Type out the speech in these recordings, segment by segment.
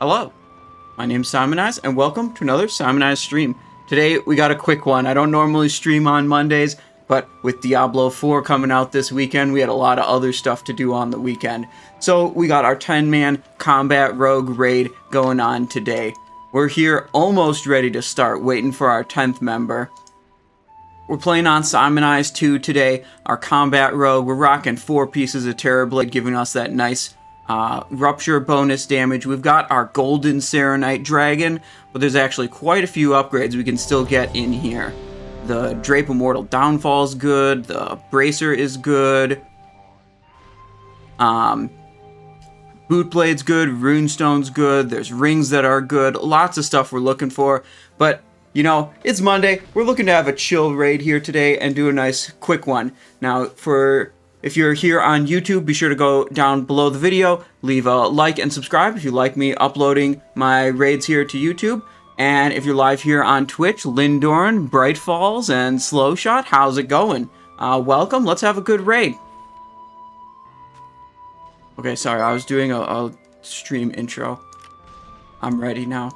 Hello, my name's Simonize, and welcome to another Simonize stream. Today, we got a quick one. I don't normally stream on Mondays, but with Diablo 4 coming out this weekend, we had a lot of other stuff to do on the weekend. So, we got our 10-man combat rogue raid going on today. We're here almost ready to start, waiting for our 10th member. We're playing on Simonize 2 today, our combat rogue. We're rocking 4 pieces of Terrorblade, giving us that nice rupture bonus damage. We've got our golden Serenite dragon, but there's actually quite a few upgrades we can still get in here. The Drape Immortal Downfall is good. The Bracer is good. Bootblade's good. Runestone's good. There's rings that are good. Lots of stuff we're looking for. But, you know, it's Monday. We're looking to have a chill raid here today and do a nice quick one. Now, if you're here on YouTube, be sure to go down below the video, leave a like and subscribe if you like me uploading my raids here to YouTube. And if you're live here on Twitch, Lindorn, Bright Falls, and Slowshot, how's it going? Welcome, let's have a good raid. Okay, sorry, I was doing a stream intro. I'm ready now.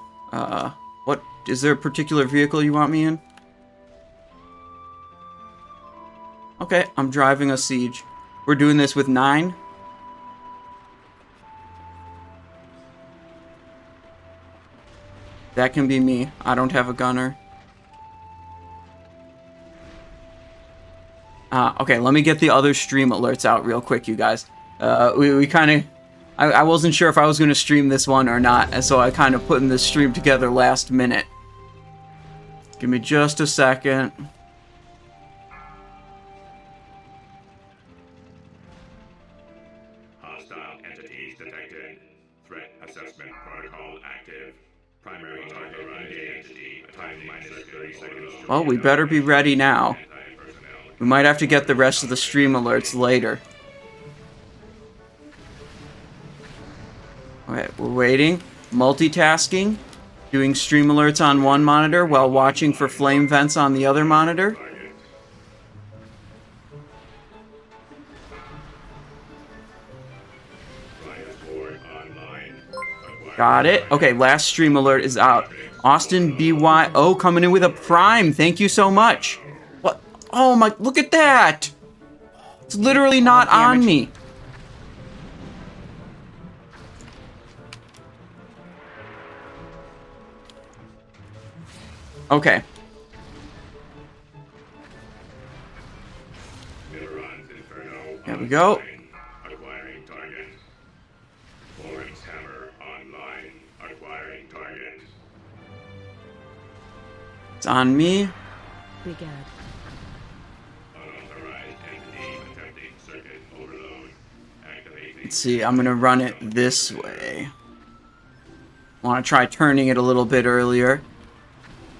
What, is there a particular vehicle you want me in? Okay, I'm driving a Siege. We're doing this with 9. That can be me. I don't have a gunner. Okay, let me get the other stream alerts out real quick, you guys. We kind of... I wasn't sure if I was going to stream this one or not, and so I kind of putting this stream together last minute. Give me just a second. Well, we better be ready now. We might have to get the rest of the stream alerts later. Okay, we're waiting. Multitasking. Doing stream alerts on one monitor while watching for flame vents on the other monitor. Got it. Okay, last stream alert is out. Austin BYO coming in with a prime. Thank you so much. What? Oh my, look at that. It's literally not on me. Okay. There we go. It's on me. Let's see, I'm gonna run it this way. Want to try turning it a little bit earlier.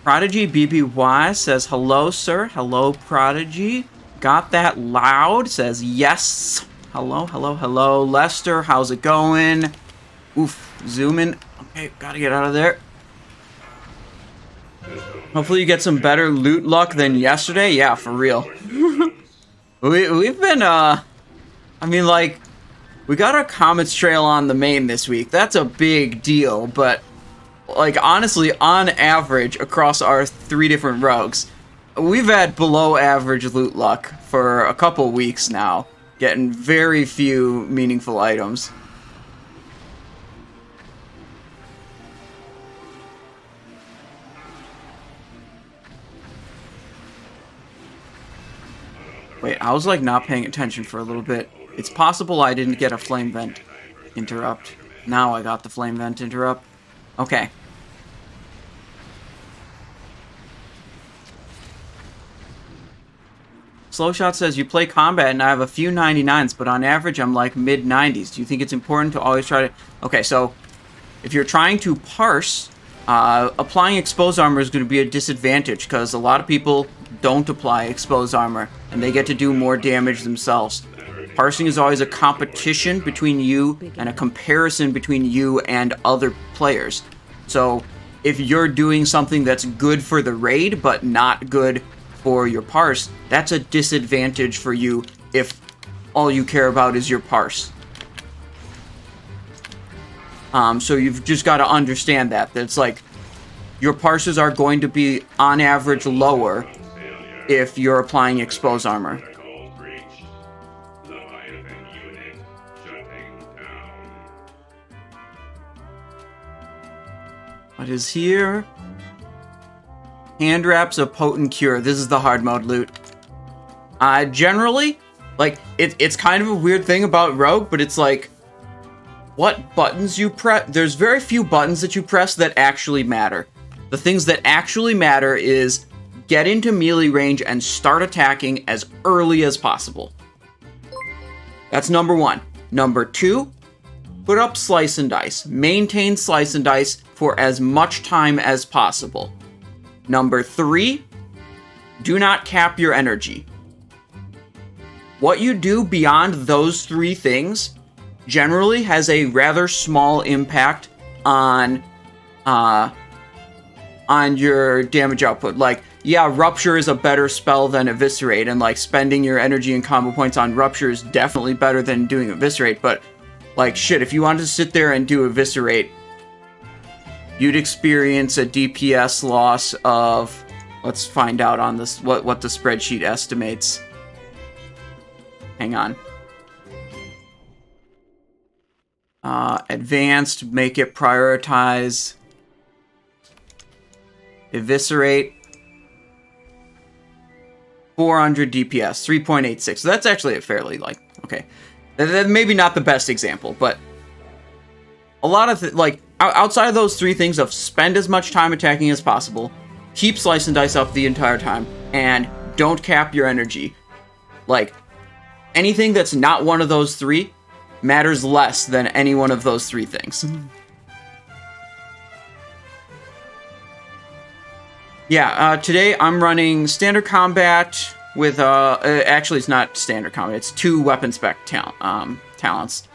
Prodigy BBY says, hello, sir. Hello, Prodigy. Got that loud. Says, yes. Hello, hello, hello. Lester, how's it going? Oof, zoom in. Okay, gotta get out of there. Hopefully you get some better loot luck than yesterday. Yeah, for real. We've been, I mean, like, we got our Comets Trail on the main this week. That's a big deal, but, like, honestly, on average, across our 3 different rogues, we've had below average loot luck for a couple weeks now, getting very few meaningful items. Wait, I was like not paying attention for a little bit. It's possible I didn't get a flame vent interrupt. Now I got the flame vent interrupt. Okay. Slowshot says, you play combat and I have a few 99s, but on average I'm like mid-90s. Do you think it's important to always try to... Okay, so if you're trying to parse, applying exposed armor is going to be a disadvantage because a lot of people don't apply exposed armor and they get to do more damage themselves. Parsing is always a competition between you and a comparison between you and other players. So if you're doing something that's good for the raid but not good for your parse, that's a disadvantage for you if all you care about is your parse. So you've just got to understand that. It's like your parses are going to be, on average, lower if you're applying exposed armor. What is here? Hand wraps a potent cure. This is the hard mode loot. Generally, like, it's kind of a weird thing about Rogue, but it's like, what buttons you press? There's very few buttons that you press that actually matter. The things that actually matter is get into melee range and start attacking as early as possible. That's number one. Number two, put up Slice and Dice. Maintain Slice and Dice for as much time as possible. Number three, do not cap your energy. What you do beyond those three things generally has a rather small impact on your damage output. Like, yeah, Rupture is a better spell than Eviscerate, and like spending your energy and combo points on Rupture is definitely better than doing Eviscerate, but like, shit, if you wanted to sit there and do Eviscerate, you'd experience a DPS loss of, let's find out on this, what the spreadsheet estimates. Hang on. Advanced, make it prioritize. Eviscerate. 400 DPS, 3.86. So that's actually a fairly, like, okay. Maybe not the best example, but a lot of, like, outside of those three things of spend as much time attacking as possible, keep Slice and Dice up the entire time, and don't cap your energy. Like, anything that's not one of those three matters less than any one of those three things. Yeah, today I'm running standard combat with, actually it's not standard combat, it's 2 weapon spec talents,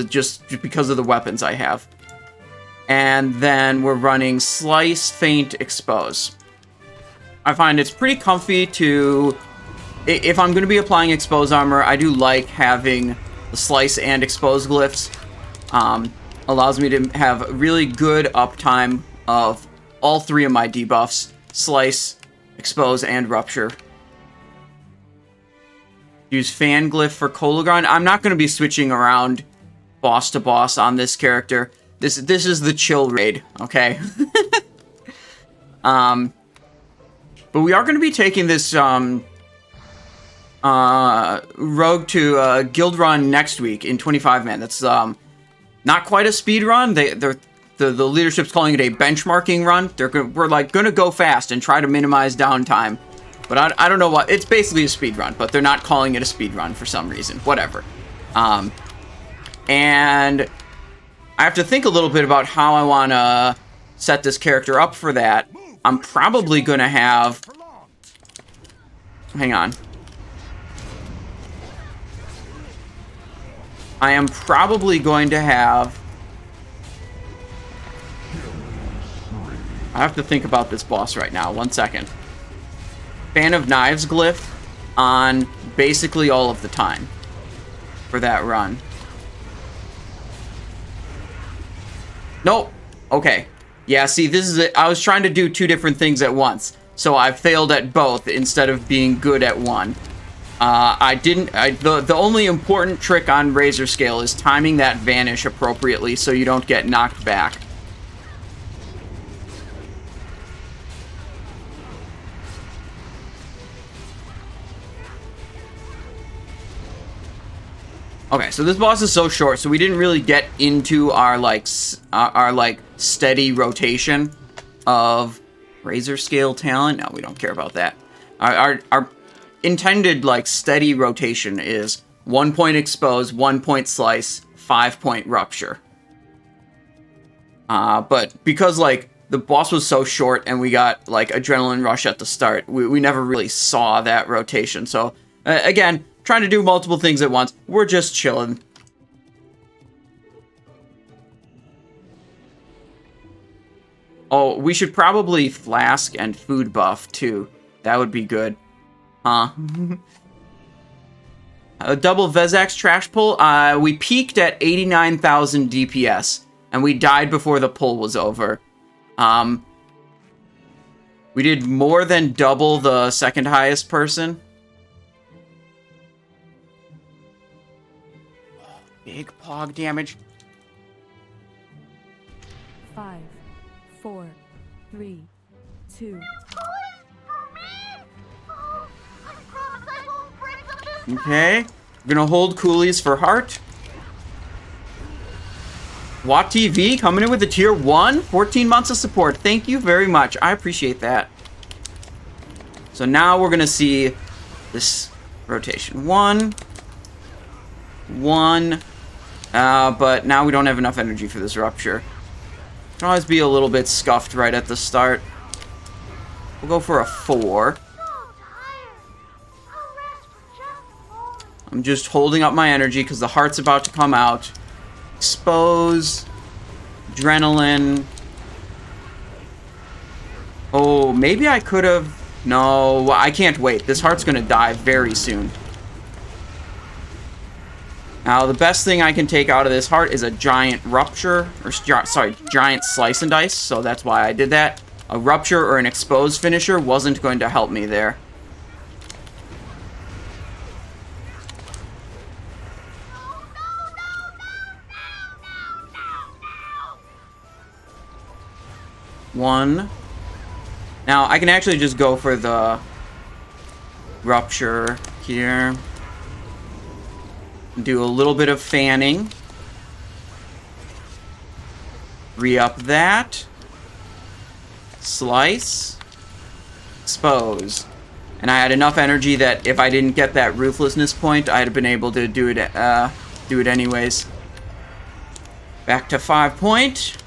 just because of the weapons I have. And then we're running Slice, Feint, Expose. I find it's pretty comfy to, if I'm going to be applying Expose armor, I do like having the Slice and Expose glyphs. Allows me to have really good uptime of all three of my debuffs. Slice, Expose, and Rupture. Use Fan Glyph for Kologarn. I'm not going to be switching around boss to boss on this character. This is the chill raid, okay? But we are going to be taking this rogue to guild run next week in 25-man. That's not quite a speed run. The leadership's calling it a benchmarking run. We're like gonna go fast and try to minimize downtime. But I don't know what, it's basically a speed run, but they're not calling it a speed run for some reason. Whatever. And I have to think a little bit about how I want to set this character up for that. I'm probably gonna have, hang on. I am probably going to have, I have to think about this boss right now. 1 second. Fan of Knives glyph on basically all of the time for that run. Nope. Okay. Yeah, see, this is it. I was trying to do 2 different things at once, so I failed at both instead of being good at one. The only important trick on Razorscale is timing that vanish appropriately so you don't get knocked back. Okay, so this boss is so short, so we didn't really get into our steady rotation of Razorscale talent. No, we don't care about that. Our intended steady rotation is 1 point expose, 1 point slice, 5 point rupture. But because the boss was so short and we got adrenaline rush at the start, we never really saw that rotation. So again, trying to do multiple things at once. We're just chilling. Oh, we should probably flask and food buff too. That would be good. Huh? A double Vezax trash pull. We peaked at 89,000 DPS. And we died before the pull was over. We did more than double the second highest person. Big pog damage. 5, 4, 3, 2. Okay. We're gonna hold coolies for heart. WOTLK coming in with a tier 1. 14 months of support. Thank you very much. I appreciate that. So now we're gonna see this rotation. 1. But now we don't have enough energy for this rupture. Can always be a little bit scuffed right at the start. We'll go for a 4. I'm just holding up my energy because the heart's about to come out. Expose. Adrenaline. Oh, maybe I could have... No, I can't wait. This heart's going to die very soon. Now, the best thing I can take out of this heart is a giant rupture. Or, sorry, giant slice and dice. So that's why I did that. A rupture or an exposed finisher wasn't going to help me there. One. Now, I can actually just go for the rupture here. Do a little bit of fanning. Re-up that. Slice. Expose. And I had enough energy that if I didn't get that ruthlessness point, I'd have been able to do it anyways. Back to 5 point.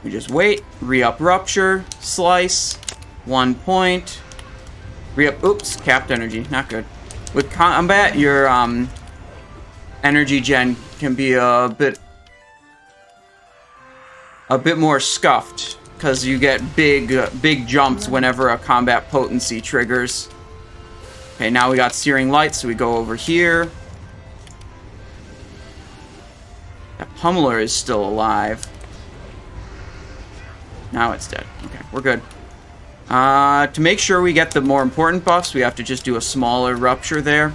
We just wait. Re-up rupture. Slice. 1 point. Re-up. Oops. Capped energy. Not good. With combat, your energy gen can be a bit more scuffed because you get big jumps whenever a combat potency triggers. Okay, now we got Searing Light, so we go over here. That Pummeler is still alive. Now it's dead. Okay, we're good. To make sure we get the more important buffs, we have to just do a smaller rupture there.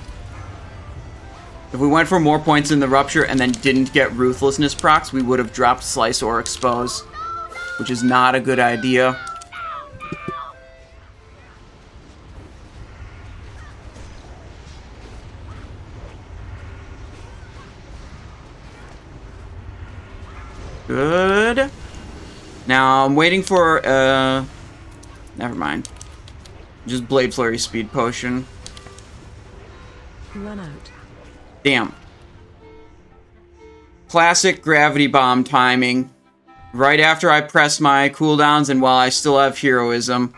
If we went for more points in the rupture and then didn't get ruthlessness procs, we would have dropped slice or expose, which is not a good idea. Good. Now I'm waiting for never mind. Just Blade Flurry Speed Potion. Run out. Damn. Classic Gravity Bomb timing. Right after I press my cooldowns and while I still have heroism.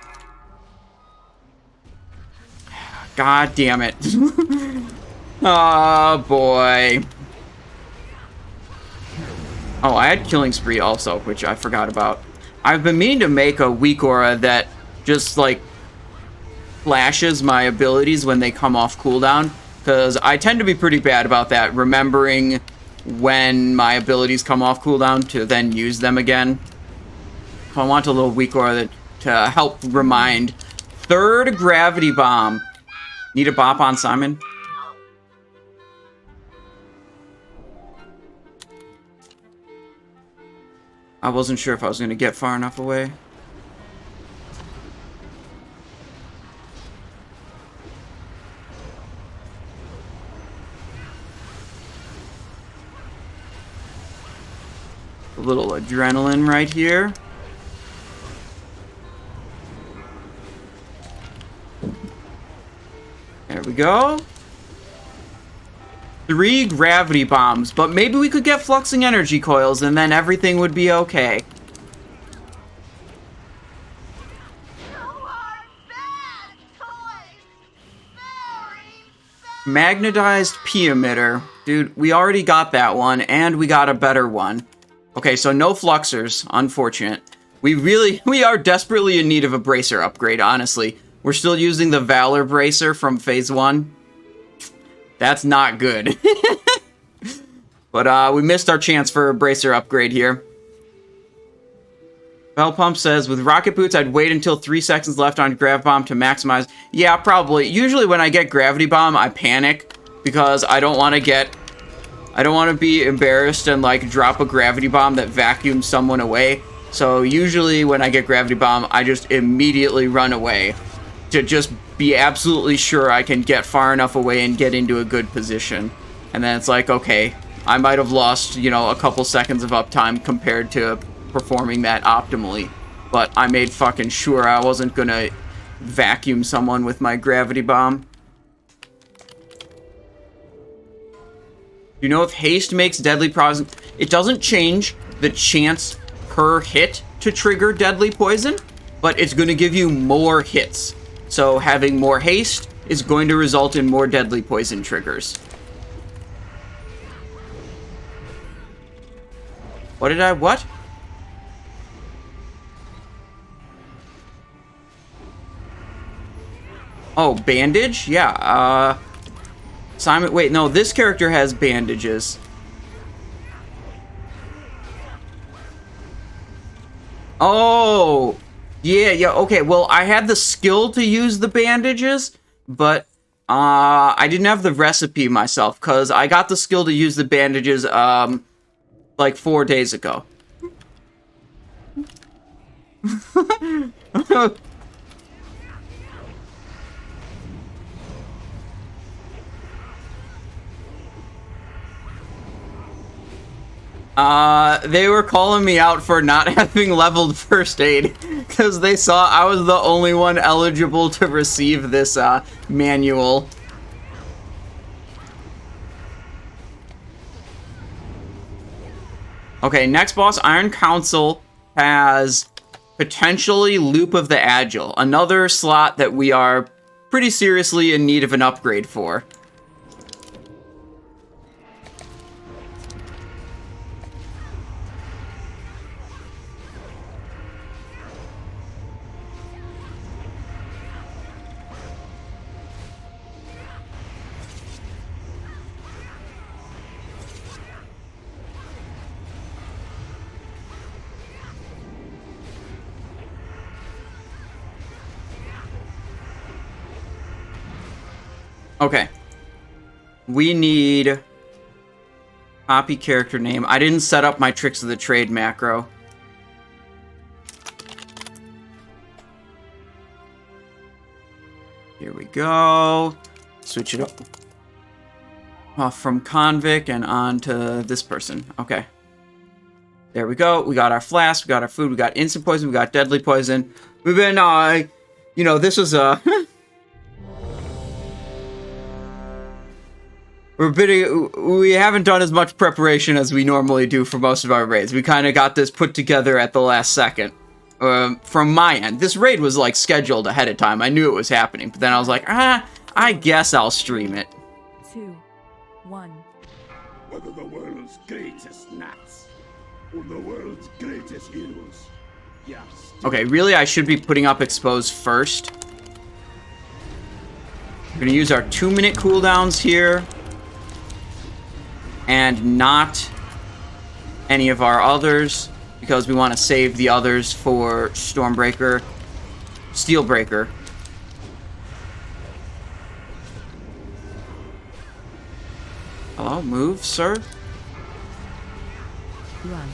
God damn it. Oh boy. Oh, I had Killing Spree also, which I forgot about. I've been meaning to make a weak aura that just, like, flashes my abilities when they come off cooldown. Because I tend to be pretty bad about that, remembering when my abilities come off cooldown to then use them again. So I want a little weak aura to help remind. Third Gravity Bomb. Need a bop on Simon? I wasn't sure if I was going to get far enough away. A little adrenaline right here. There we go. 3 gravity bombs, but maybe we could get fluxing energy coils and then everything would be okay. Magnetized P emitter. Dude, we already got that one, and we got a better one. Okay, so no Fluxers. Unfortunate. We are desperately in need of a Bracer upgrade, honestly. We're still using the Valor Bracer from Phase 1. That's not good. But we missed our chance for a Bracer upgrade here. Bell Pump says, with rocket boots, I'd wait until 3 seconds left on Grav Bomb to maximize. Yeah, probably. Usually when I get Gravity Bomb, I panic because I don't want to be embarrassed and, like, drop a Gravity Bomb that vacuums someone away. So usually when I get Gravity Bomb, I just immediately run away to just be absolutely sure I can get far enough away and get into a good position. And then it's like, okay, I might have lost, you know, a couple seconds of uptime compared to performing that optimally, but I made fucking sure I wasn't gonna vacuum someone with my Gravity Bomb. You know if haste makes deadly poison? It doesn't change the chance per hit to trigger deadly poison, but it's gonna give you more hits. So having more haste is going to result in more deadly poison triggers. What? Oh, bandage? Yeah, Simon, wait, no, this character has bandages. Oh, yeah, okay, well, I had the skill to use the bandages, but, I didn't have the recipe myself, because I got the skill to use the bandages, like 4 days ago. They were calling me out for not having leveled first aid because they saw I was the only one eligible to receive this, manual. Okay, next boss, Iron Council, has potentially Loop of the Agile, another slot that we are pretty seriously in need of an upgrade for. Okay. We need copy character name. I didn't set up my Tricks of the Trade macro. Here we go. Switch it up. Off from Convict and on to this person. Okay. There we go. We got our flask, we got our food, we got instant poison, we got deadly poison. We've been, you know, this was a... we haven't done as much preparation as we normally do for most of our raids. We kind of got this put together at the last second. From my end. This raid was, like, scheduled ahead of time. I knew it was happening. But then I was like, I guess I'll stream it. 2, 1. Whether the world's greatest Naxx or the world's greatest heroes. Yes. Okay, really, I should be putting up Expose first. We're gonna use our 2-minute cooldowns here. And not any of our others, because we want to save the others for Stormbreaker, Steelbreaker. Hello, move, sir. Run.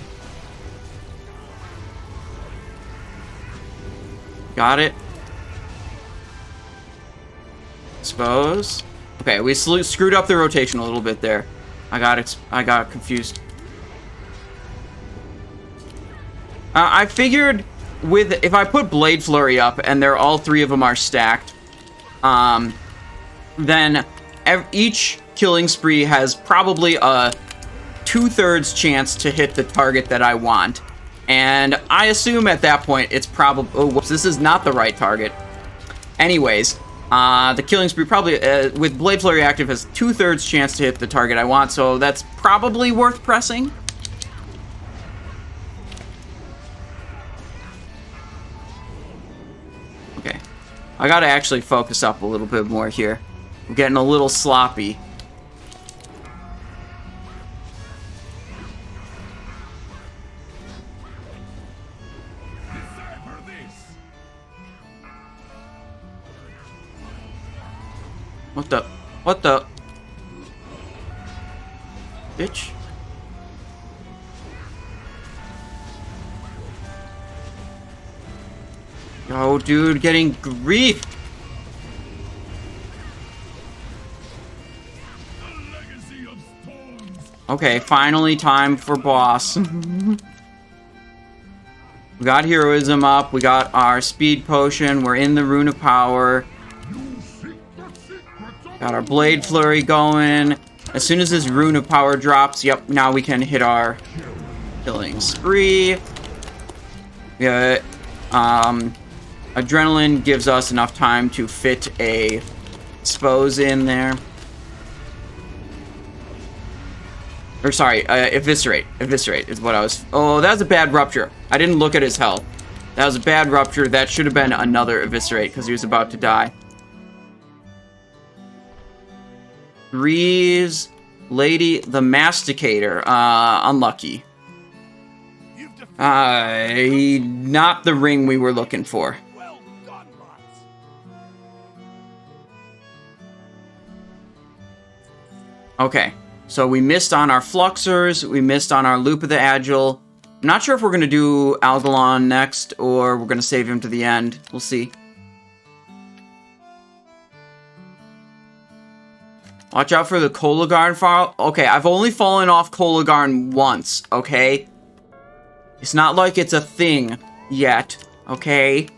Got it. Expose. Okay, we screwed up the rotation a little bit there. I got confused. I figured if I put Blade Flurry up and all 3 of them are stacked, then each killing spree has probably a 2/3 chance to hit the target that I want. And I assume at that point it's probably... Oh, whoops, this is not the right target. Anyways, the killing spree probably, with Blade Flurry active, has 2/3 chance to hit the target I want, so that's probably worth pressing. Okay. I gotta actually focus up a little bit more here. I'm getting a little sloppy. What the? What the? Bitch. Yo, dude, getting grief. Okay, finally time for boss. We got heroism up, we got our speed potion, we're in the rune of power. Got our blade flurry going. As soon as this rune of power drops, yep, now we can hit our killing spree. Yeah, adrenaline gives us enough time to fit a expose in there. Or sorry, eviscerate. Eviscerate is what I was... Oh, that was a bad rupture. I didn't look at his health. That was a bad rupture. That should have been another eviscerate because he was about to die. Threes, Lady the Masticator. Unlucky. Not the ring we were looking for. Okay. So we missed on our Fluxers, we missed on our Loop of the Agile. I'm not sure if we're going to do Algalon next, or we're going to save him to the end. We'll see. Watch out for the Kologarn file. Okay, I've only fallen off Kologarn once, okay? It's not like it's a thing yet, okay?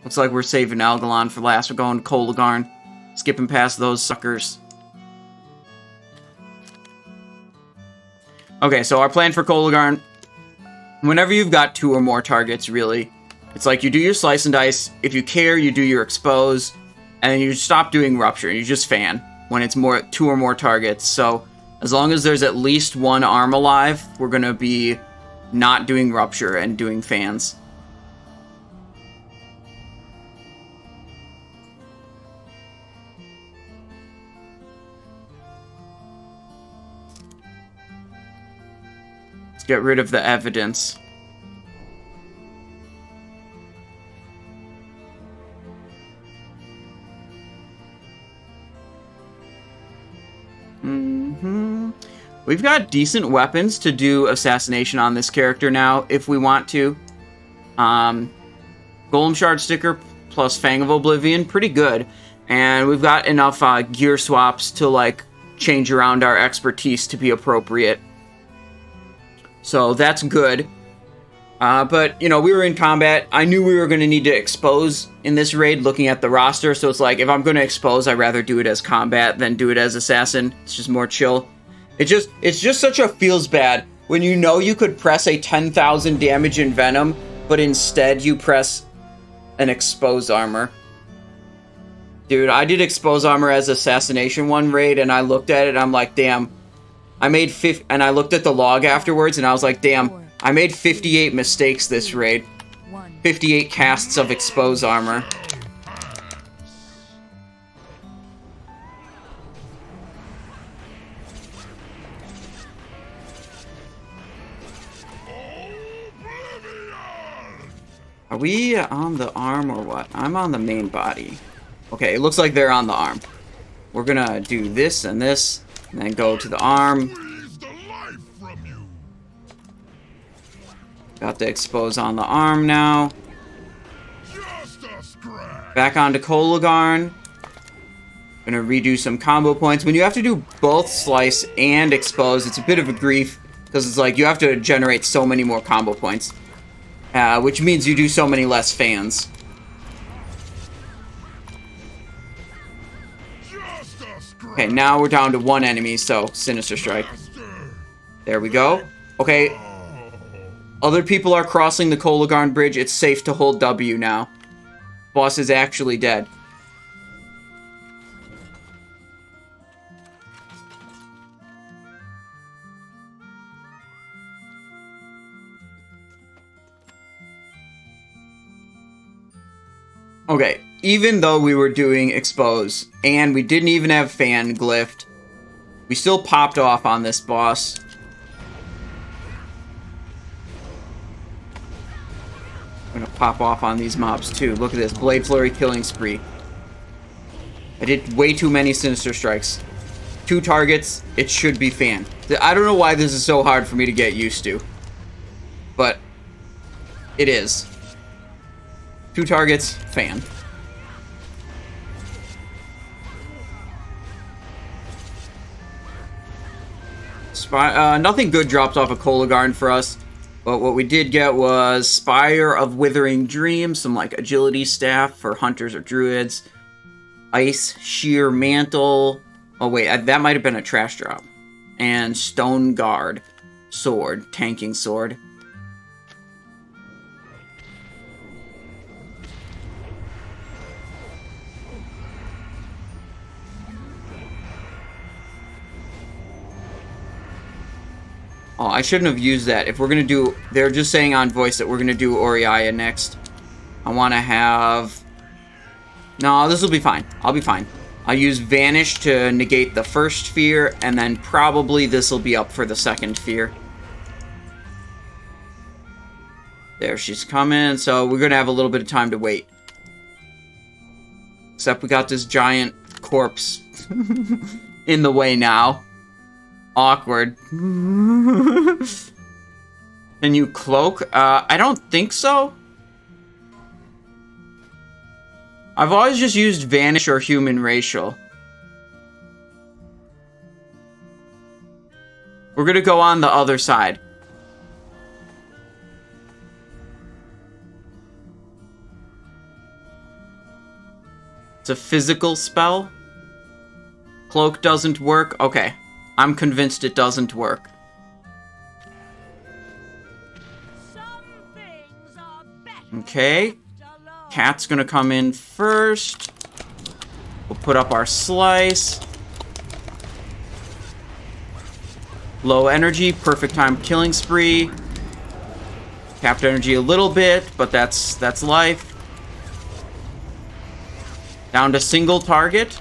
Looks like we're saving Algalon for last. We're going to Kologarn. Skipping past those suckers. Okay, so our plan for Kologarn, whenever you've got 2 or more targets, really, it's like you do your slice and dice, if you care, you do your expose, and then you stop doing rupture, and you just fan when it's 2 or more targets. So as long as there's at least 1 arm alive, we're going to be not doing rupture and doing fans. Get rid of the evidence. We've got decent weapons to do assassination on this character now, if we want to. Golem Shard Sticker plus Fang of Oblivion, pretty good. And we've got enough gear swaps to, like, change around our expertise to be appropriate. So that's good. But, you know, we were in combat. I knew we were going to need to expose in this raid looking at the roster. So it's like, if I'm going to expose, I'd rather do it as combat than do it as assassin. It's just more chill. It's just such a feels bad when you know you could press a 10,000 damage in Venom, but instead you press an expose armor. Dude, I did expose armor as assassination one raid, and I looked at it, and I'm like, damn. I made and I looked at the log afterwards, and I was like, damn, I made 58 mistakes this raid. 58 casts of expose armor. Are we on the arm or what? I'm on the main body. Okay, it looks like they're on the arm. We're gonna do this and this. And then go to the arm. Got the expose on the arm now. Back onto Kologarn. Gonna redo some combo points. When you have to do both slice and expose, it's a bit of a grief. Because it's like you have to generate so many more combo points. Which means you do so many less fans. Okay, now we're down to 1 enemy, so Sinister Strike. There we go. Okay. Other people are crossing the Kologarn bridge. It's safe to hold W now. Boss is actually dead. Okay, even though we were doing expose, and we didn't even have fan glyphed, we still popped off on this boss. I'm gonna pop off on these mobs too. Look at this, Blade Flurry killing spree. I did way too many Sinister Strikes. 2 targets, it should be fan. I don't know why this is so hard for me to get used to. But it is. 2 targets, fan. Nothing good dropped off of Kologarn for us. But what we did get was Spire of Withering Dreams, some like agility staff for hunters or druids. Ice Sheer Mantle. Oh wait, that might have been a trash drop. And Stone Guard Sword, tanking sword. Oh, I shouldn't have used that. If we're going to do... They're just saying on voice that we're going to do Oriaya next. I want to have... No, this will be fine. I'll be fine. I'll use Vanish to negate the first fear, and then probably this will be up for the second fear. There, she's coming, so we're going to have a little bit of time to wait. Except we got this giant corpse in the way now. Awkward. Can you cloak? I don't think so. I've always just used Vanish or Human Racial. We're gonna go on the other side. It's a physical spell. Cloak doesn't work. Okay. I'm convinced it doesn't work. Okay. Cat's gonna come in first. We'll put up our slice. Low energy, perfect time killing spree. Capped energy a little bit, but that's life. Down to single target.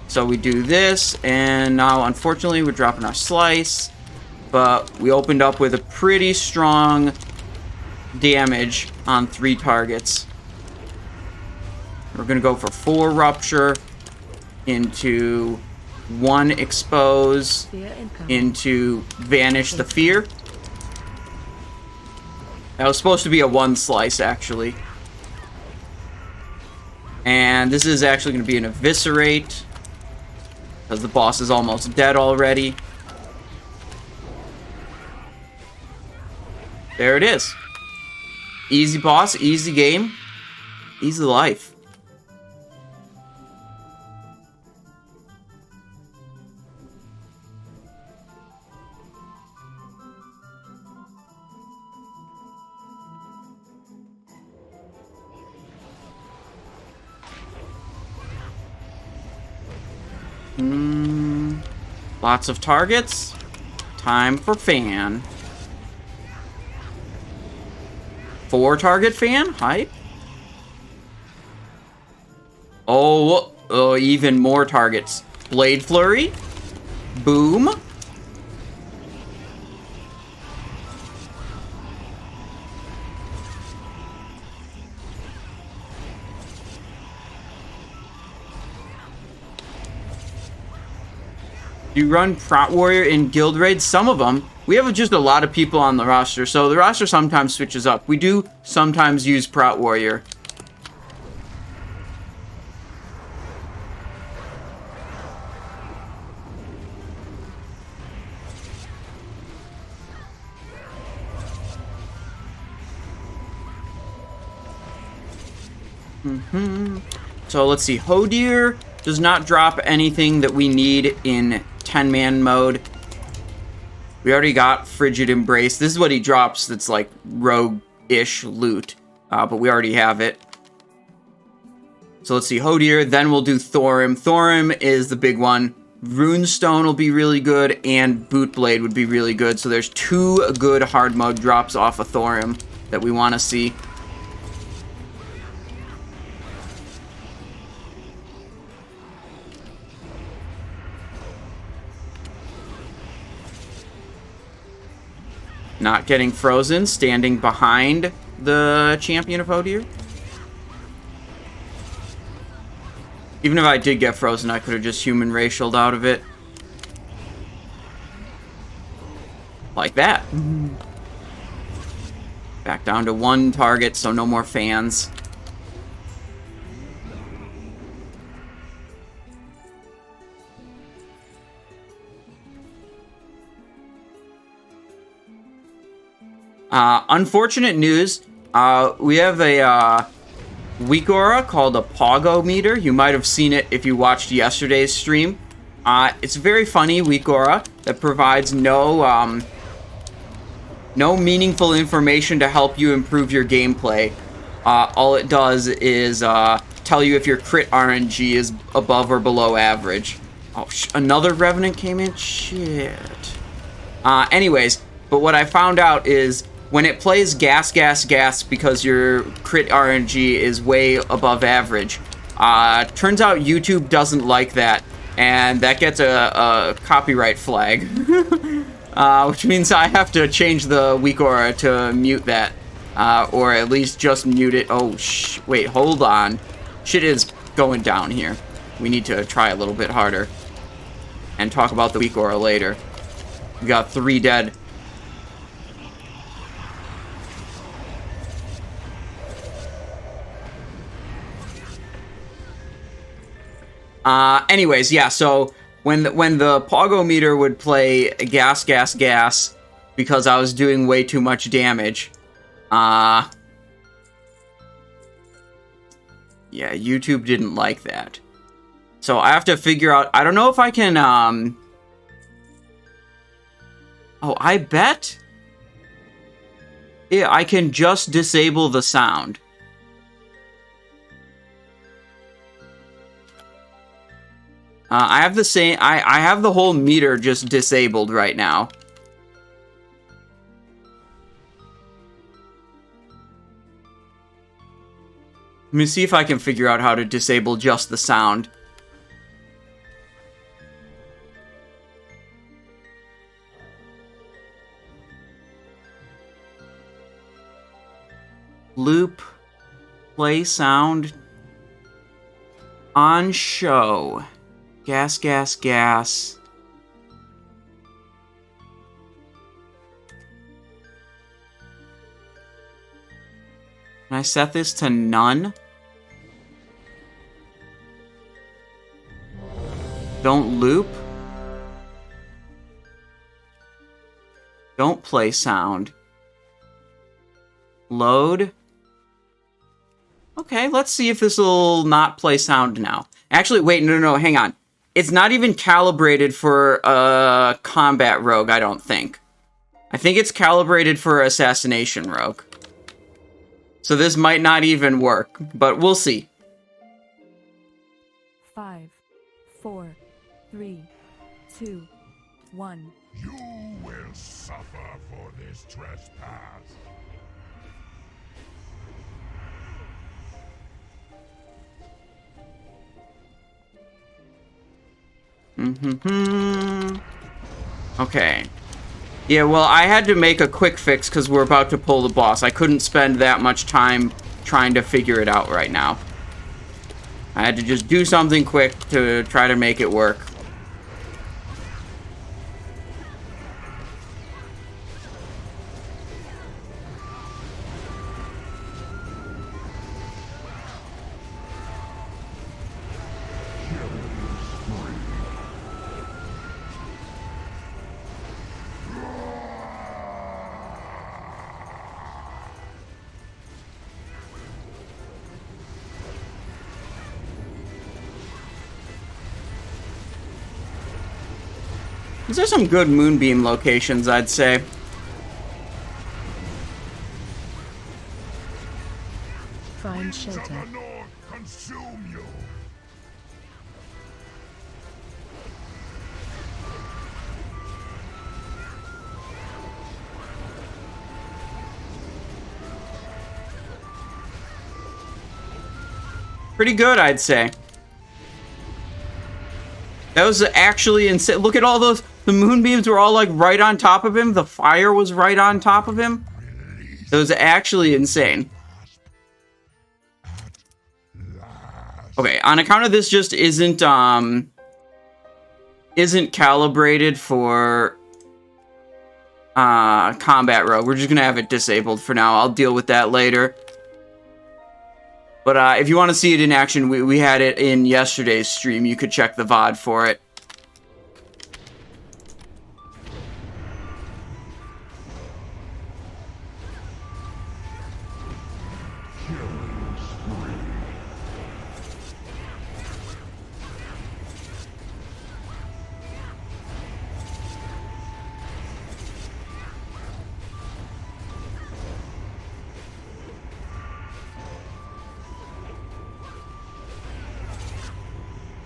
So we do this, and now unfortunately we're dropping our slice, but we opened up with a pretty strong damage on 3 targets. We're gonna go for 4 rupture into 1 expose into vanish the fear. That was supposed to be a 1 slice actually. And this is actually gonna be an eviscerate. Because the boss is almost dead already. There it is. Easy boss, easy game, easy life. Lots of targets. Time for fan. 4 target fan. Hype. Oh, even more targets. Blade Flurry. Boom. You run Prot Warrior in guild raids? Some of them. We have just a lot of people on the roster, so the roster sometimes switches up. We do sometimes use Prot Warrior. So let's see. Hodir does not drop anything that we need in 10-man mode. We already got Frigid Embrace. This is what he drops that's like rogue-ish loot. But we already have it. So let's see. Hodir. Then we'll do Thorim. Thorim is the big one. Runestone will be really good. And Bootblade would be really good. So there's 2 good hard mode drops off of Thorim that we want to see. Not getting frozen, standing behind the champion of Hodir. Even if I did get frozen, I could have just human racialed out of it. Like that. Back down to 1 target, so no more fans. Unfortunate news. We have a weak aura called a Pogo meter. You might have seen it if you watched yesterday's stream. It's a very funny weak aura that provides no meaningful information to help you improve your gameplay. All it does is tell you if your crit RNG is above or below average. Oh, another Revenant came in? Shit. Anyways, but what I found out is when it plays gas, gas, gas because your crit RNG is way above average, turns out YouTube doesn't like that, and that gets a copyright flag. Which means I have to change the weak aura to mute that, or at least just mute it. Oh, wait, hold on. Shit is going down here. We need to try a little bit harder and talk about the weak aura later. We got 3 dead. Anyways, yeah, so when the Pogo meter would play gas, gas, gas because I was doing way too much damage, yeah, YouTube didn't like that. So I have to figure out, I don't know if I can, oh, I bet, yeah, I can just disable the sound. I have the same, I have the whole meter just disabled right now. Let me see if I can figure out how to disable just the sound. Loop, play sound, on show. Gas, gas, gas. Can I set this to none? Don't loop. Don't play sound. Load. Okay, let's see if this will not play sound now. Actually, wait, no, hang on. It's not even calibrated for a combat rogue, I don't think. I think it's calibrated for assassination rogue. So this might not even work, but we'll see. 5, 4, 3, 2, 1. You will suffer for this trespass. Okay. Yeah, well, I had to make a quick fix because we're about to pull the boss. I couldn't spend that much time trying to figure it out right now. I had to just do something quick to try to make it work. These are some good moonbeam locations, I'd say. Find shelter. North consume you. Pretty good, I'd say. That was actually insane. Look at all those. The moonbeams were all like right on top of him. The fire was right on top of him. That was actually insane. Last. Okay, on account of this just isn't calibrated for combat rogue. We're just gonna have it disabled for now. I'll deal with that later. But if you want to see it in action, we had it in yesterday's stream. You could check the VOD for it.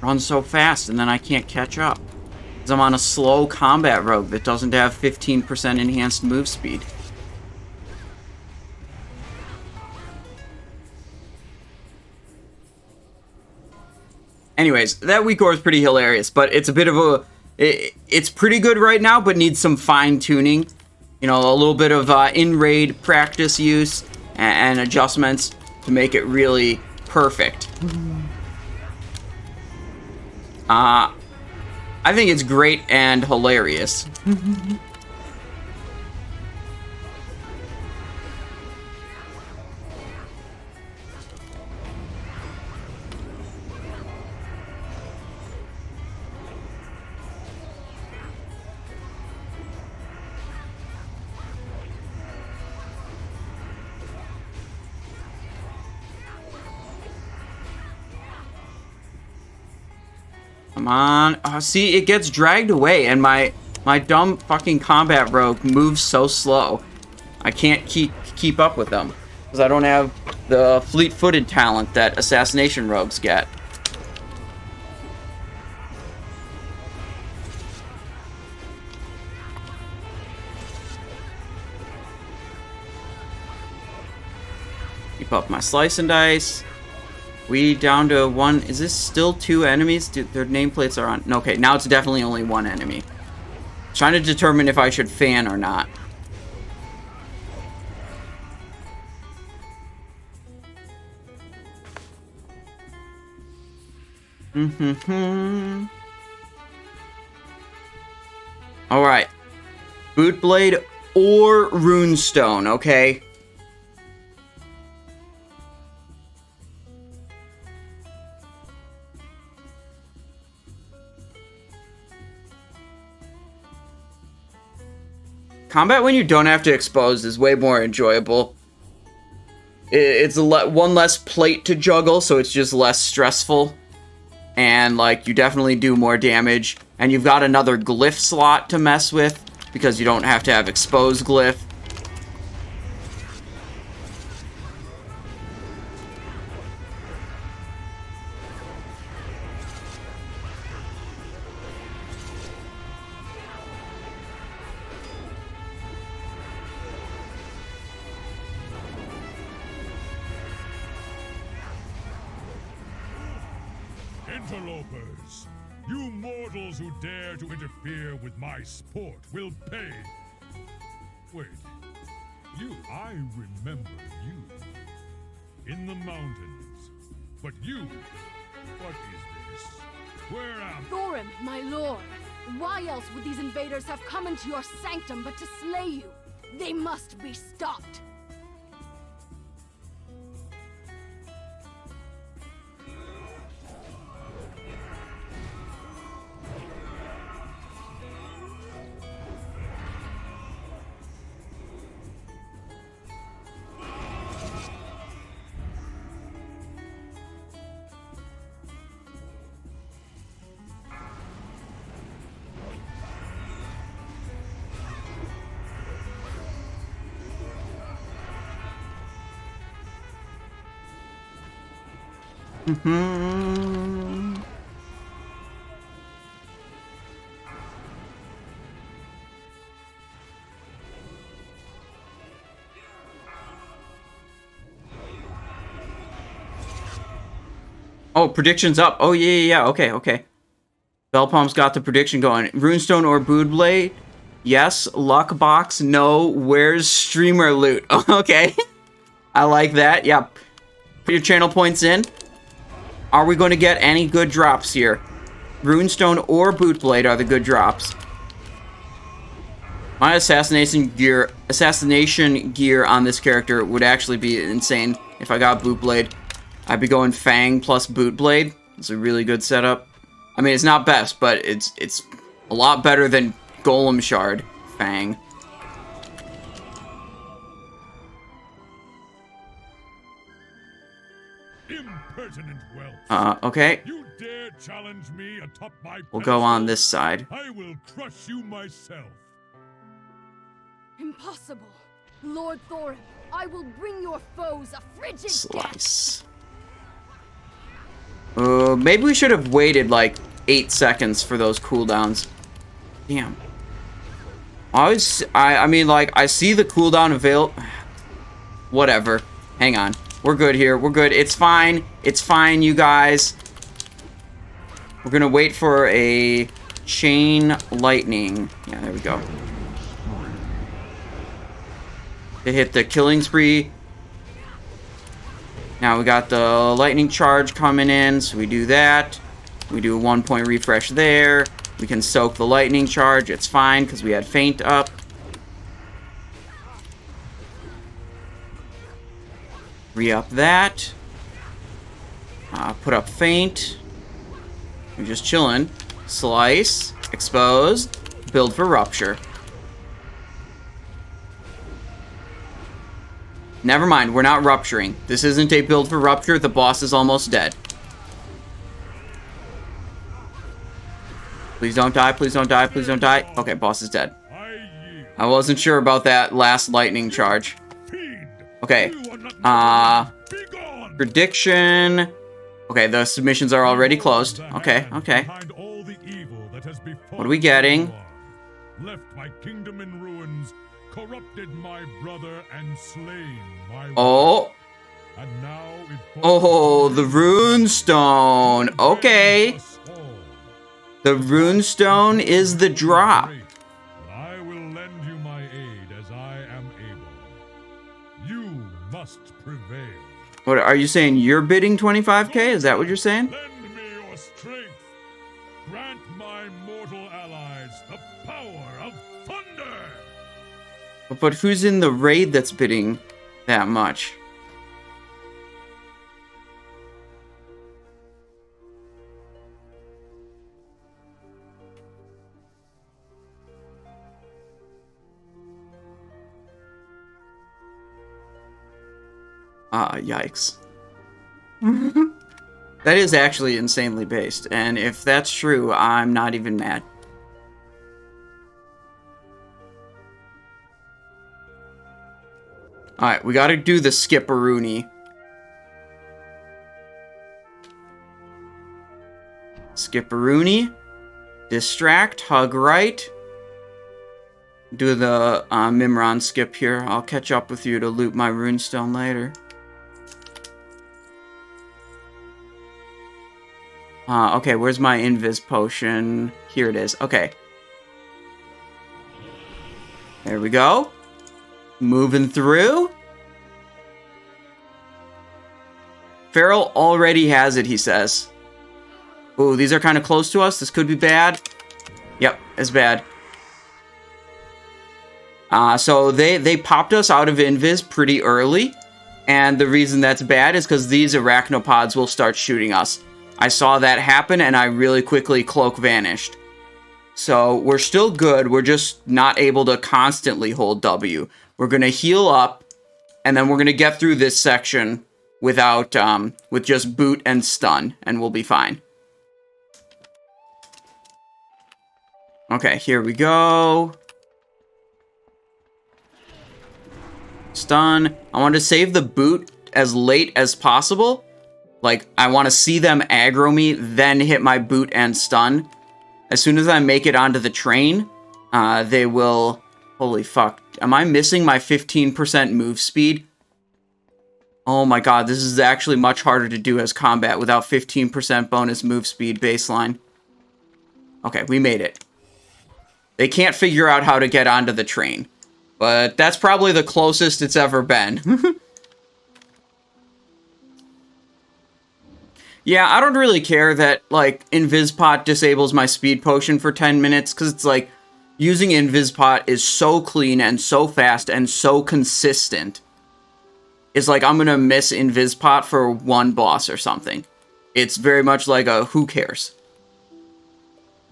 Run so fast, and then I can't catch up. Because I'm on a slow combat rogue that doesn't have 15% enhanced move speed. Anyways, that weak ore is pretty hilarious, but it's a bit of a... It's pretty good right now, but needs some fine-tuning. You know, a little bit of in-raid practice use and adjustments to make it really perfect. I think it's great and hilarious. Come on. Oh, see, it gets dragged away, and my dumb fucking combat rogue moves so slow. I can't keep up with them, because I don't have the fleet-footed talent that assassination rogues get. Keep up my slice and dice. We down to one. Is this still two enemies? Their nameplates are on. No, okay, now it's definitely only one enemy. Trying to determine if I should fan or not. Alright. Bootblade or Runestone, okay? Combat when you don't have to expose is way more enjoyable. It's one less plate to juggle, so it's just less stressful. And, like, you definitely do more damage. And you've got another glyph slot to mess with, because you don't have to have exposed glyph. Interlopers, you mortals who dare to interfere with my sport will pay. Wait, I remember you. In the mountains. But you, what is this? Where am I? Thorim, my lord, why else would these invaders have come into your sanctum but to slay you? They must be stopped. Oh, prediction's up. Oh, yeah. Okay. Bellpalm's got the prediction going. Runestone or Bootblade? Yes. Luck box? No. Where's streamer loot? Okay. I like that. Yep. Put your channel points in. Are we going to get any good drops here? Runestone or Bootblade are the good drops. My assassination gear on this character would actually be insane if I got Bootblade. I'd be going Fang plus Bootblade. It's a really good setup. I mean, it's not best, but it's a lot better than Golem Shard Fang. Impertinent whelp. Okay. You dare challenge me atop my We'll go on pedestal? this side. I will crush you myself. Impossible. Lord Thorim, I will bring your foes a frigid death. Slice. Maybe we should have waited like 8 seconds for those cooldowns. Damn. I mean, like, I see the cooldown avail. Whatever. Hang on. We're good here. We're good. It's fine. It's fine, you guys. We're gonna wait for a chain lightning. Yeah, there we go. To hit the killing spree. Now we got the lightning charge coming in, so we do that. We do a 1-point refresh there. We can soak the lightning charge. It's fine because we had feint up. Re-up that. Put up feint. We're just chilling. Slice. Expose. Build for rupture. Never mind, we're not rupturing. This isn't a build for rupture. The boss is almost dead. Please don't die, please don't die, please don't die. Okay, boss is dead. I wasn't sure about that last lightning charge. Okay. Prediction. Okay, the submissions are already closed. Okay, okay. What are we getting? Left my kingdom in ruins, corrupted my brother, and slain my Oh. and now it Oh, the runestone. Okay. The runestone is the drop. I will lend you my aid as I am able. You must prevail. What are you saying? You're bidding 25k? Is that what you're saying? Lend me your strength. Grant my mortal allies the power of thunder. But who's in the raid that's bidding that much? Yikes. That is actually insanely based, and if that's true, I'm not even mad. Alright, we gotta do the Skipperoonie. Skipperoonie. Distract, hug right. Do the Mimiron skip here. I'll catch up with you to loot my runestone later. Okay, where's my invis potion? Here it is. Okay. There we go. Moving through. Farrell already has it, he says. Ooh, these are kind of close to us. This could be bad. Yep, it's bad. So they popped us out of invis pretty early. And the reason that's bad is because these arachnopods will start shooting us. I saw that happen, and I really quickly cloak vanished. So we're still good. We're just not able to constantly hold W. We're going to heal up, and then we're going to get through this section without, with just boot and stun, and we'll be fine. Okay, here we go. Stun. I want to save the boot as late as possible. Like, I want to see them aggro me, then hit my boot and stun. As soon as I make it onto the train, they will... Holy fuck. Am I missing my 15% move speed? Oh my god, this is actually much harder to do as combat without 15% bonus move speed baseline. Okay, we made it. They can't figure out how to get onto the train. But that's probably the closest it's ever been. Yeah, I don't really care that, like, Invispot disables my speed potion for 10 minutes, because it's like, using Invispot is so clean and so fast and so consistent. It's like, I'm gonna miss Invispot for one boss or something. It's very much like a, who cares?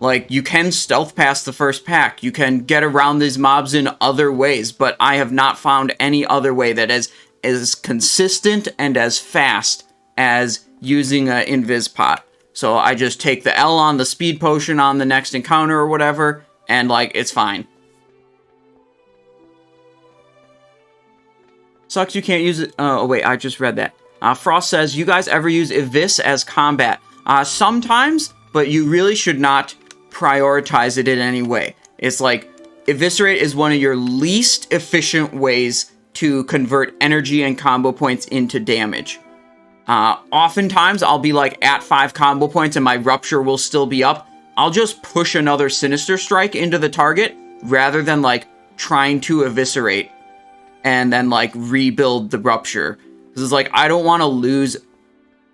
Like, you can stealth past the first pack, you can get around these mobs in other ways, but I have not found any other way that is as consistent and as fast as using an Invispot. So I just take the L on the speed potion on the next encounter or whatever, and, like, it's fine. Sucks you can't use it. Oh, wait, I just read that. Frost says, you guys ever use Evis as combat? Sometimes, but you really should not prioritize it in any way. It's like, Eviscerate is one of your least efficient ways to convert energy and combo points into damage. Oftentimes, I'll be like at 5 combo points and my Rupture will still be up. I'll just push another Sinister Strike into the target rather than, like, trying to Eviscerate and then, like, rebuild the Rupture. Because it's like, I don't want to lose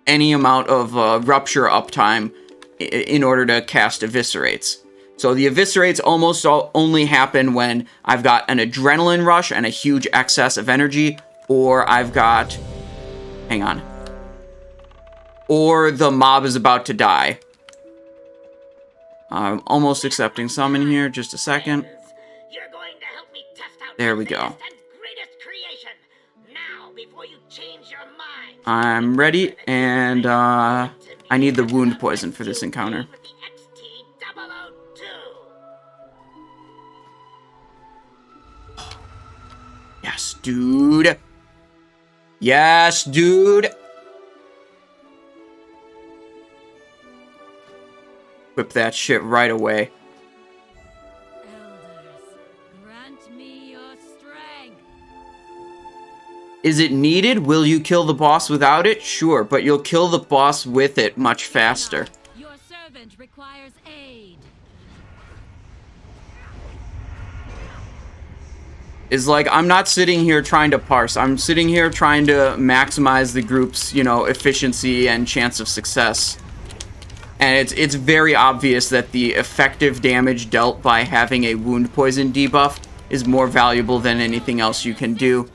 any amount of Rupture uptime in order to cast Eviscerates. So the Eviscerates almost only happen when I've got an Adrenaline Rush and a huge excess of energy, or I've got... Hang on. Or the mob is about to die. I'm almost accepting summon here. Just a second. You're going to help me test out There we my go. latest and greatest creation. Now, before you change your mind. I'm ready, and I need the wound poison for this encounter. With the XT002. Yes, dude. Yes, dude. Whip that shit right away. Elders, grant me your strength. Is it needed? Will you kill the boss without it? Sure, but you'll kill the boss with it much faster. Your servant requires aid. Is like, I'm not sitting here trying to parse. I'm sitting here trying to maximize the group's, you know, efficiency and chance of success. And it's very obvious that the effective damage dealt by having a wound poison debuff is more valuable than anything else you can do.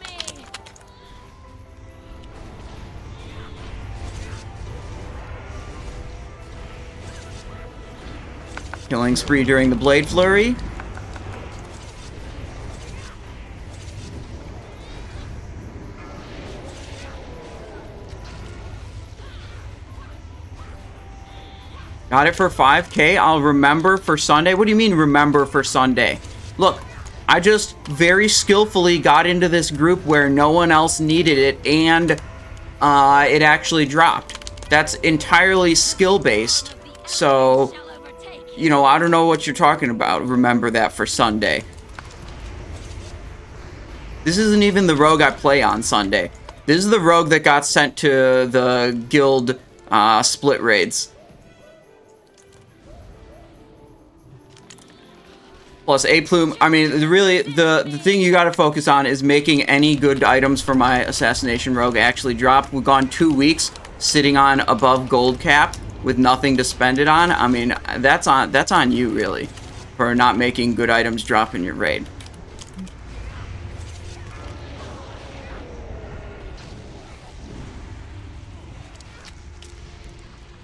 Killing spree during the Blade Flurry. Got it for 5k. I'll remember for Sunday. What do you mean remember for Sunday? Look, I just very skillfully got into this group where no one else needed it, and it actually dropped. That's entirely skill-based. So, you know, I don't know what you're talking about. Remember that for Sunday. This isn't even the rogue I play on Sunday. This is the rogue that got sent to the guild split raids. Plus A plume. I mean, really, the thing you gotta focus on is making any good items for my Assassination Rogue actually drop. We've gone 2 weeks sitting on above gold cap with nothing to spend it on. I mean, that's on you, really, for not making good items drop in your raid.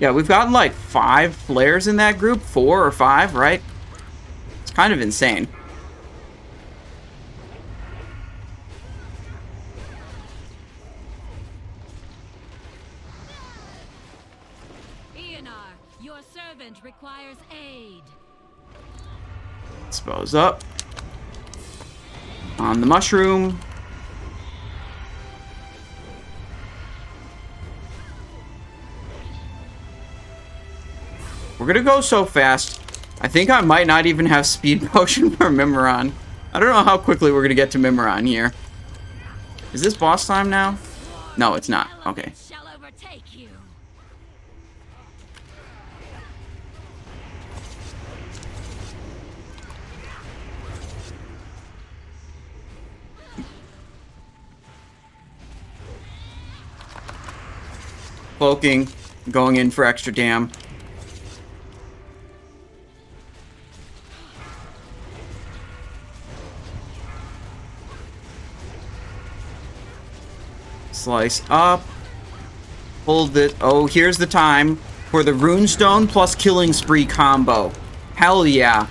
Yeah, we've gotten like 5 flares in that group, 4 or 5, right? Kind of insane. Eonar, your servant requires aid. Dispose up. On the mushroom. We're gonna go so fast. I think I might not even have speed potion for Mimiron. I don't know how quickly we're gonna get to Mimiron here. Is this boss time now? No, it's not. Okay. Shall overtake you. Cloaking. Going in for extra dam. Slice up. Hold it. Oh, here's the time for the Runestone plus Killing Spree combo. Hell yeah.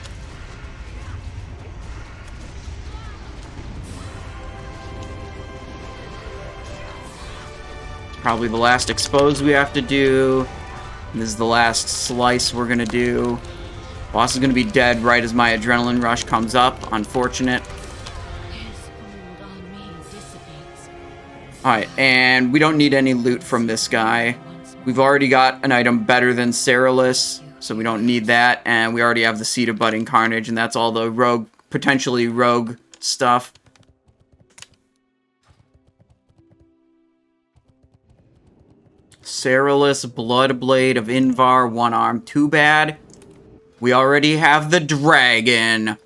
Probably the last expose we have to do. And this is the last slice we're gonna do. Boss is gonna be dead right as my adrenaline rush comes up. Unfortunate. Alright, and we don't need any loot from this guy. We've already got an item better than Cerulus, so we don't need that. And we already have the Seed of Budding Carnage, and that's all the rogue, potentially rogue stuff. Cerulus, Bloodblade of Invar, one arm. Too bad. We already have the dragon.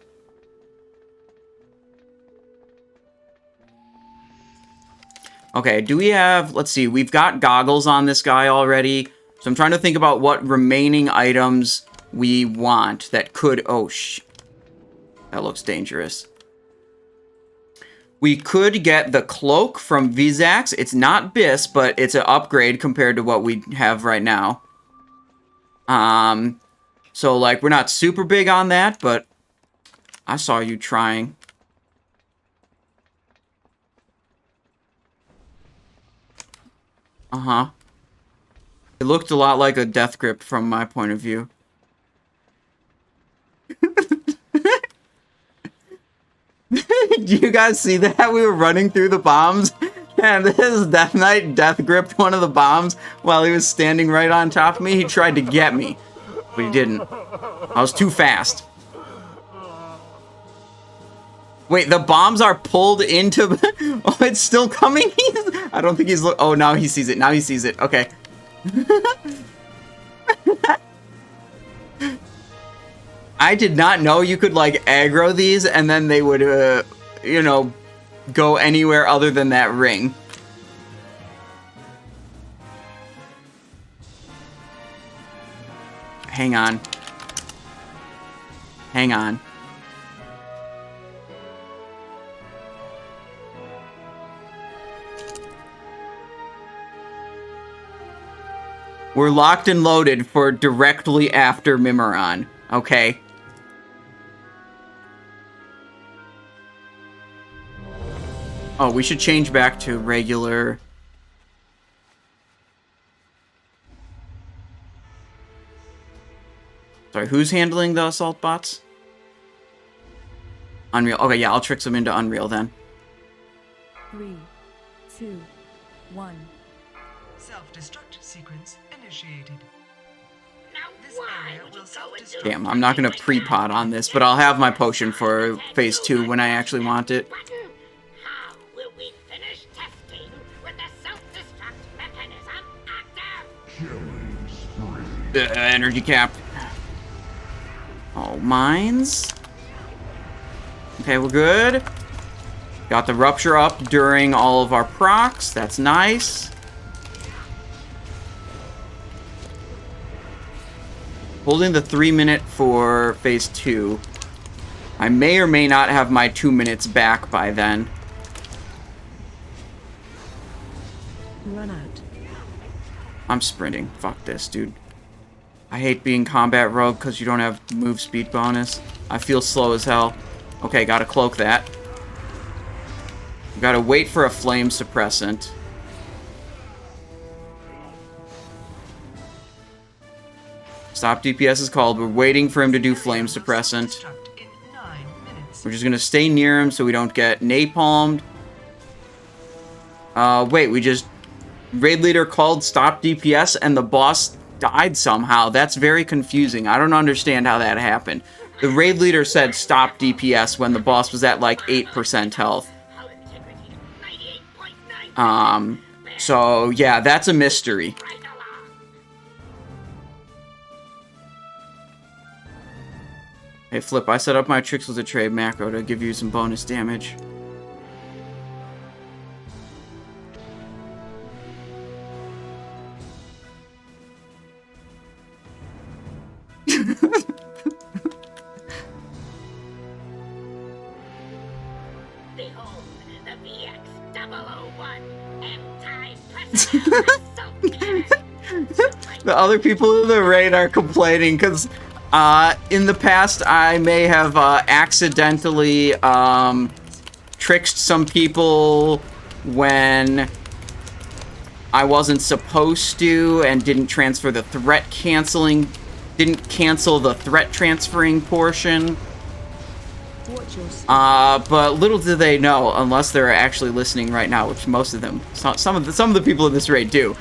Okay, do we have... Let's see, we've got goggles on this guy already. So I'm trying to think about what remaining items we want that could... Oh, that looks dangerous. We could get the cloak from Vezax. It's not Bis, but it's an upgrade compared to what we have right now. So, like, we're not super big on that, but I saw you trying. Uh-huh. It looked a lot like a death grip from my point of view. Do you guys see that? We were running through the bombs, and this Death Knight death gripped one of the bombs while he was standing right on top of me. He tried to get me, but he didn't. I was too fast. Wait, the bombs are pulled into... Oh, it's still coming? I don't think he's... Oh, now he sees it. Now he sees it. Okay. I did not know you could, like, aggro these, and then they would, you know, go anywhere other than that ring. Hang on. Hang on. We're locked and loaded for directly after Mimiron, okay? Oh, we should change back to regular... Sorry, who's handling the assault bots? Unreal. Okay, yeah, I'll trick them into Unreal then. 3, 2, 1. Self-destruct sequence initiated. Now why would you go and do Damn, I'm not gonna pre-pot on this, but I'll have my potion for phase 2 when I actually want it. button? How will we finish testing with the self-destruct mechanism active? Energy cap. Oh, mines. Okay, we're good. Got the rupture up during all of our procs. That's nice. Holding the 3-minute for phase 2. I may or may not have my 2 minutes back by then. Run out. I'm sprinting. Fuck this, dude. I hate being combat rogue because you don't have move speed bonus. I feel slow as hell. Okay, gotta cloak that. Gotta wait for a flame suppressant. Stop DPS is called. We're waiting for him to do flame suppressant. We're just gonna stay near him so we don't get napalmed. Wait, we just... Raid leader called stop DPS and the boss died somehow. That's very confusing. I don't understand how that happened. The raid leader said stop DPS when the boss was at like 8% health. So yeah, that's a mystery. Right along. Hey Flip, I set up my tricks with a trade macro to give you some bonus damage. Behold, the VX-001 anti-personnel assault cannon. The other people in the raid are complaining because in the past I may have accidentally tricked some people when I wasn't supposed to and didn't transfer the threat canceling, didn't cancel the threat transferring portion. Watch your step. But little do they know, unless they're actually listening right now, which most of them, some of the people in this raid do.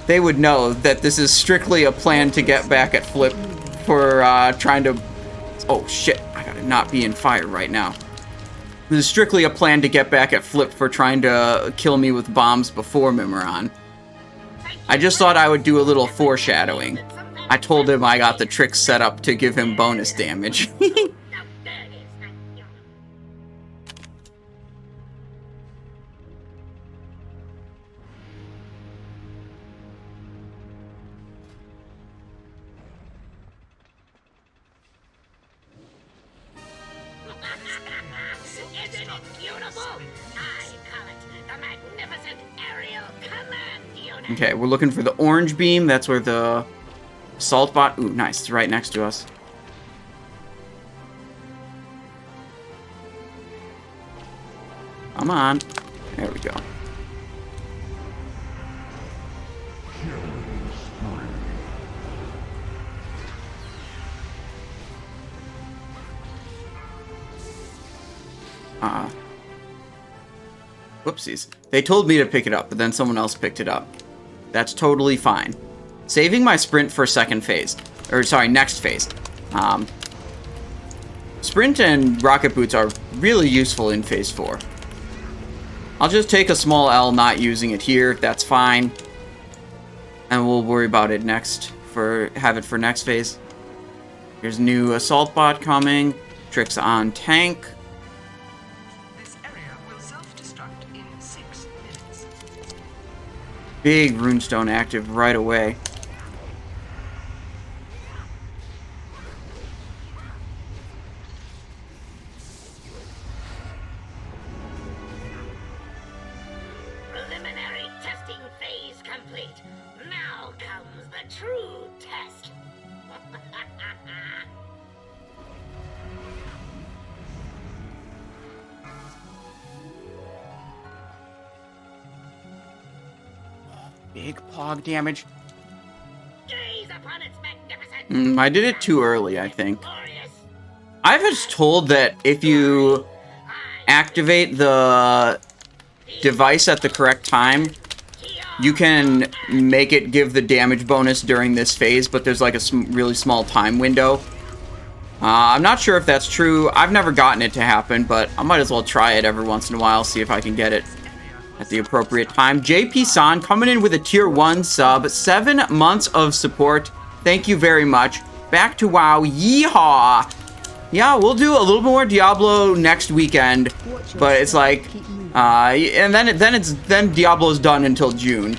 They would know that this is strictly a plan to get back at Flip for trying to. Oh shit! I gotta not be in fire right now. This is strictly a plan to get back at Flip for trying to kill me with bombs before Mimiron. I just thought I would do a little foreshadowing. I told him I got the trick set up to give him bonus damage. No, there it is. Isn't it beautiful? I call it the magnificent aerial command unit. Okay, we're looking for the orange beam. That's where the assault bot. Ooh, nice. It's right next to us. Come on. There we go. Whoopsies. They told me to pick it up, but then someone else picked it up. That's totally fine. Saving my sprint for second phase. Or, sorry, next phase. Sprint and rocket boots are really useful in phase 4. I'll just take a small L not using it here. That's fine. And we'll worry about it next. Have it for next phase. Here's new assault bot coming. Tricks on tank. This area will self-destruct in 6 minutes. Big runestone active right away. Preliminary testing phase complete. Now comes the true test. Big pog damage. Gaze upon its magnificent. I did it too early, I think. glorious. I was told that if you activate the device at the correct time, you can make it give the damage bonus during this phase, but there's like a really small time window. I'm not sure if that's true. I've never gotten it to happen, but I might as well try it every once in a while, see if I can get it at the appropriate time. JP San coming in with a tier 1 sub. 7 months of support. Thank you very much. Back to WoW. Yeehaw! Yeah, we'll do a little more Diablo next weekend, but it's like, and then Diablo's done until June.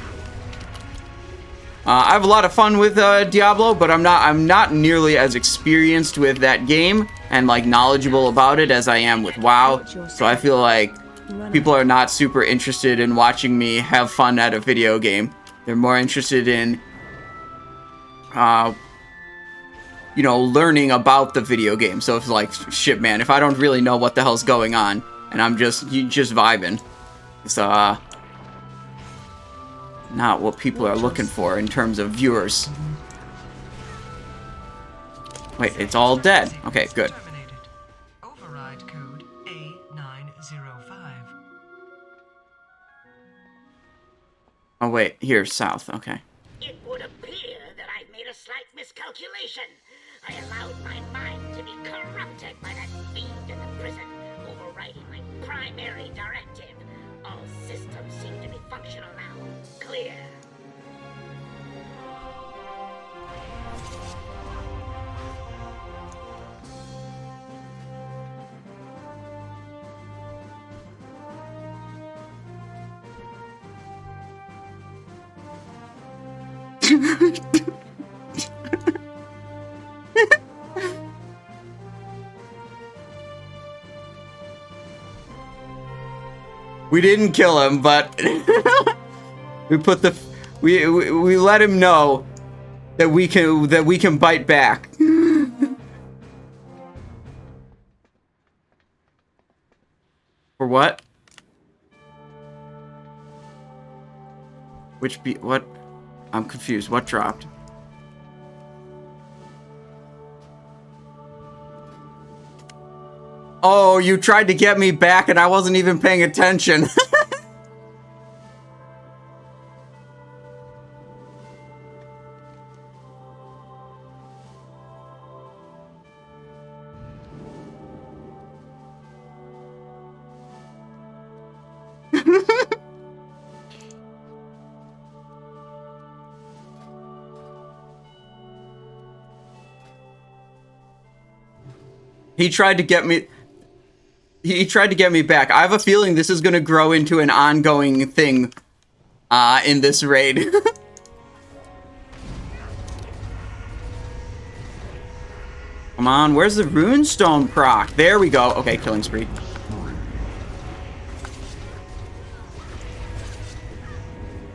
I have a lot of fun with Diablo, but I'm not nearly as experienced with that game and like knowledgeable about it as I am with WoW. So I feel like people are not super interested in watching me have fun at a video game. They're more interested in, you know, learning about the video game. So it's like, shit, man, if I don't really know what the hell's going on and I'm just vibing, it's not what people are looking for in terms of viewers. Wait, it's all dead. Okay, good. Terminated. Override code A905. Oh wait, here, south. Okay. It would appear that I made a slight miscalculation. I allowed my mind to be corrupted by that fiend in the prison, overriding my primary directive. All systems seem to be functional now. Clear. We didn't kill him, but we put the we let him know that we can bite back. For what? What? I'm confused. What dropped? Oh, you tried to get me back and I wasn't even paying attention. He tried to get me... He tried to get me back. I have a feeling this is going to grow into an ongoing thing in this raid. Come on, where's the runestone proc? There we go. Okay, killing spree.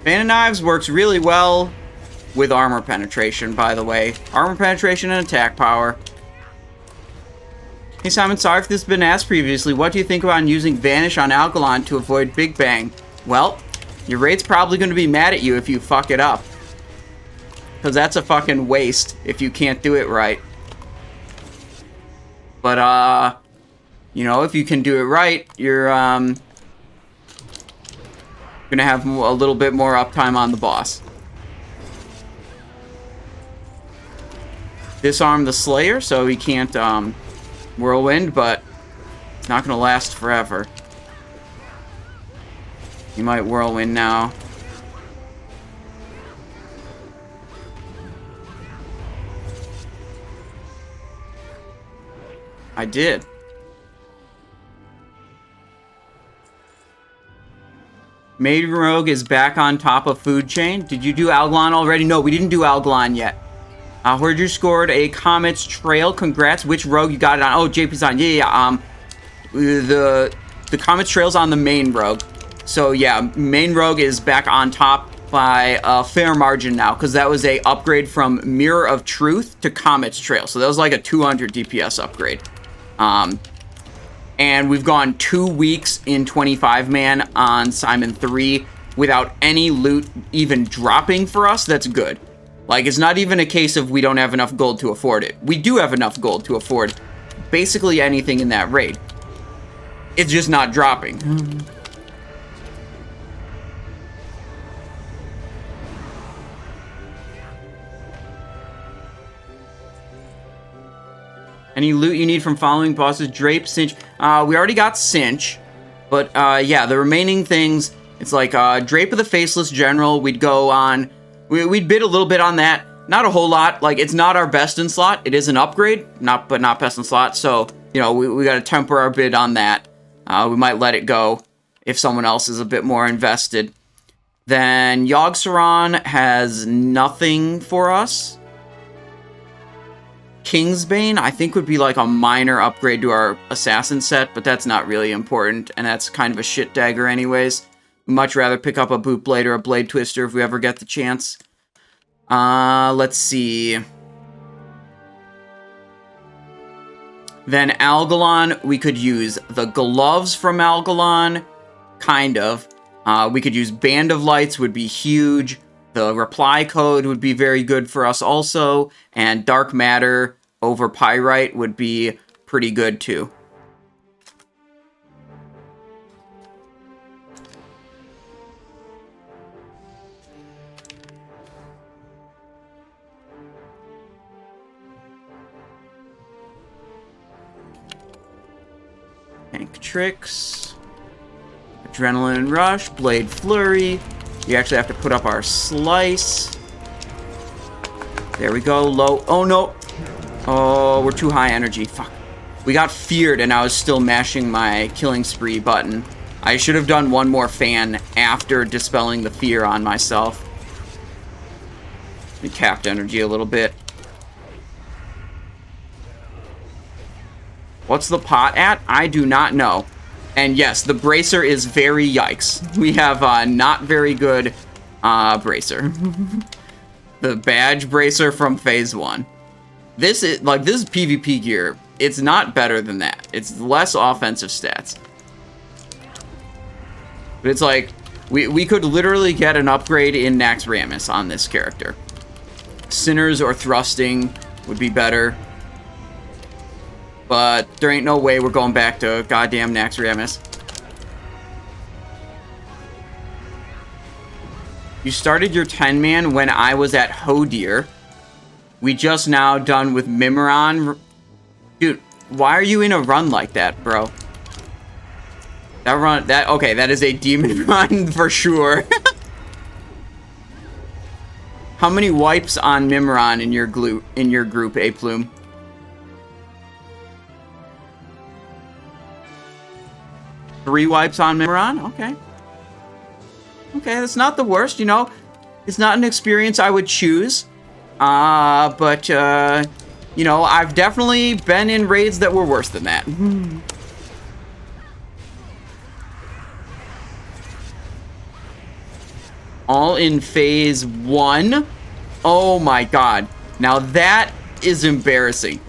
Fan of Knives works really well with armor penetration, by the way. Armor penetration and attack power. Hey Simon, sorry if this has been asked previously. What do you think about using Vanish on Algalon to avoid Big Bang? Well, your raid's probably going to be mad at you if you fuck it up. Because that's a fucking waste if you can't do it right. But, you know, if you can do it right, you're, gonna have a little bit more uptime on the boss. Disarm the Slayer, so he can't, Whirlwind, but it's not gonna last forever. You might Whirlwind now. I did. Maiden Rogue is back on top of food chain. Did you do Algalon already? No, we didn't do Algalon yet. Hodir scored a Comet's Trail. Congrats. Which rogue you got it on? Oh, JP's on. Yeah. The Comet's Trail's on the main rogue. So yeah, main rogue is back on top by a fair margin now, because that was a upgrade from Mirror of Truth to Comet's Trail. So that was like a 200 DPS upgrade. And we've gone 2 weeks in 25-man on Simon 3 without any loot even dropping for us. That's good. Like, it's not even a case of we don't have enough gold to afford it. We do have enough gold to afford basically anything in that raid. It's just not dropping. Any loot you need from following bosses? Drape, Cinch. We already got Cinch. But, yeah, the remaining things, it's like, Drape of the Faceless General, we'd go on... We'd bid a little bit on that. Not a whole lot. Like, it's not our best in slot. It is an upgrade, but not best in slot. So, you know, we got to temper our bid on that. We might let it go if someone else is a bit more invested. Then Yogg-Saron has nothing for us. Kingsbane, I think, would be like a minor upgrade to our assassin set, but that's not really important, and that's kind of a shit dagger anyways. Much rather pick up a boot blade or a blade twister if we ever get the chance. Let's see. Then Algalon, we could use the gloves from Algalon, kind of. We could use Band of Lights, would be huge. The reply code would be very good for us also. And Dark Matter over Pyrite would be pretty good too. Tank Tricks, Adrenaline Rush, Blade Flurry. You actually have to put up our Slice. There we go, low. Oh no! Oh, we're too high energy. Fuck. We got feared and I was still mashing my Killing Spree button. I should have done one more fan after dispelling the fear on myself. We capped energy a little bit. What's the pot at? I do not know. And yes, the bracer is very yikes. We have not very good bracer. The badge bracer from phase 1. This is PvP gear. It's not better than that. It's less offensive stats. But it's like, we could literally get an upgrade in Naxxramas on this character. Sinners or Thrusting would be better. But there ain't no way we're going back to goddamn Naxxramas. You started your 10-man when I was at Hodir. We just now done with Mimiron. Dude, why are you in a run like that, bro? Okay, that is a demon run for sure. How many wipes on Mimiron in your group, A Plume? Three wipes on Mimiron? Okay. Okay, that's not the worst, you know. It's not an experience I would choose. But you know, I've definitely been in raids that were worse than that. All in phase 1? Oh my god. Now that is embarrassing.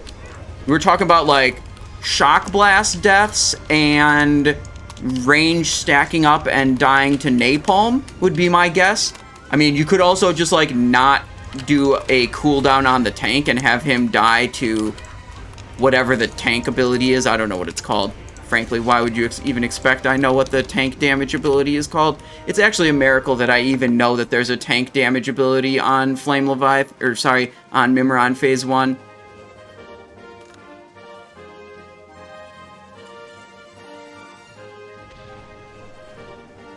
We were talking about, like, shock blast deaths and range stacking up and dying to napalm would be my guess. I mean, you could also just, like, not do a cooldown on the tank and have him die to whatever the tank ability is. I don't know what it's called. Frankly, why would you even expect I know what the tank damage ability is called? It's actually a miracle that I even know that there's a tank damage ability on Flame Leviathan, or sorry, on Mimiron phase 1.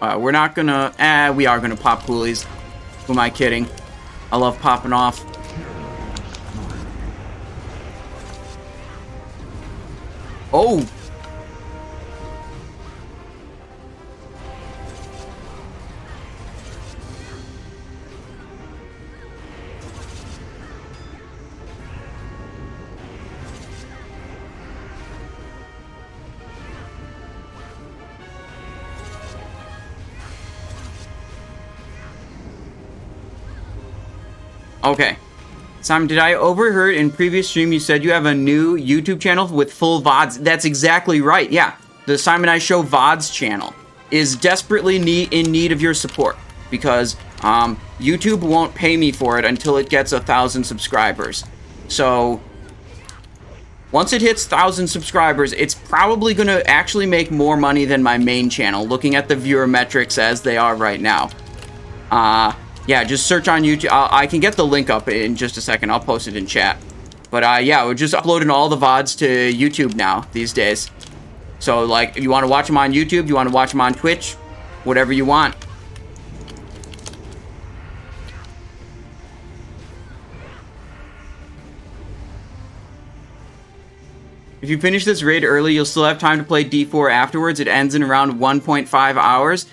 We're not gonna, we are gonna pop coolies. Who am I kidding? I love popping off. Oh! Okay. Simon, did I overheard in previous stream you said you have a new YouTube channel with full VODs? That's exactly right, yeah. The Simon I Show VODs channel is desperately in need of your support because YouTube won't pay me for it until it gets 1,000 subscribers. So, once it hits 1,000 subscribers, it's probably going to actually make more money than my main channel, looking at the viewer metrics as they are right now. Yeah, just search on YouTube. I can get the link up in just a second. I'll post it in chat. But yeah, we're just uploading all the VODs to YouTube now these days. So, like, if you want to watch them on YouTube, you want to watch them on Twitch, whatever you want. If you finish this raid early, you'll still have time to play D4 afterwards. It ends in around 1.5 hours.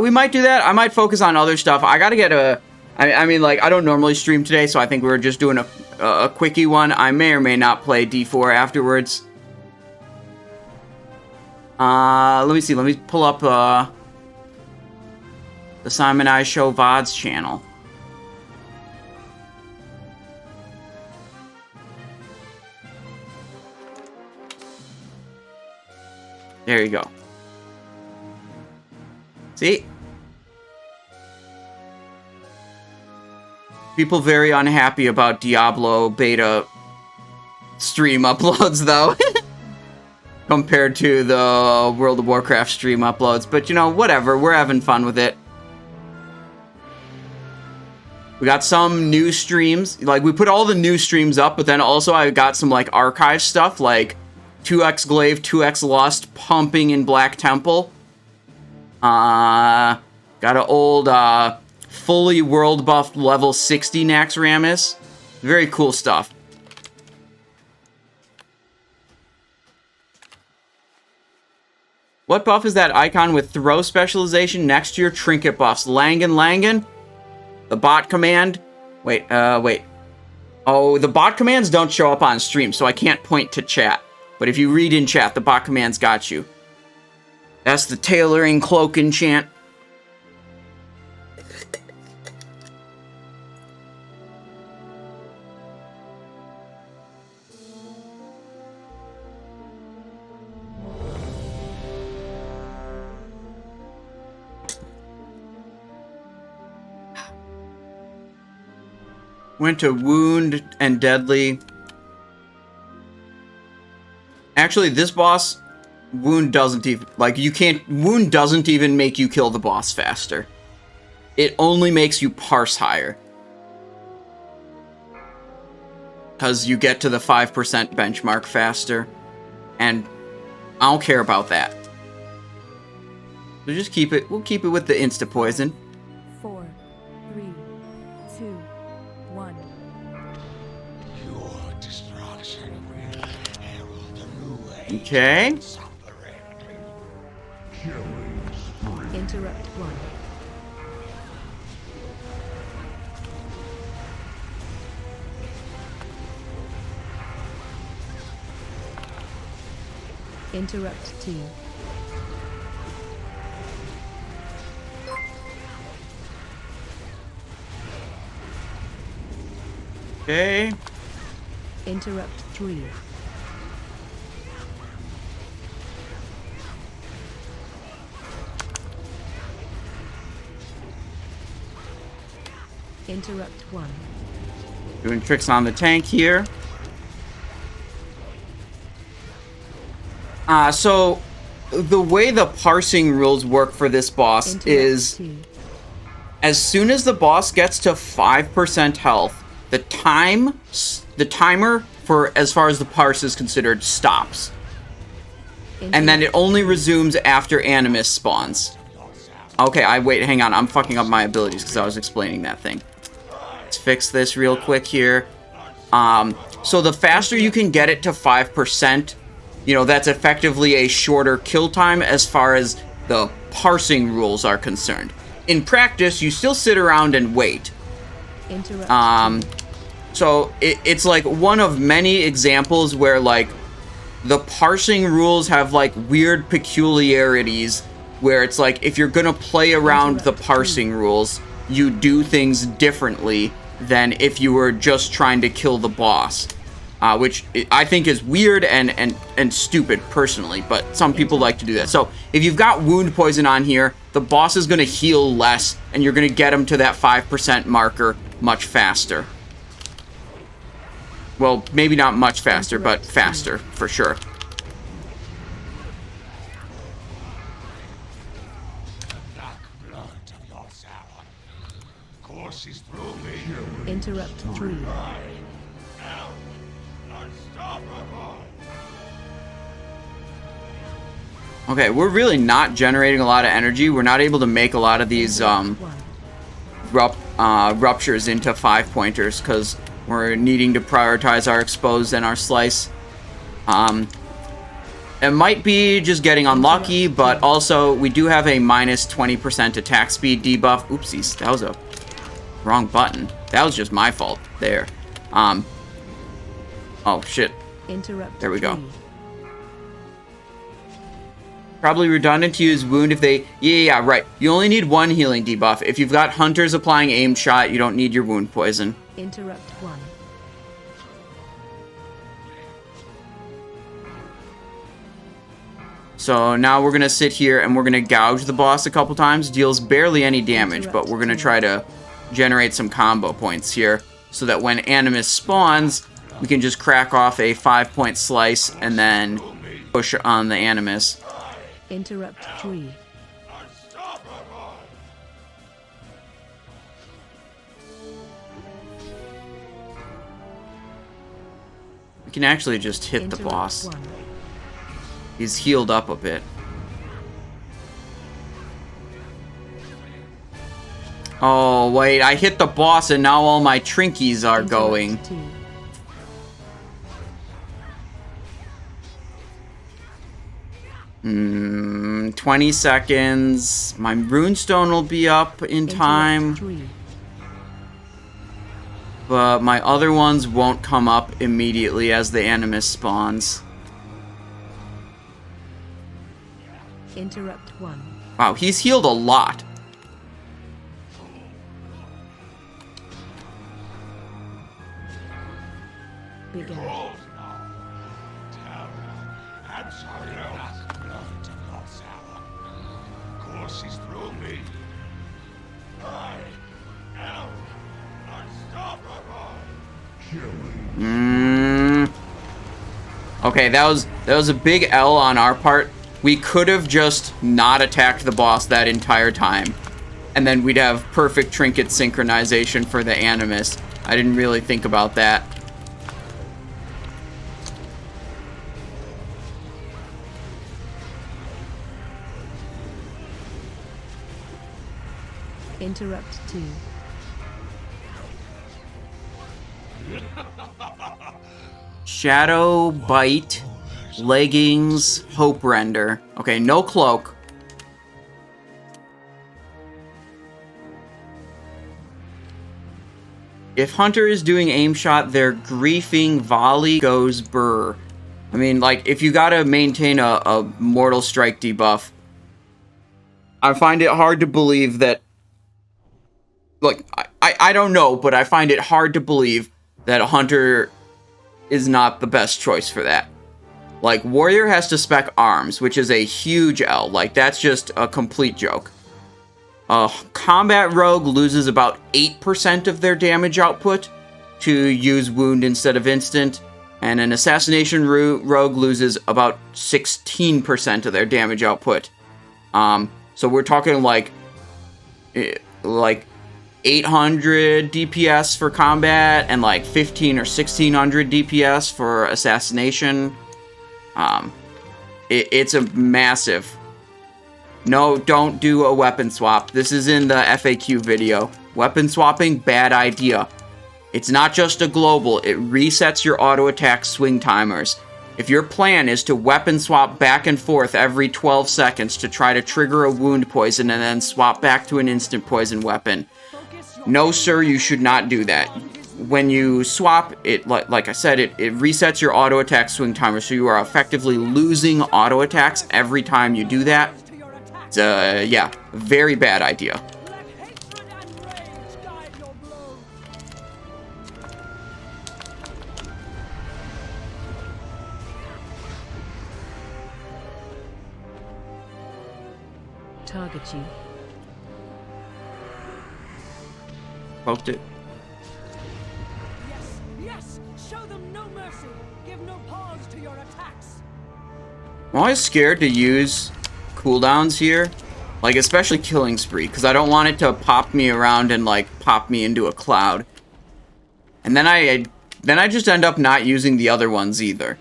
We might do that. I might focus on other stuff. I gotta get a... I mean, like, I don't normally stream today, so I think we were just doing a quickie one. I may or may not play D4 afterwards. Let me see. Let me pull up the Simon I Show VODs channel. There you go. See? People very unhappy about Diablo beta stream uploads, though. Compared to the World of Warcraft stream uploads. But, you know, whatever. We're having fun with it. We got some new streams. Like, we put all the new streams up, but then also I got some, like, archive stuff, like 2x Glaive, 2x Lust, pumping in Black Temple. Got an old, fully world buffed level 60 Naxxramas. Very cool stuff. What buff is that icon with throw specialization next to your trinket buffs? Langan? The bot command? Wait. Oh, the bot commands don't show up on stream, so I can't point to chat. But if you read in chat, the bot commands got you. That's the tailoring cloak enchant. Went to wound and deadly. Actually, this boss, wound doesn't even, like, you can't, wound doesn't even make you kill the boss faster. It only makes you parse higher. Because you get to the 5% benchmark faster. And I don't care about that. So just keep it, we'll keep it with the insta-poison. 4, 3, 2, 1. Your destruction will herald a new age. Okay. Interrupt 1. Interrupt 2. Okay. Interrupt 3. Interrupt 1. Doing tricks on the tank here. So the way the parsing rules work for this boss Interrupt is 2. as soon as the boss gets to 5% health, the timer for as far as the parse is considered stops. And then it only resumes after Animus spawns. Okay, wait, hang on. I'm fucking up my abilities because I was explaining that thing. Let's fix this real quick here. So the faster you can get it to 5%, you know, that's effectively a shorter kill time as far as the parsing rules are concerned. In practice, you still sit around and wait. Interrupt 2. So it's like one of many examples where, like, the parsing rules have, like, weird peculiarities where it's like, if you're gonna play around the parsing rules, you do things differently than if you were just trying to kill the boss. Which I think is weird and stupid, personally, but some people like to do that. So, if you've got wound poison on here, the boss is gonna heal less, and you're gonna get him to that 5% marker much faster. Well, maybe not much faster, but faster, for sure. Courses through me. Interrupt 3. Okay, we're really not generating a lot of energy. We're not able to make a lot of these ruptures into 5-pointers because we're needing to prioritize our expose and our slice. It might be just getting unlucky, but also we do have a minus 20% attack speed debuff. Oopsies, that was a wrong button. That was just my fault there. Oh shit. Interrupt There we go. 3. Probably redundant to use wound if they... Yeah, right. You only need one healing debuff. If you've got hunters applying aim shot, you don't need your wound poison. Interrupt 1. So now we're going to sit here and we're going to gouge the boss a couple times. Deals barely any damage, but we're going to try to generate some combo points here so that when Animus spawns, we can just crack off a 5-point slice and then push on the Animus. Interrupt 3. We can actually just hit the Interrupt boss. 1. He's healed up a bit. Oh, wait, I hit the boss and now all my trinkies are Interrupt going. 2. 20 seconds. My runestone will be up in time, Interrupt 3. but my other ones won't come up immediately as the Animus spawns. Interrupt 1. Wow, he's healed a lot. Begin. Courses through me. I am unstoppable. Okay, that was a big L on our part. We could have just not attacked the boss that entire time. And then we'd have perfect trinket synchronization for the Animus. I didn't really think about that. Interrupt 2. Shadow Bite, Leggings, Hope Render. Okay, no cloak. If Hunter is doing aim shot, their griefing volley goes burr. I mean, like, if you gotta maintain a Mortal Strike debuff, I find it hard to believe that... Look, I don't know, but I find it hard to believe that Hunter is not the best choice for that. Like, Warrior has to spec arms, which is a huge L. Like, that's just a complete joke. Combat Rogue loses about 8% of their damage output to use Wound instead of Instant. And an Assassination Rogue loses about 16% of their damage output. So we're talking like 800 DPS for combat and like 15 or 1600 DPS for assassination. It's a massive. No, don't do a weapon swap. This is in the FAQ video. Weapon swapping, bad idea. It's not just a global, it resets your auto attack swing timers. If your plan is to weapon swap back and forth every 12 seconds to try to trigger a wound poison and then swap back to an instant poison weapon, no sir, you should not do that. When you swap, it like I said, it resets your auto attack swing timer, so you are effectively losing auto attacks every time you do that. It's yeah, very bad idea. Target you. Poked it. Yes, yes! Show them no mercy! Give no pause to your attacks! I'm always scared to use cooldowns here. Like, especially Killing Spree, because I don't want it to pop me around and, like, pop me into a cloud. And then I just end up not using the other ones either.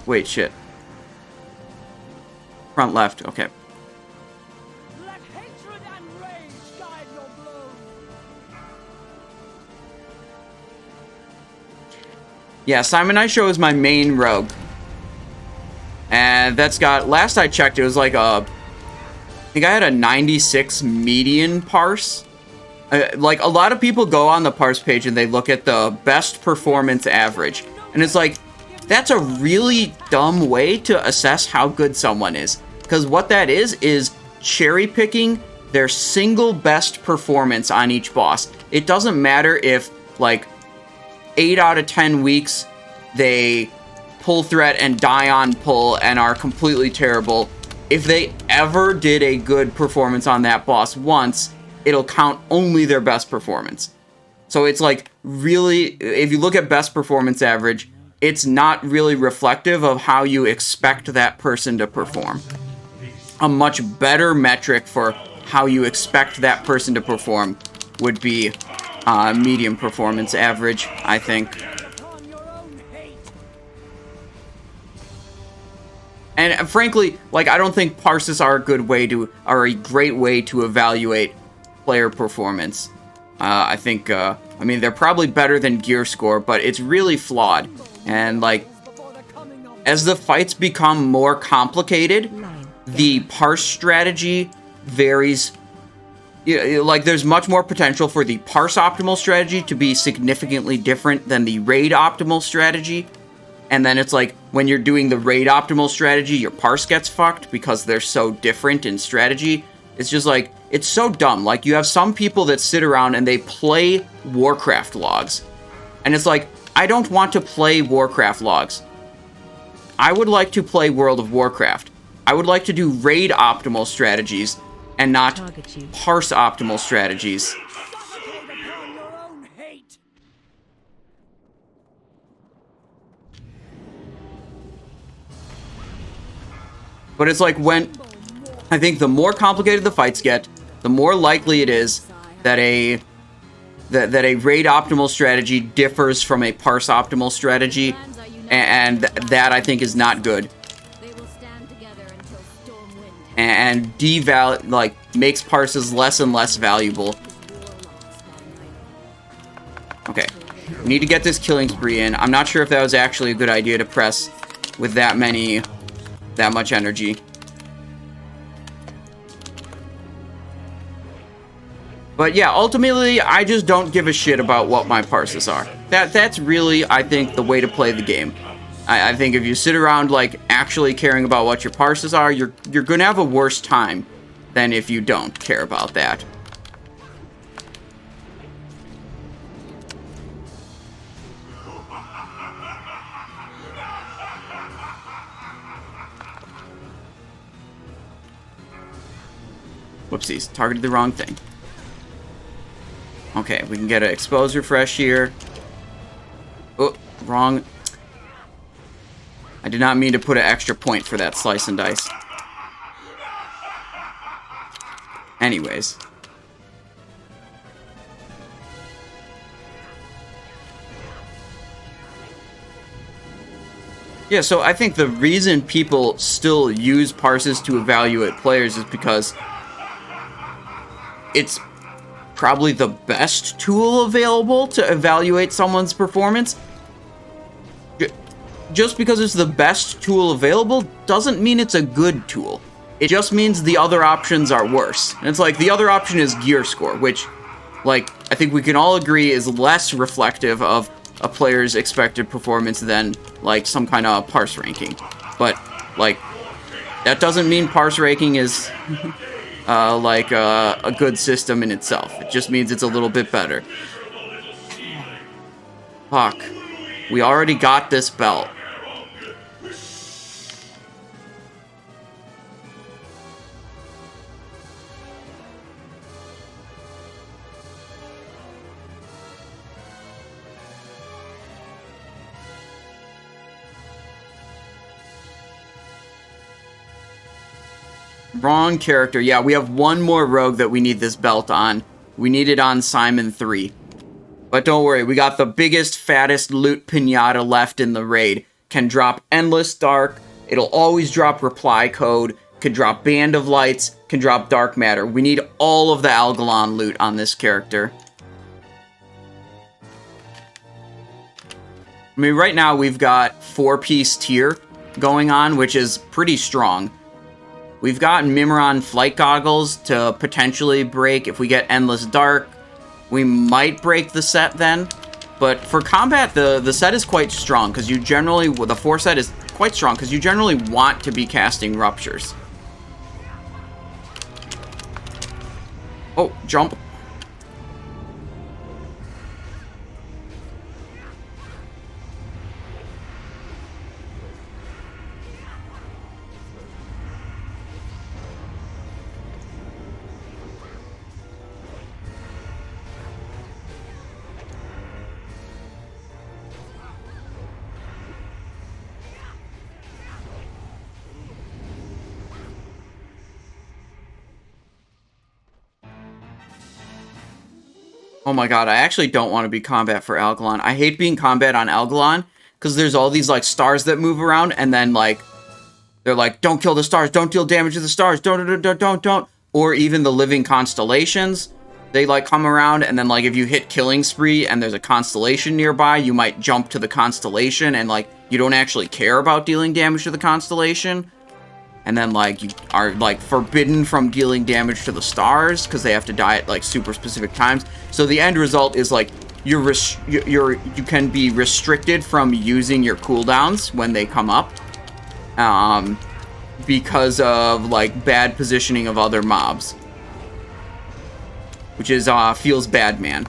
Wait, shit. Front left, okay. Let hatred and rage guide your blows! Yeah, Simon I Show is my main rogue. And that's got, last I checked, it was like I think I had a 96 median parse. Like, a lot of people go on the parse page and they look at the best performance average. And it's like, that's a really dumb way to assess how good someone is. Because what that is cherry picking their single best performance on each boss. It doesn't matter if, like, 8 out of 10 weeks they pull threat and die on pull and are completely terrible. If they ever did a good performance on that boss once, it'll count only their best performance. So it's like, really, if you look at best performance average, it's not really reflective of how you expect that person to perform. A much better metric for how you expect that person to perform would be medium performance average, I think. And frankly, like, I don't think parses are a great way to evaluate player performance. I think, I mean, they're probably better than gear score, but it's really flawed. And, like, as the fights become more complicated, the parse strategy varies like, there's much more potential for the parse optimal strategy to be significantly different than the raid optimal strategy. And then it's like, when you're doing the raid optimal strategy, your parse gets fucked because they're so different in strategy. It's just like, it's so dumb. Like, you have some people that sit around and they play Warcraft logs. And it's like, I don't want to play Warcraft logs. I would like to play World of Warcraft. I would like to do raid optimal strategies and not parse optimal strategies. Suffocate upon your own hate. But it's like, when I think the more complicated the fights get, the more likely it is that a raid optimal strategy differs from a parse optimal strategy, and that I think is not good. They will stand together until Stormwind And makes parses less and less valuable. Okay, we need to get this killing spree in. I'm not sure if that was actually a good idea to press with that much energy. But yeah, ultimately, I just don't give a shit about what my parses are. That's really, I think, the way to play the game. I think if you sit around, like, actually caring about what your parses are, you're gonna have a worse time than if you don't care about that. Whoopsies, targeted the wrong thing. Okay, we can get an expose refresh here. Oh, wrong. I did not mean to put an extra point for that slice and dice. Anyways. Yeah, so I think the reason people still use parses to evaluate players is because it's probably the best tool available to evaluate someone's performance. Just because it's the best tool available doesn't mean it's a good tool. It just means the other options are worse. And it's like, the other option is gear score, which, like, I think we can all agree is less reflective of a player's expected performance than, like, some kind of parse ranking. But, like, that doesn't mean parse ranking is a good system in itself. It just means it's a little bit better. Fuck. We already got this belt. Wrong character. Yeah, we have one more rogue that we need this belt on. We need it on Simon 3. But don't worry, we got the biggest, fattest loot pinata left in the raid. Can drop Endless Dark. It'll always drop Reply Code. Can drop Band of Lights. Can drop Dark Matter. We need all of the Algalon loot on this character. I mean, right now we've got 4-piece tier going on, which is pretty strong. We've got Mimiron flight goggles to potentially break. If we get Endless Dark, we might break the set then. But for combat, the set is quite strong, because you generally, the 4 set is quite strong, because you generally want to be casting Ruptures. Oh, jump. Oh my god, I actually don't want to be combat for Algalon. I hate being combat on Algalon, because there's all these, like, stars that move around, and then, like, they're like, don't kill the stars, don't deal damage to the stars, don't. Or even the living constellations, they, like, come around, and then, like, if you hit Killing Spree and there's a constellation nearby, you might jump to the constellation, and, like, you don't actually care about dealing damage to the constellation. and then like you are like forbidden from dealing damage to the stars because they have to die at like super specific times. So the end result is like you can be restricted from using your cooldowns when they come up, because of like bad positioning of other mobs, which is feels bad, man.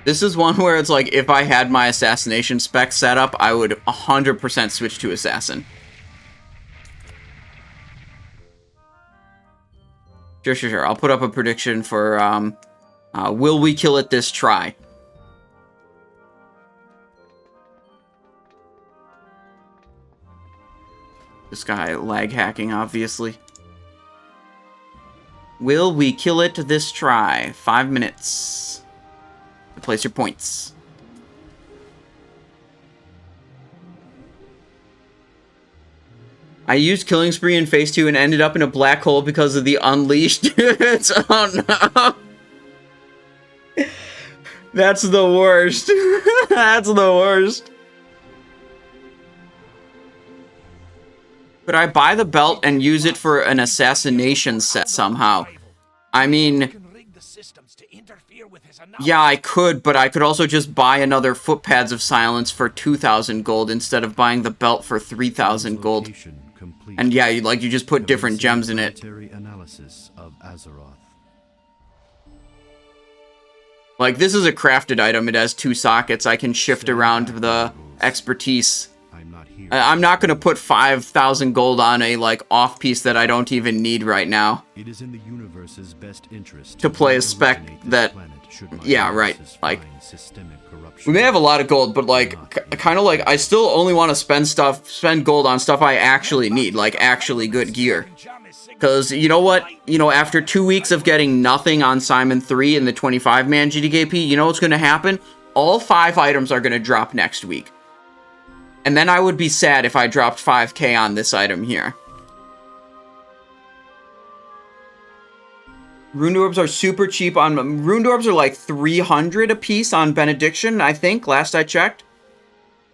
This is one where it's like, if I had my assassination spec set up, I would 100% switch to assassin. Sure. I'll put up a prediction for, will we kill it this try? This guy lag hacking, obviously. Will we kill it this try? 5 minutes. Place your points. I used Killing Spree in Phase 2 and ended up in a black hole because of the Unleashed. Oh no. That's the worst. That's the worst. Could I buy the belt and use it for an assassination set somehow? I mean, yeah, I could, but I could also just buy another Footpads of Silence for 2,000 gold instead of buying the belt for 3,000 gold. And yeah, you just put different gems in it. Like, this is a crafted item. It has 2 sockets. I can shift around the expertise. I'm not going to put 5,000 gold on a, like, off piece that I don't even need right now. It is in the universe's best interest to play a spec that... Yeah, right. Like, we may have a lot of gold, but, like, kind of like, I still only want to spend gold on stuff I actually need, like, actually good gear. Because, you know what? You know, after 2 weeks of getting nothing on Simon 3 in the 25-man GDKP, you know what's going to happen? All 5 items are going to drop next week. And then I would be sad if I dropped 5k on this item here. Rune Orbs are super cheap on... Rune Orbs are like 300 a piece on Benediction, I think, last I checked.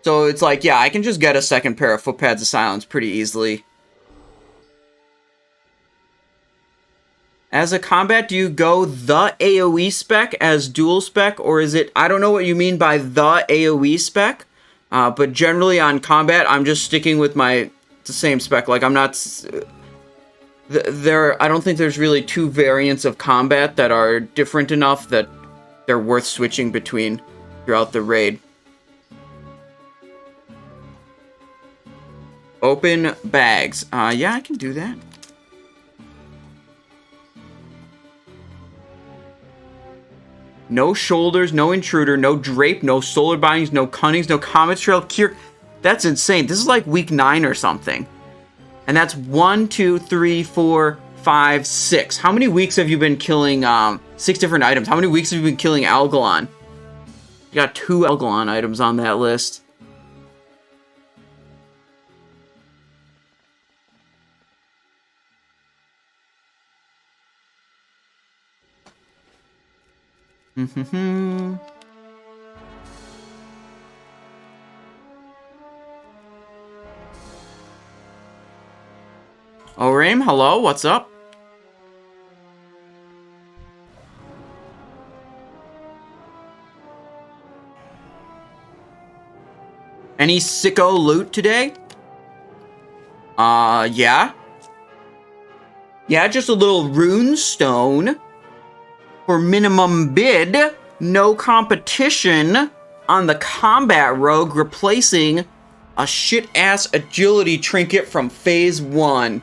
So it's like, yeah, I can just get a second pair of Footpads of Silence pretty easily. As a combat, do you go the AoE spec as dual spec, or is it... I don't know what you mean by the AoE spec. But generally on combat, I'm just sticking with the same spec. Like, I'm not... I don't think there's really 2 variants of combat that are different enough that they're worth switching between throughout the raid. Open bags. Yeah, I can do that. No shoulders, no intruder, no drape, no solar bindings, no cunnings, no comet trail cure. That's insane. This is like week 9 or something. And that's 1, 2, 3, 4, 5, 6. How many weeks have you been killing 6 different items? How many weeks have you been killing Algalon? You got 2 Algalon items on that list. Orim, hello, what's up? Any SICKO loot today? Yeah. Yeah, just a little rune stone. For minimum bid, no competition on the combat rogue, replacing a shit-ass agility trinket from Phase 1.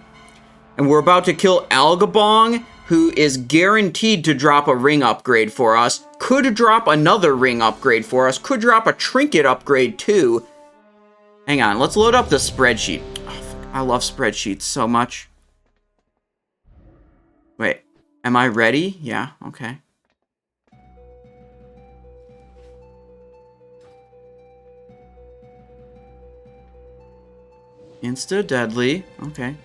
And we're about to kill Algabong, who is guaranteed to drop a ring upgrade for us, could drop another ring upgrade for us, could drop a trinket upgrade too. Hang on, let's load up the spreadsheet. Oh, I love spreadsheets so much. Wait, am I ready? Yeah, okay. Insta-deadly. Okay.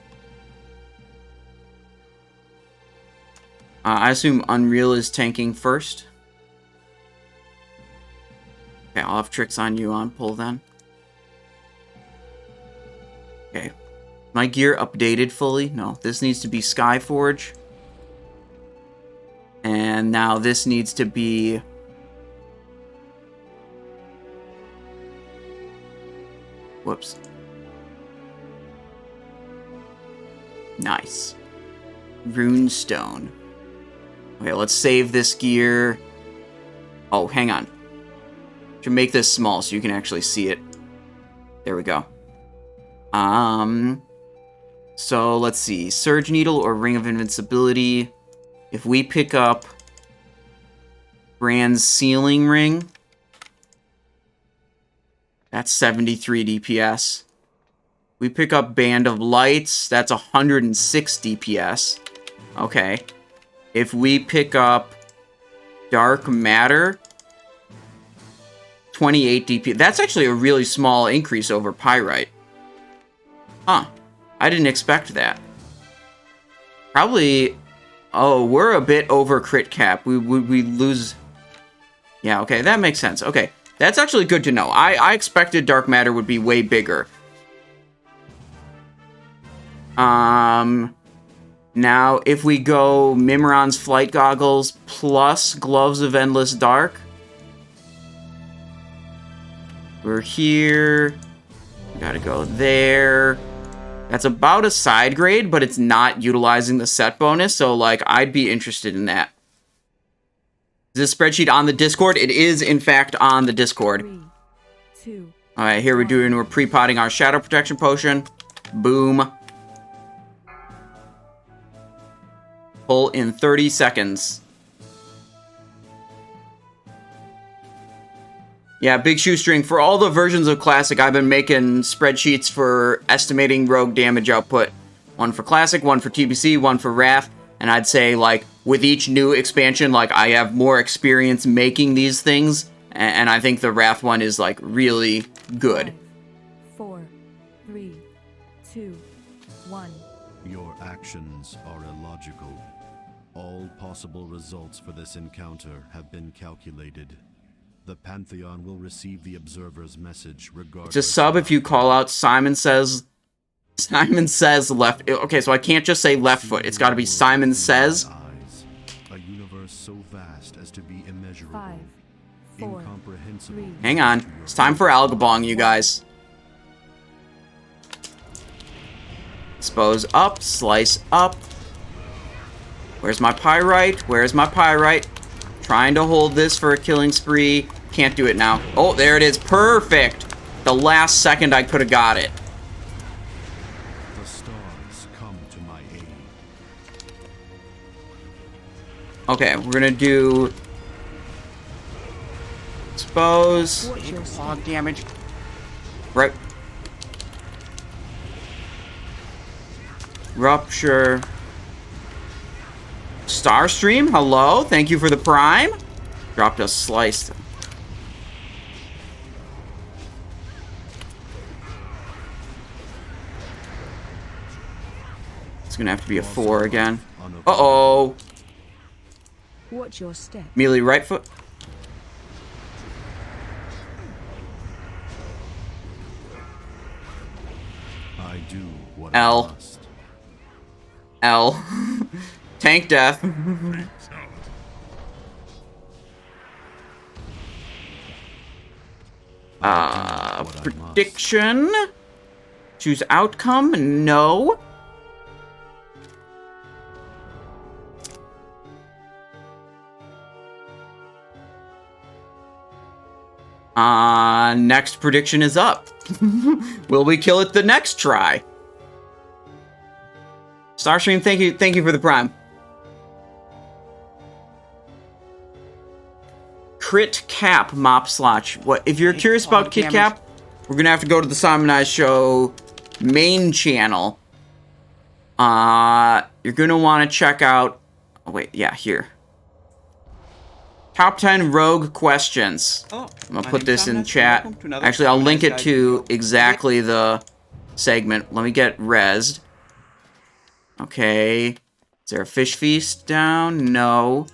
I assume Unreal is tanking first. Okay, I'll have tricks on you on pull then. Okay. My gear updated fully? No, this needs to be Skyforge. And now this needs to be... Whoops. Nice. Runestone. Okay, let's save this gear. Oh, hang on. Should make this small so you can actually see it. There we go. So let's see. Surge Needle or Ring of Invincibility. If we pick up Brand's Sealing Ring, that's 73 DPS. We pick up Band of Lights, that's 106 DPS. Okay. If we pick up Dark Matter, 28 DPS. That's actually a really small increase over Pyrite. Huh. I didn't expect that. Probably... Oh, we're a bit over crit cap. We lose... Yeah, okay, that makes sense. Okay, that's actually good to know. I expected Dark Matter would be way bigger. Now, if we go Mimiron's Flight Goggles plus Gloves of Endless Dark, we're here. We gotta go there. That's about a side grade, but it's not utilizing the set bonus, so, like, I'd be interested in that. Is this spreadsheet on the Discord? It is, in fact, on the Discord. 3, 2, Alright, here we're pre-potting our Shadow Protection Potion. Boom. Pull in 30 seconds. Yeah, big shoestring. For all the versions of Classic, I've been making spreadsheets for estimating rogue damage output. One for Classic, one for TBC, one for Wrath. And I'd say, like, with each new expansion, like, I have more experience making these things. And I think the Wrath one is, like, really good. 4, 3, 2, 1. Your actions are illogical. All possible results for this encounter have been calculated. The Pantheon will receive the observer's message regardless. It's a sub if you call out Simon says left. Okay, so I can't just say left foot. It's got to be Simon says. A universe so vast as to be immeasurable. 5, 4, incomprehensible. 3. Hang on. It's time for Algabong, you guys. Expose up, slice up. Where's my Pyrite? Where's my Pyrite? Trying to hold this for a killing spree. Can't do it now. Oh, there it is. Perfect. The last second I could have got it. The stars come to my aid. Okay, we're gonna do expose. Fog damage. Right. Rupture. Starstream, hello. Thank you for the prime. Dropped a slice. It's gonna have to be a 4 again. Uh-oh. Watch your step. Melee right foot. I do what L. I must. L. Tank death. Prediction. Choose outcome. No. Next prediction is up. Will we kill it the next try? Starstream, thank you for the prime. Crit cap mop slotch. What if you're curious about kit cap? We're gonna have to go to the Simonized Show main channel. You're gonna want to check out. Oh wait, yeah, here. Top 10 rogue questions. Oh, I'm gonna put this in chat. Actually, I'll link it to exactly the segment. Let me get rezzed. Okay. Is there a fish feast down? No.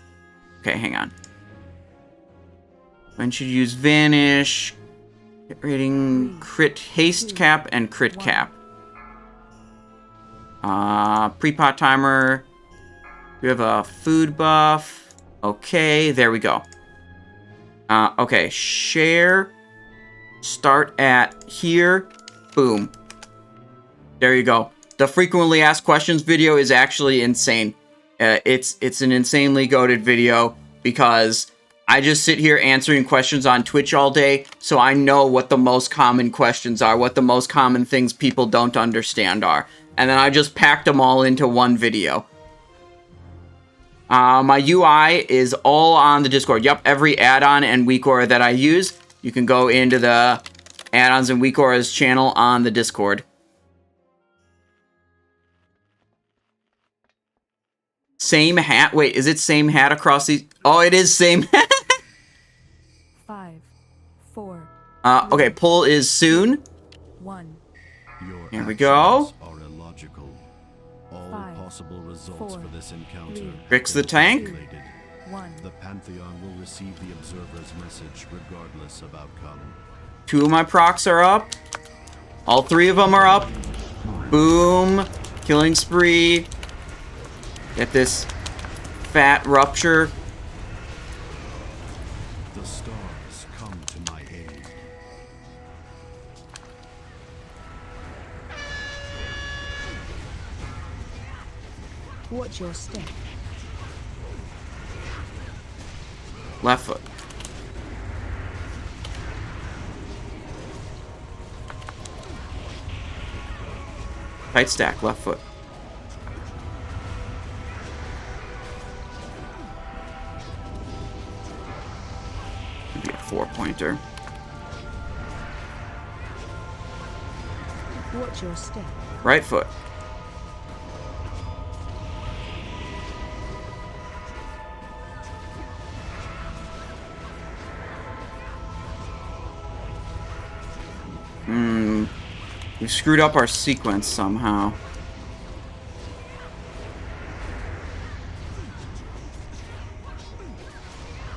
Okay, hang on. When should use vanish? Hit rating, crit haste cap, and crit cap. Pre-pot timer. We have a food buff. Okay, there we go. Okay, share. Start at here. Boom. There you go. The frequently asked questions video is actually insane. It's an insanely goated video because I just sit here answering questions on Twitch all day, so I know what the most common questions are, what the most common things people don't understand are. And then I just packed them all into one video. My UI is all on the Discord. Yep, every add-on and weak aura that I use, you can go into the add-ons and weak auras channel on the Discord. Same hat? Wait, is it same hat across these? Oh, it is same hat. 5, 4. Okay, pull is soon. 1. Your Here we go. actions are illogical. All 5, possible results 4, for this encounter 3, Fix the tank. calculated. 1. The Pantheon will receive the observer's message regardless of outcome. 2 of my procs are up. All 3 of them are up. Boom. Killing spree. Get this fat rupture. The stars come to my aid. Watch your step. Left foot. Tight stack, left foot. Maybe a 4-pointer. Watch your step. Right foot. We screwed up our sequence somehow.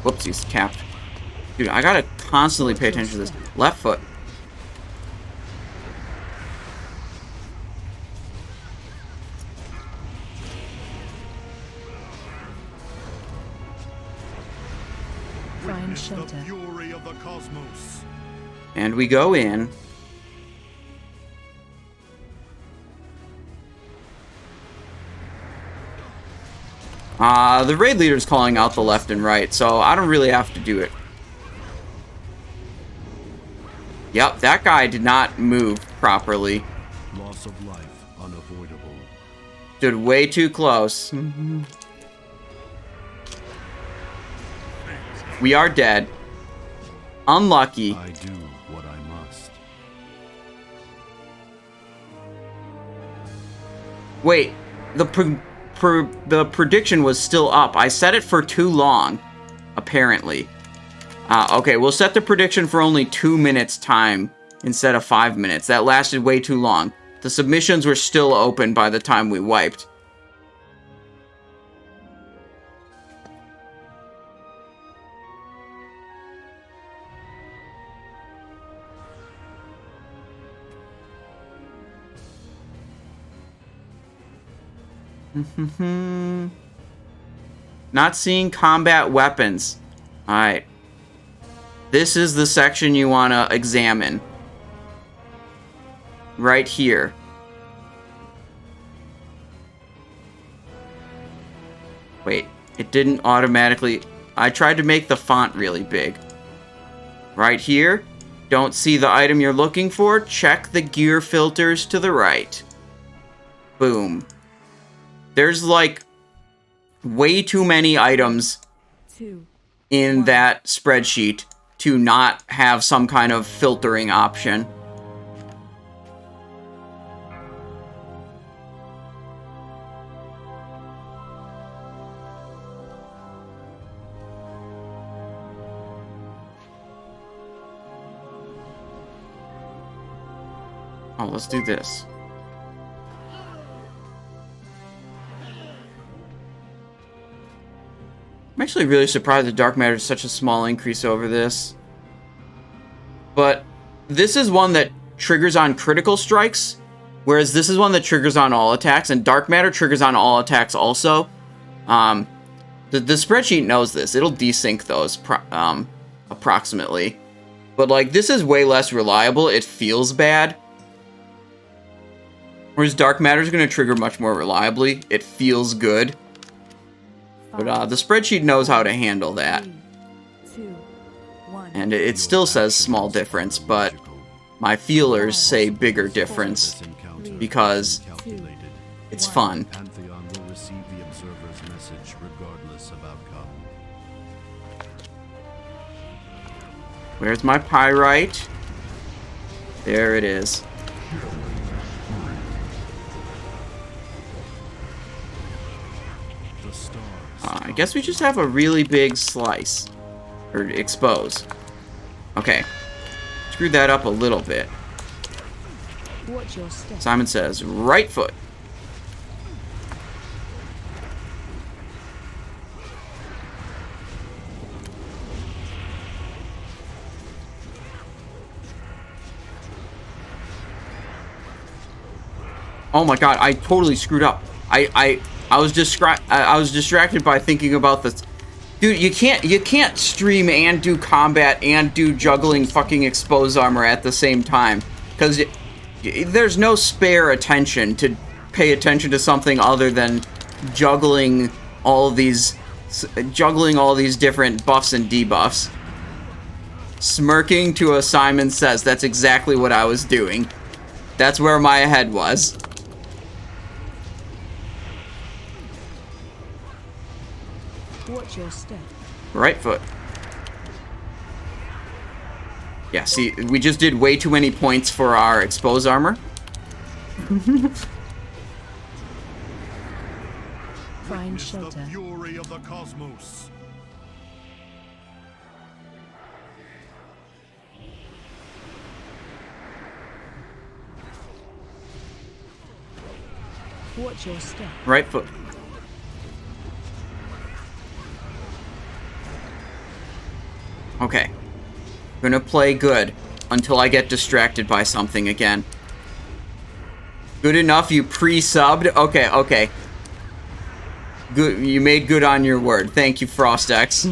Whoopsies, capped. Dude, I gotta constantly pay attention to this. Left foot. Find Witness the shelter. fury of the cosmos. And we go in. The raid leader's calling out the left and right, so I don't really have to do it. Yep, that guy did not move properly. Loss of life unavoidable. Stood way too close. We are dead. Unlucky. I do what I must. Wait, the prediction was still up. I set it for too long, apparently. Okay, we'll set the prediction for only 2 minutes time instead of 5 minutes. That lasted way too long. The submissions were still open by the time we wiped. Not seeing combat weapons. Alright. This is the section you want to examine. Right here. Wait, it didn't automatically... I tried to make the font really big. Right here. Don't see the item you're looking for? Check the gear filters to the right. Boom. There's like way too many items 2. in that spreadsheet to not have some kind of filtering option. Oh, let's do this. I'm actually really surprised that Dark Matter is such a small increase over this. But this is one that triggers on critical strikes, whereas this is one that triggers on all attacks, and Dark Matter triggers on all attacks also. The spreadsheet knows this. It'll desync those approximately. But, like, this is way less reliable. It feels bad. Whereas Dark Matter is going to trigger much more reliably. It feels good. But the spreadsheet knows how to handle that. 3, 2, 1. And it still says small difference, but my feelers say bigger difference because it's fun. Pantheon will receive the observer's message regardless of outcome. Where's my pyrite? There it is. The stars I guess we just have a really big slice. Or expose. Okay. Screw that up a little bit. Watch your step. Simon says, right foot. Oh my god, I totally screwed up. I was distracted by thinking about this. Dude, you can't stream and do combat and do juggling fucking expose armor at the same time, because there's no spare attention to pay attention to something other than juggling all these different buffs and debuffs. Smirking to a Simon Says, that's exactly what I was doing. That's where my head was. Watch your step. Right foot. Yeah, see, we just did way too many points for our expose armor. Find the shelter. fury of the cosmos. Watch your step. Right foot. Okay. I'm gonna play good until I get distracted by something again. Good enough, you pre-subbed? Okay, okay. Good, you made good on your word. Thank you, FrostX.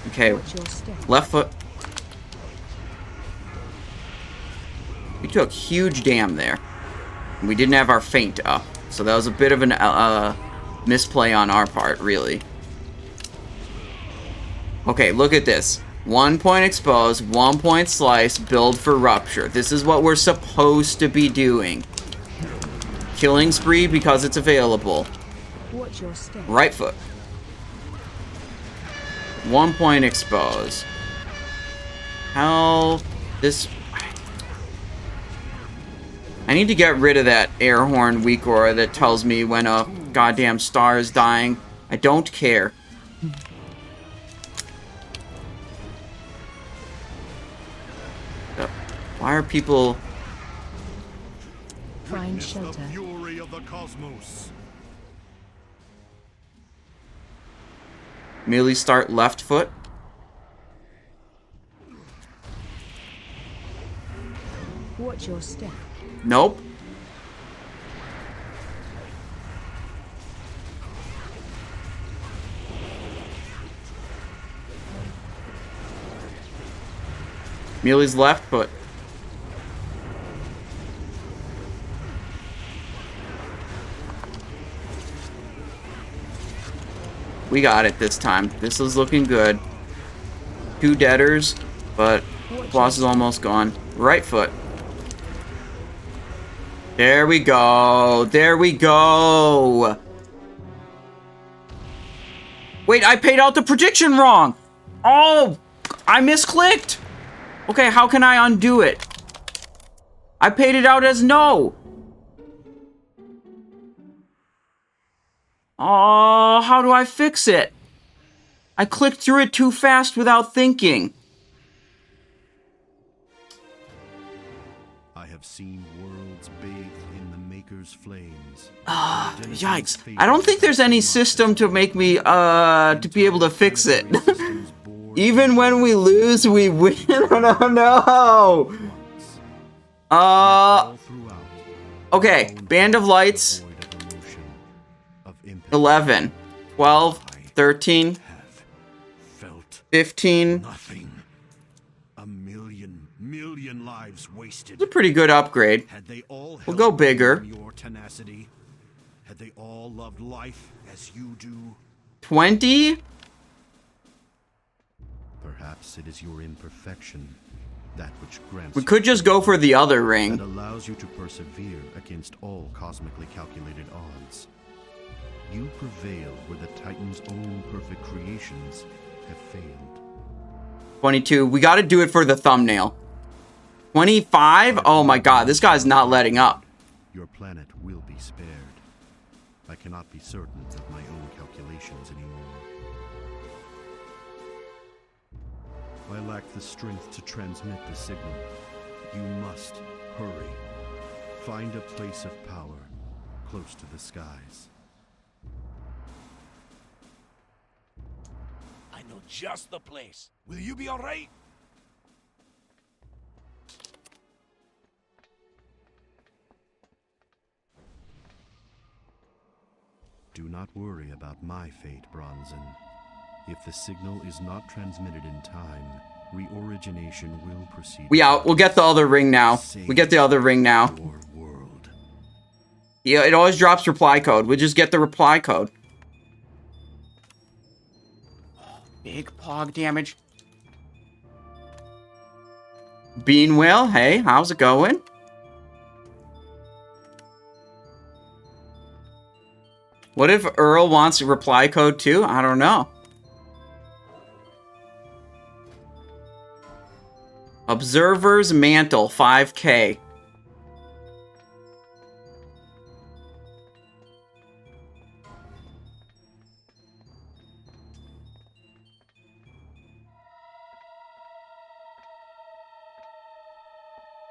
Okay, Watch your step. left foot. We took huge damn there. We didn't have our feint up, so that was a bit of an misplay on our part, really. Okay, look at this. 1 point expose, 1 point slice, build for rupture. This is what we're supposed to be doing. Killing spree because it's available. Watch your step. Right foot. 1 point expose. How this... I need to get rid of that air horn weak aura that tells me when a goddamn star is dying. I don't care. Why are people... Find The shelter. fury of the cosmos. Merely start left foot? Watch your step. Nope. Mealy's left foot. We got it this time. This is looking good. 2 deaders, but boss is almost gone. Right foot. There we go. There we go. Wait, I paid out the prediction wrong. Oh, I misclicked. Okay, how can I undo it? I paid it out as no. Oh, how do I fix it? I clicked through it too fast without thinking. have seen worlds bathed in the Maker's flames. Yikes. I don't think there's any system to make me, to be able to fix it. Even when we lose, we win. Oh, no. Okay. Band of Lights. 11. 12. 13. 15. Nothing. A million lives wasted. It's a pretty good upgrade. Had they all We'll go bigger. Your tenacity. Had they all loved life as you do. 20. Perhaps it is your imperfection, that which grants. We could just go for the other that ring. allows you to persevere against all cosmically calculated odds. You prevail where the Titan's own perfect creations have failed. 22. We got to do it for the thumbnail. 25. Oh my god, this guy's not letting up. Your planet will be spared. I cannot be certain of my own calculations anymore. I lack the strength to transmit the signal. You must hurry. Find a place of power close to the skies. I know just the place. Will you be alright? Do not worry about my fate, Bronzen. If the signal is not transmitted in time, reorigination will proceed. We out. We'll get the other ring now. We get the other ring now. Your world. Yeah, it always drops reply code. We just get the reply code. Big pog damage. Bean Whale, hey, how's it going? What if Earl wants a reply code too? I don't know. Observer's Mantle, 5K.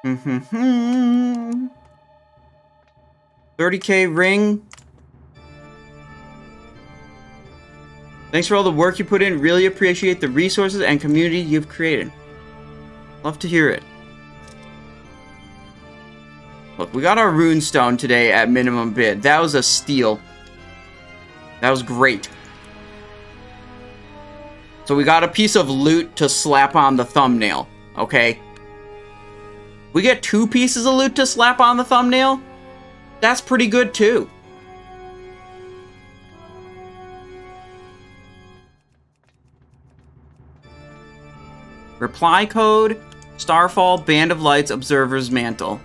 Mm-hmm. 30K ring. Thanks for all the work you put in. Really appreciate the resources and community you've created. Love to hear it. Look, we got our runestone today at minimum bid. That was a steal. That was great. So we got a piece of loot to slap on the thumbnail. Okay. We get 2 pieces of loot to slap on the thumbnail. That's pretty good too. Reply code, Starfall, Band of Lights, Observer's Mantle.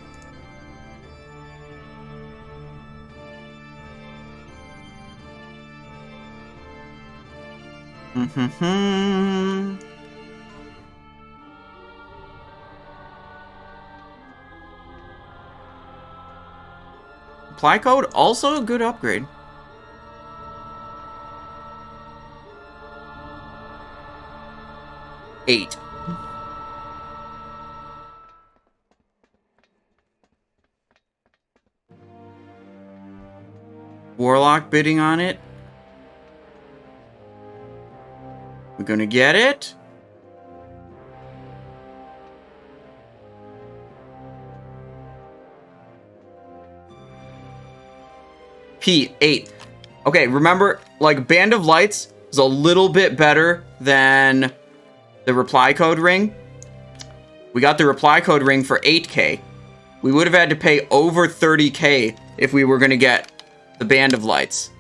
Reply code, also a good upgrade. Eight. Warlock bidding on it. We're gonna get it. Pete, 8. Okay, remember, like, Band of Lights is a little bit better than the reply code ring. We got the reply code ring for 8K. We would have had to pay over 30K if we were gonna get the Band of Lights.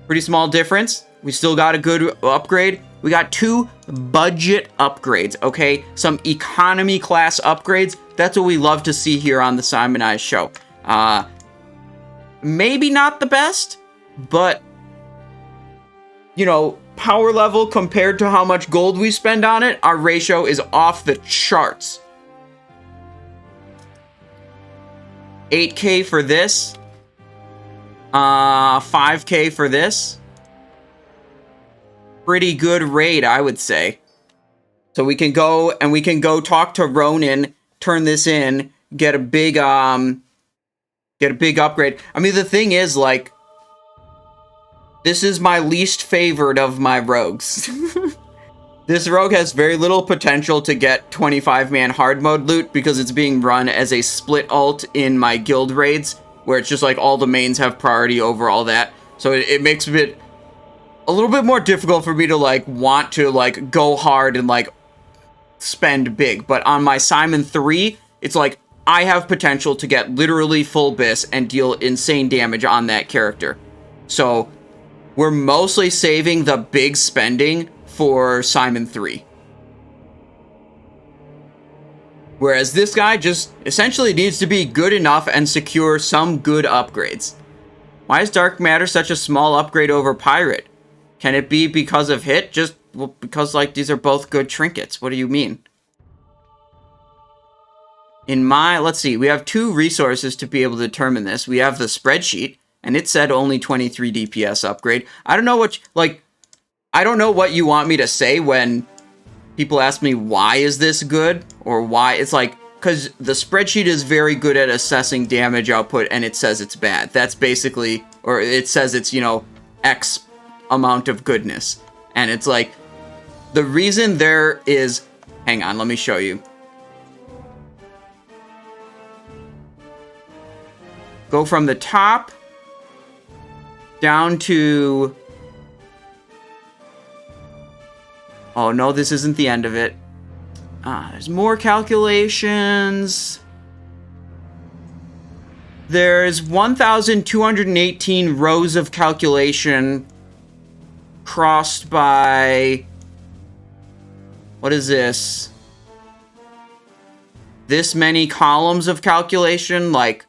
Pretty small difference. We still got a good upgrade. We got 2 budget upgrades, okay? Some economy class upgrades. That's what we love to see here on the Simonized Show. Maybe not the best, but, you know, power level compared to how much gold we spend on it, our ratio is off the charts. 8K for this. 5K for this. Pretty good raid, I would say. So we can go talk to Ronan, turn this in, get a big upgrade. I mean, the thing is, like, this is my least favorite of my rogues. This rogue has very little potential to get 25-man hard mode loot because it's being run as a split alt in my guild raids, where it's just like all the mains have priority over all that. So it makes it a little bit more difficult for me to like want to like go hard and like spend big. But on my Simon 3, it's like I have potential to get literally full bis and deal insane damage on that character. So we're mostly saving the big spending for Simon 3. Whereas this guy just essentially needs to be good enough and secure some good upgrades. Why is Dark Matter such a small upgrade over Pirate? Can it be because of hit? Just, well, because like these are both good trinkets. What do you mean? In my, let's see, we have 2 resources to be able to determine this. We have the spreadsheet, and it said only 23 DPS upgrade. I don't know what, I don't know what you want me to say when people ask me why is this good, or why, it's like, because the spreadsheet is very good at assessing damage output, and it says it's bad. That's basically, or it says it's, you know, X amount of goodness. And it's like, the reason there is, hang on, let me show you. Go from the top down to... Oh, no, this isn't the end of it. There's more calculations. There's 1,218 rows of calculation crossed by... What is this? This many columns of calculation? Like,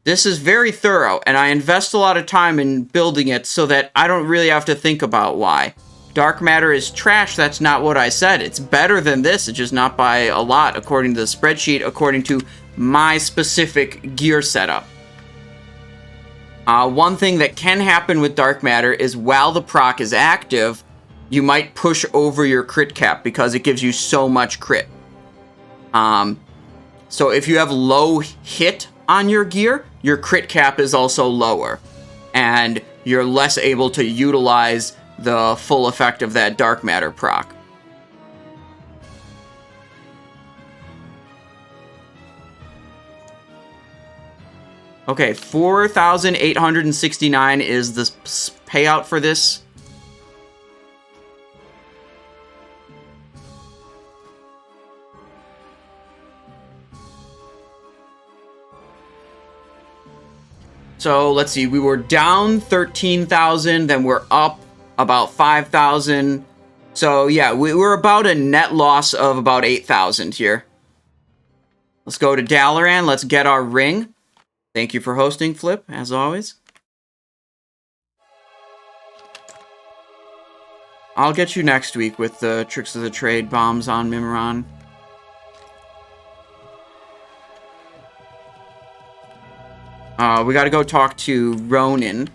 this is very thorough, and I invest a lot of time in building it so that I don't really have to think about why. Dark Matter is trash, that's not what I said. It's better than this, it's just not by a lot, according to the spreadsheet, according to my specific gear setup. One thing that can happen with Dark Matter is while the proc is active, you might push over your crit cap because it gives you so much crit. So if you have low hit on your gear, your crit cap is also lower, and you're less able to utilize the full effect of that Dark Matter proc. Okay, 4,869 is the payout for this. So let's see, we were down 13,000, then we're up about 5,000. So yeah, we were about a net loss of about 8,000 here. Let's go to Dalaran, let's get our ring. Thank you for hosting, Flip, as always. I'll get you next week with the Tricks of the Trade bombs on Mimiron. We gotta go talk to Ronan.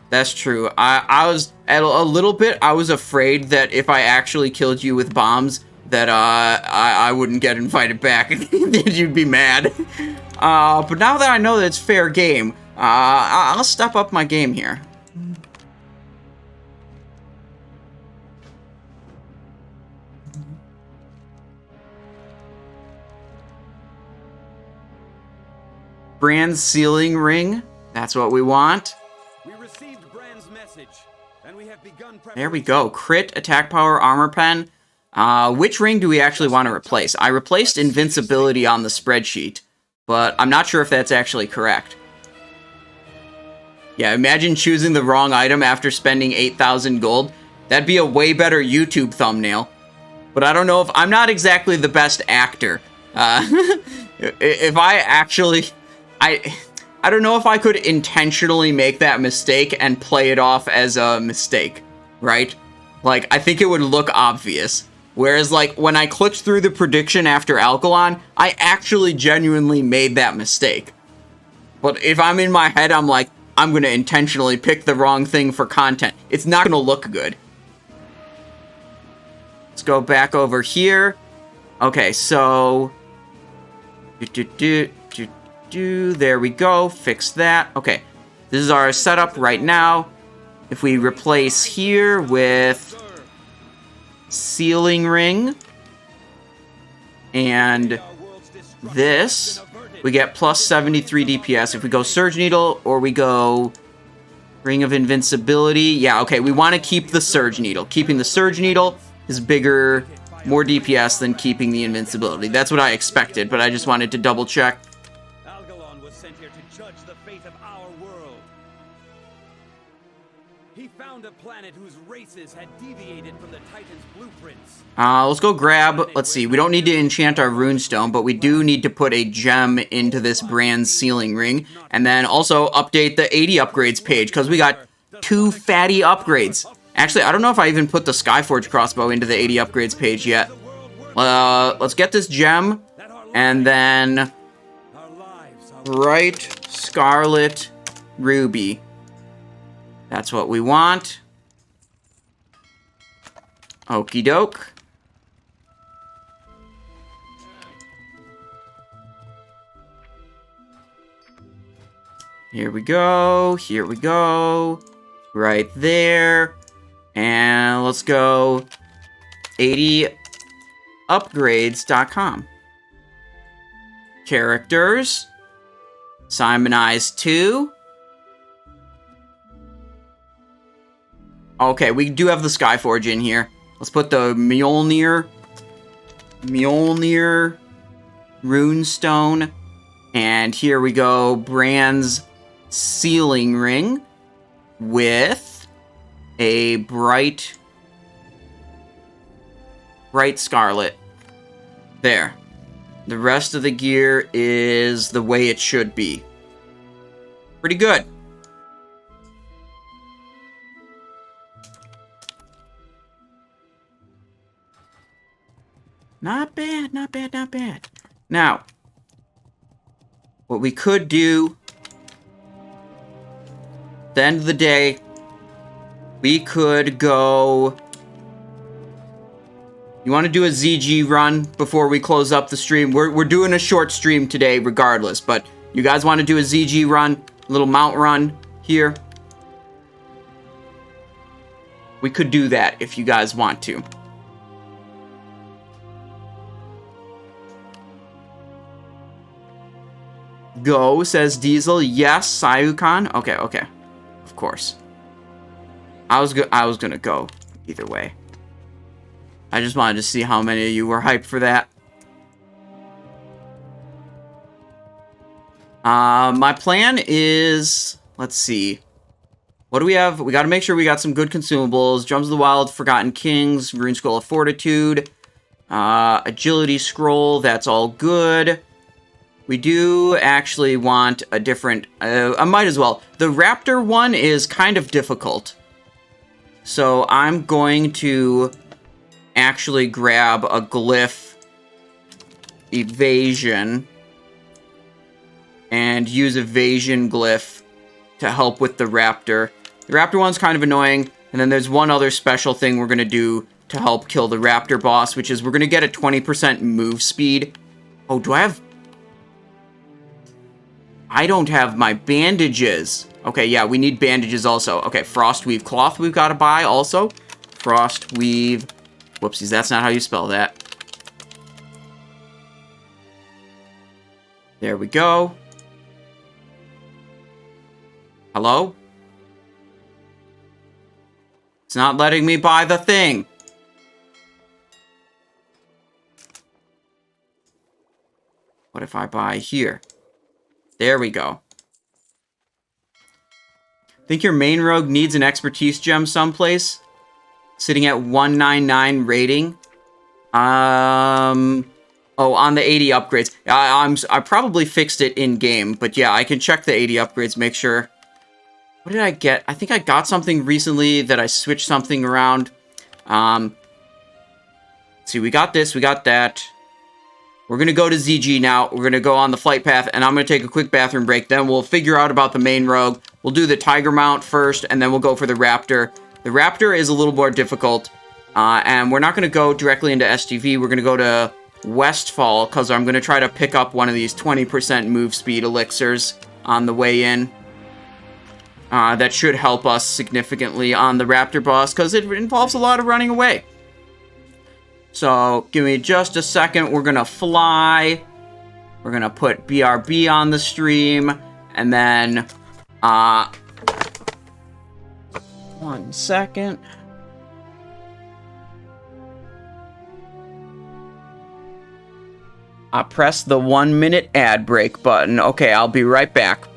That's true. I was, at a little bit, I was afraid that if I actually killed you with bombs, that I wouldn't get invited back, and you'd be mad. But now that I know that it's fair game, I'll step up my game here. Brand's sealing ring. That's what we want. We received Brand's message, and we have begun. There we go. Crit, attack power, armor pen. Which ring do we actually want to replace? I replaced invincibility on the spreadsheet, but I'm not sure if that's actually correct. Yeah, imagine choosing the wrong item after spending 8,000 gold. That'd be a way better YouTube thumbnail. But I don't know if... I'm not exactly the best actor. If I actually... I don't know if I could intentionally make that mistake and play it off as a mistake, right? Like, I think it would look obvious. Whereas, like, when I clicked through the prediction after Algalon, I actually genuinely made that mistake. But if I'm in my head, I'm like, I'm gonna intentionally pick the wrong thing for content. It's not gonna look good. Let's go back over here. Okay, so... There we go. Fix that. Okay. This is our setup right now. If we replace here with Sealing Ring and this, we get plus 73 DPS. If we go Surge Needle or we go Ring of Invincibility, yeah, okay, we want to keep the Surge Needle. Keeping the Surge Needle is bigger, more DPS than keeping the Invincibility. That's what I expected, but I just wanted to double check. Algalon was sent here to judge the fate of our world. He found a planet whose races had deviated from the Titan's blueprints. Let's go grab, let's see, we don't need to enchant our runestone, but we do need to put a gem into this brand Sealing Ring, and then also update the 80 upgrades page, because we got 2 fatty upgrades. Actually, I don't know if I even put the Skyforge crossbow into the 80 upgrades page yet. Let's get this gem, and then Bright Scarlet Ruby. That's what we want. Okie doke. Here we go. Here we go. Right there. And let's go 80upgrades.com. Characters. Simonize 2. Okay, we do have the Skyforge in here. Let's put the Mjolnir Runestone. And here we go, Brand's Sealing Ring with a bright scarlet. There. The rest of the gear is the way it should be. Pretty good. Not bad, not bad, not bad. Now, what we could do, at the end of the day, we could go... You want to do a ZG run before we close up the stream? We're doing a short stream today regardless, but you guys want to do a ZG run? A little mount run here? We could do that if you guys want to. Go, says Diesel. Yes, Sayukan. Okay, okay. Of course. I was gonna go either way. I just wanted to see how many of you were hyped for that. My plan is... Let's see. What do we have? We gotta make sure we got some good consumables. Drums of the Wild, Forgotten Kings, Rune Scroll of Fortitude, Agility Scroll, that's all good. We do actually want a different... I might as well. The Raptor one is kind of difficult. So I'm going to actually grab a Glyph Evasion and use Evasion Glyph to help with the Raptor. The Raptor one's kind of annoying, and then there's one other special thing we're going to do to help kill the Raptor boss, which is we're going to get a 20% move speed. Oh, do I have... I don't have my bandages. Okay, yeah, we need bandages also. Okay, Frostweave Cloth we've got to buy also. Frostweave... Whoopsies, that's not how you spell that. There we go. Hello? It's not letting me buy the thing. What if I buy here? There we go. Think your main rogue needs an expertise gem someplace? Sitting at 199 rating. Oh, on the 80 upgrades. I probably fixed it in-game, but yeah, I can check the 80 upgrades, make sure. What did I get? I think I got something recently that I switched something around. See, we got this, we got that. We're going to go to ZG now. We're going to go on the flight path, and I'm going to take a quick bathroom break. Then we'll figure out about the main rogue. We'll do the Tiger Mount first, and then we'll go for the Raptor. The Raptor is a little more difficult, and we're not going to go directly into STV. We're going to go to Westfall, because I'm going to try to pick up one of these 20% move speed elixirs on the way in. That should help us significantly on the Raptor boss, because it involves a lot of running away. So, give me just a second. We're going to fly. We're going to put BRB on the stream. And then, 1 second. Press the 1-minute ad break button. Okay, I'll be right back.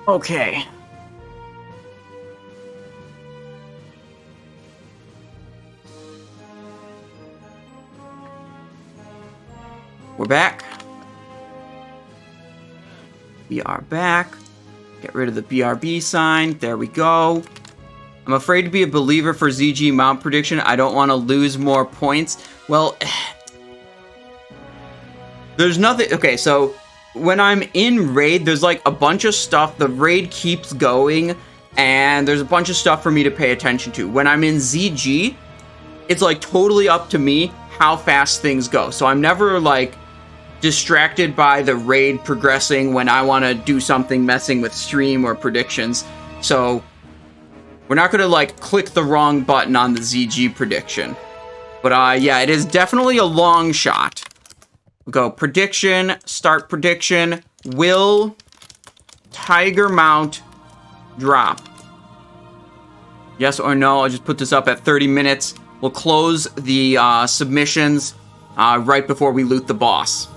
Okay. We're back. We are back. Get rid of the BRB sign. There we go. I'm afraid to be a believer for ZG mount prediction. I don't want to lose more points. Well, there's nothing. Okay, so when I'm in raid, there's like a bunch of stuff. The raid keeps going, and there's a bunch of stuff for me to pay attention to. When I'm in ZG, it's like totally up to me how fast things go. So I'm never like distracted by the raid progressing when I want to do something messing with stream or predictions. So we're not going to like click the wrong button on the ZG prediction. But yeah, it is definitely a long shot. We'll go prediction, start prediction, will Tiger Mount drop? Yes or no? I'll just put this up at 30 minutes. We'll close the submissions right before we loot the boss.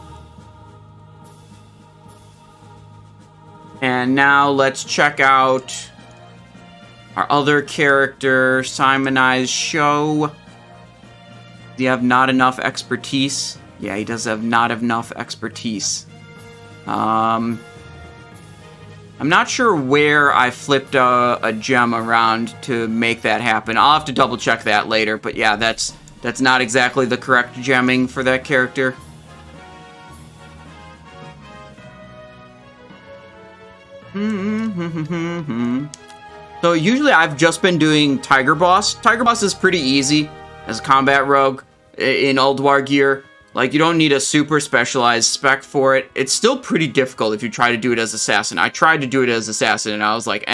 And now let's check out our other character, Simonize Show. Do you have not enough expertise? Yeah, he does have not enough expertise. I'm not sure where I flipped a gem around to make that happen. I'll have to double check that later. But yeah, that's not exactly the correct gemming for that character. So usually I've just been doing Tiger Boss. Tiger Boss is pretty easy as a combat rogue in Ulduar gear. Like, you don't need a super specialized spec for it. It's still pretty difficult if you try to do it as Assassin. I tried to do it as Assassin, and I was like,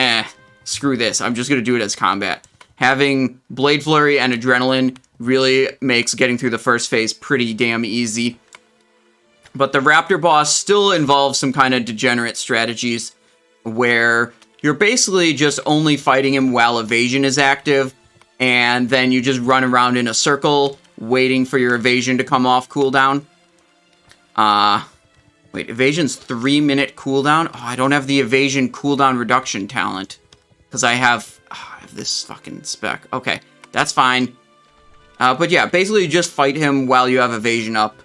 screw this. I'm just going to do it as combat. Having Blade Flurry and Adrenaline really makes getting through the first phase pretty damn easy. But the Raptor boss still involves some kind of degenerate strategies where you're basically just only fighting him while evasion is active, and then you just run around in a circle waiting for your evasion to come off cooldown. Wait, evasion's 3-minute cooldown? Oh, I don't have the evasion cooldown reduction talent. Because I have this fucking spec. Okay, that's fine. But yeah, basically you just fight him while you have evasion up.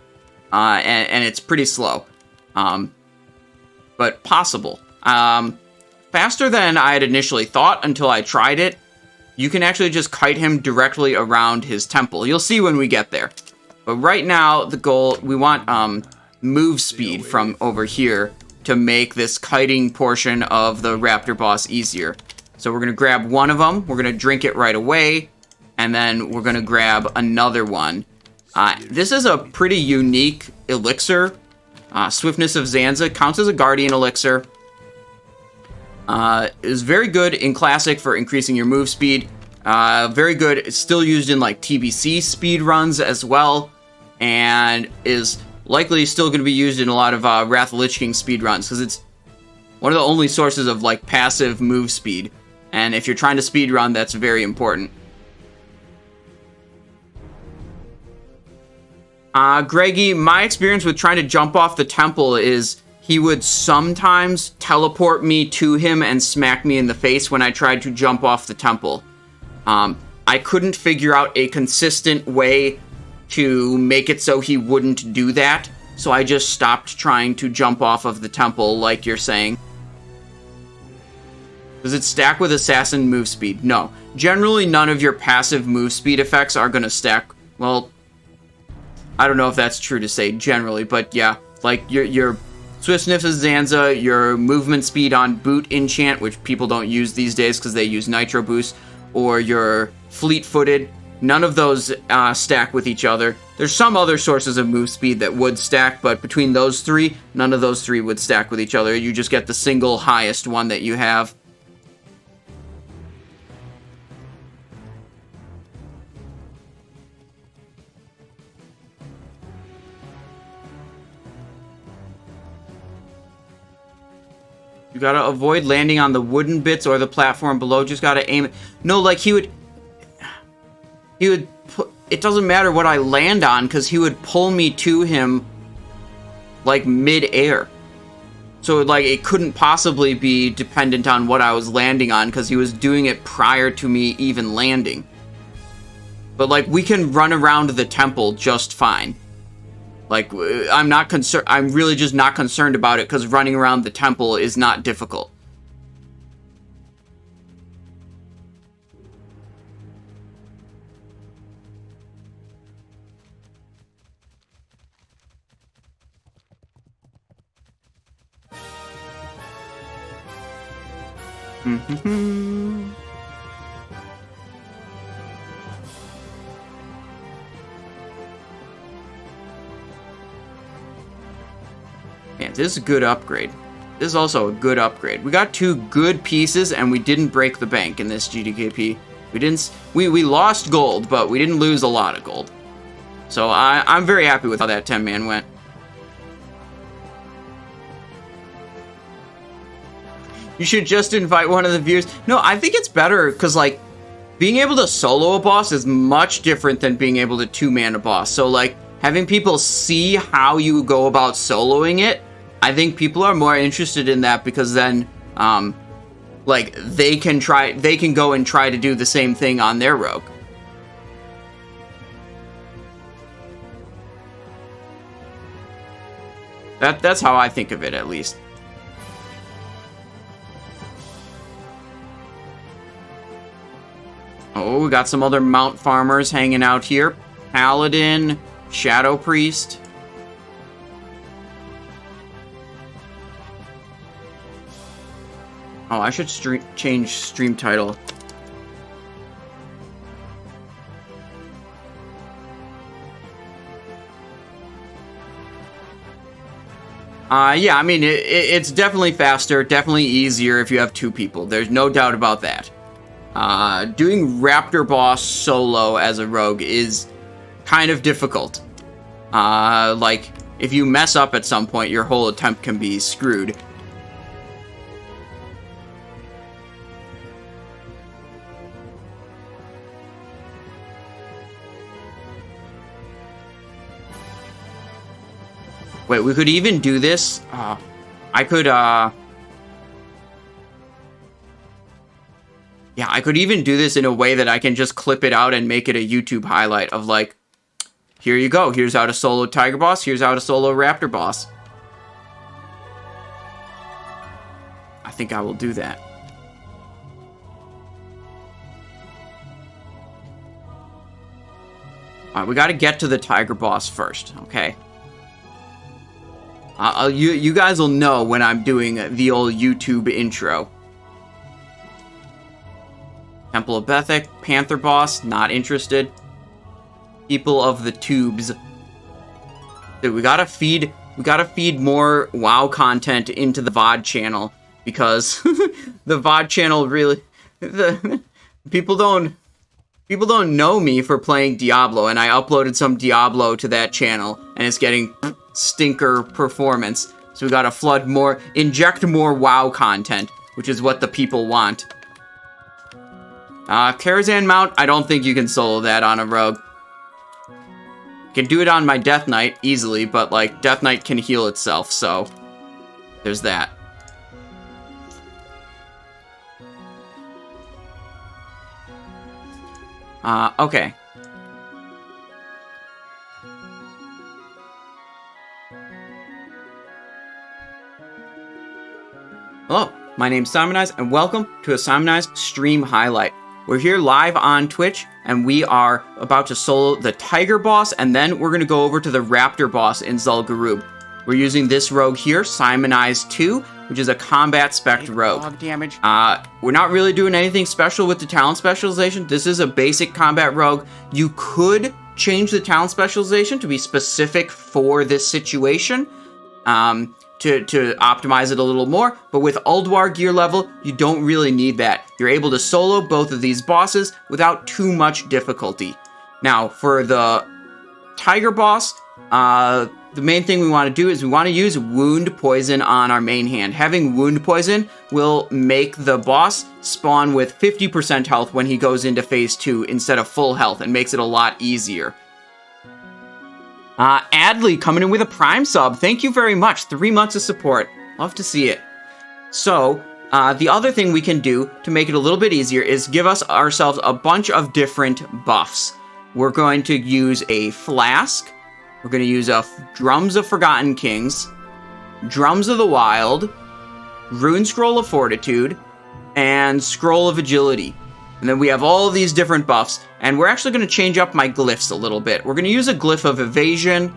And it's pretty slow. But possible. Faster than I had initially thought until I tried it. You can actually just kite him directly around his temple. You'll see when we get there. But right now, the goal, we want move speed from over here to make this kiting portion of the Raptor boss easier. So we're going to grab one of them. We're going to drink it right away. And then we're going to grab another one. This is a pretty unique elixir. Swiftness of Zanza counts as a guardian elixir. Is very good in Classic for increasing your move speed. Very good. It's still used in like TBC speed runs as well. And is likely still going to be used in a lot of Wrath of Lich King speed runs. Because it's one of the only sources of like passive move speed. And if you're trying to speed run, that's very important. Greggy, my experience with trying to jump off the temple is he would sometimes teleport me to him and smack me in the face when I tried to jump off the temple. I couldn't figure out a consistent way to make it so he wouldn't do that, so I just stopped trying to jump off of the temple, like you're saying. Does it stack with assassin move speed? No. Generally, none of your passive move speed effects are going to stack. Well, I don't know if that's true to say generally, but yeah, like your Swiftness of Zanza, your movement speed on Boot enchant, which people don't use these days because they use Nitro Boost, or your Fleet-footed, none of those stack with each other. There's some other sources of move speed that would stack, but between those three, none of those three would stack with each other. You just get the single highest one that you have. You gotta avoid landing on the wooden bits or the platform below. Just gotta aim it. No, like he would put, it doesn't matter what I land on, because he would pull me to him like mid-air. So like it couldn't possibly be dependent on what I was landing on, because he was doing it prior to me even landing. But like we can run around the temple just fine. Like, I'm not concerned. I'm really just not concerned about it because running around the temple is not difficult. Man, this is a good upgrade. This is also a good upgrade. We got two good pieces, and we didn't break the bank in this GDKP. We lost gold, but we didn't lose a lot of gold. So I'm very happy with how that 10-man went. You should just invite one of the viewers. No, I think it's better, because, like, being able to solo a boss is much different than being able to two-man a boss. So, like, having people see how you go about soloing it, I think people are more interested in that, because then, like, they can go and try to do the same thing on their rogue. That's how I think of it, at least. Oh, we got some other mount farmers hanging out here. Paladin, Shadow Priest. Oh, I should change stream title. Yeah, I mean, it's definitely faster, definitely easier if you have two people. There's no doubt about that. Doing Raptor Boss solo as a rogue is kind of difficult. Like, if you mess up at some point, your whole attempt can be screwed. Wait, we could even do this. I could, yeah, I could even do this in a way that I can just clip it out and make it a YouTube highlight of, like, here you go. Here's how to solo Tiger Boss. Here's how to solo Raptor Boss. I think I will do that. Alright, we gotta get to the Tiger Boss first, okay? You guys will know when I'm doing the old YouTube intro. Temple of Bethek, Panther Boss, not interested. People of the Tubes. Dude, we gotta feed more WoW content into the VOD channel, because the VOD channel really, people don't know me for playing Diablo, and I uploaded some Diablo to that channel, and it's getting stinker performance. So we gotta inject more WoW content, which is what the people want. Karazhan Mount, I don't think you can solo that on a rogue. Can do it on my Death Knight easily, but like Death Knight can heal itself, so there's that. Okay. Hello, my name's Simonize, and welcome to a Simonize stream highlight. We're here live on Twitch, and we are about to solo the Tiger boss, and then we're going to go over to the Raptor boss in Zul'Gurub. We're using this rogue here, Simonize 2, which is a combat spec rogue. Damage. We're not really doing anything special with the talent specialization. This is a basic combat rogue. You could change the talent specialization to be specific for this situation, to optimize it a little more, but with Ulduar gear level, you don't really need that. You're able to solo both of these bosses without too much difficulty. Now, for the Tiger boss, the main thing we want to do is we want to use Wound Poison on our main hand. Having Wound Poison will make the boss spawn with 50% health when he goes into Phase 2 instead of full health, and makes it a lot easier. Adley coming in with a Prime sub. Thank you very much. 3 months of support. Love to see it. So, the other thing we can do to make it a little bit easier is give ourselves a bunch of different buffs. We're going to use a Flask. We're going to use Drums of Forgotten Kings, Drums of the Wild, Rune Scroll of Fortitude, and Scroll of Agility. And then we have all of these different buffs, and we're actually going to change up my glyphs a little bit. We're going to use a glyph of Evasion,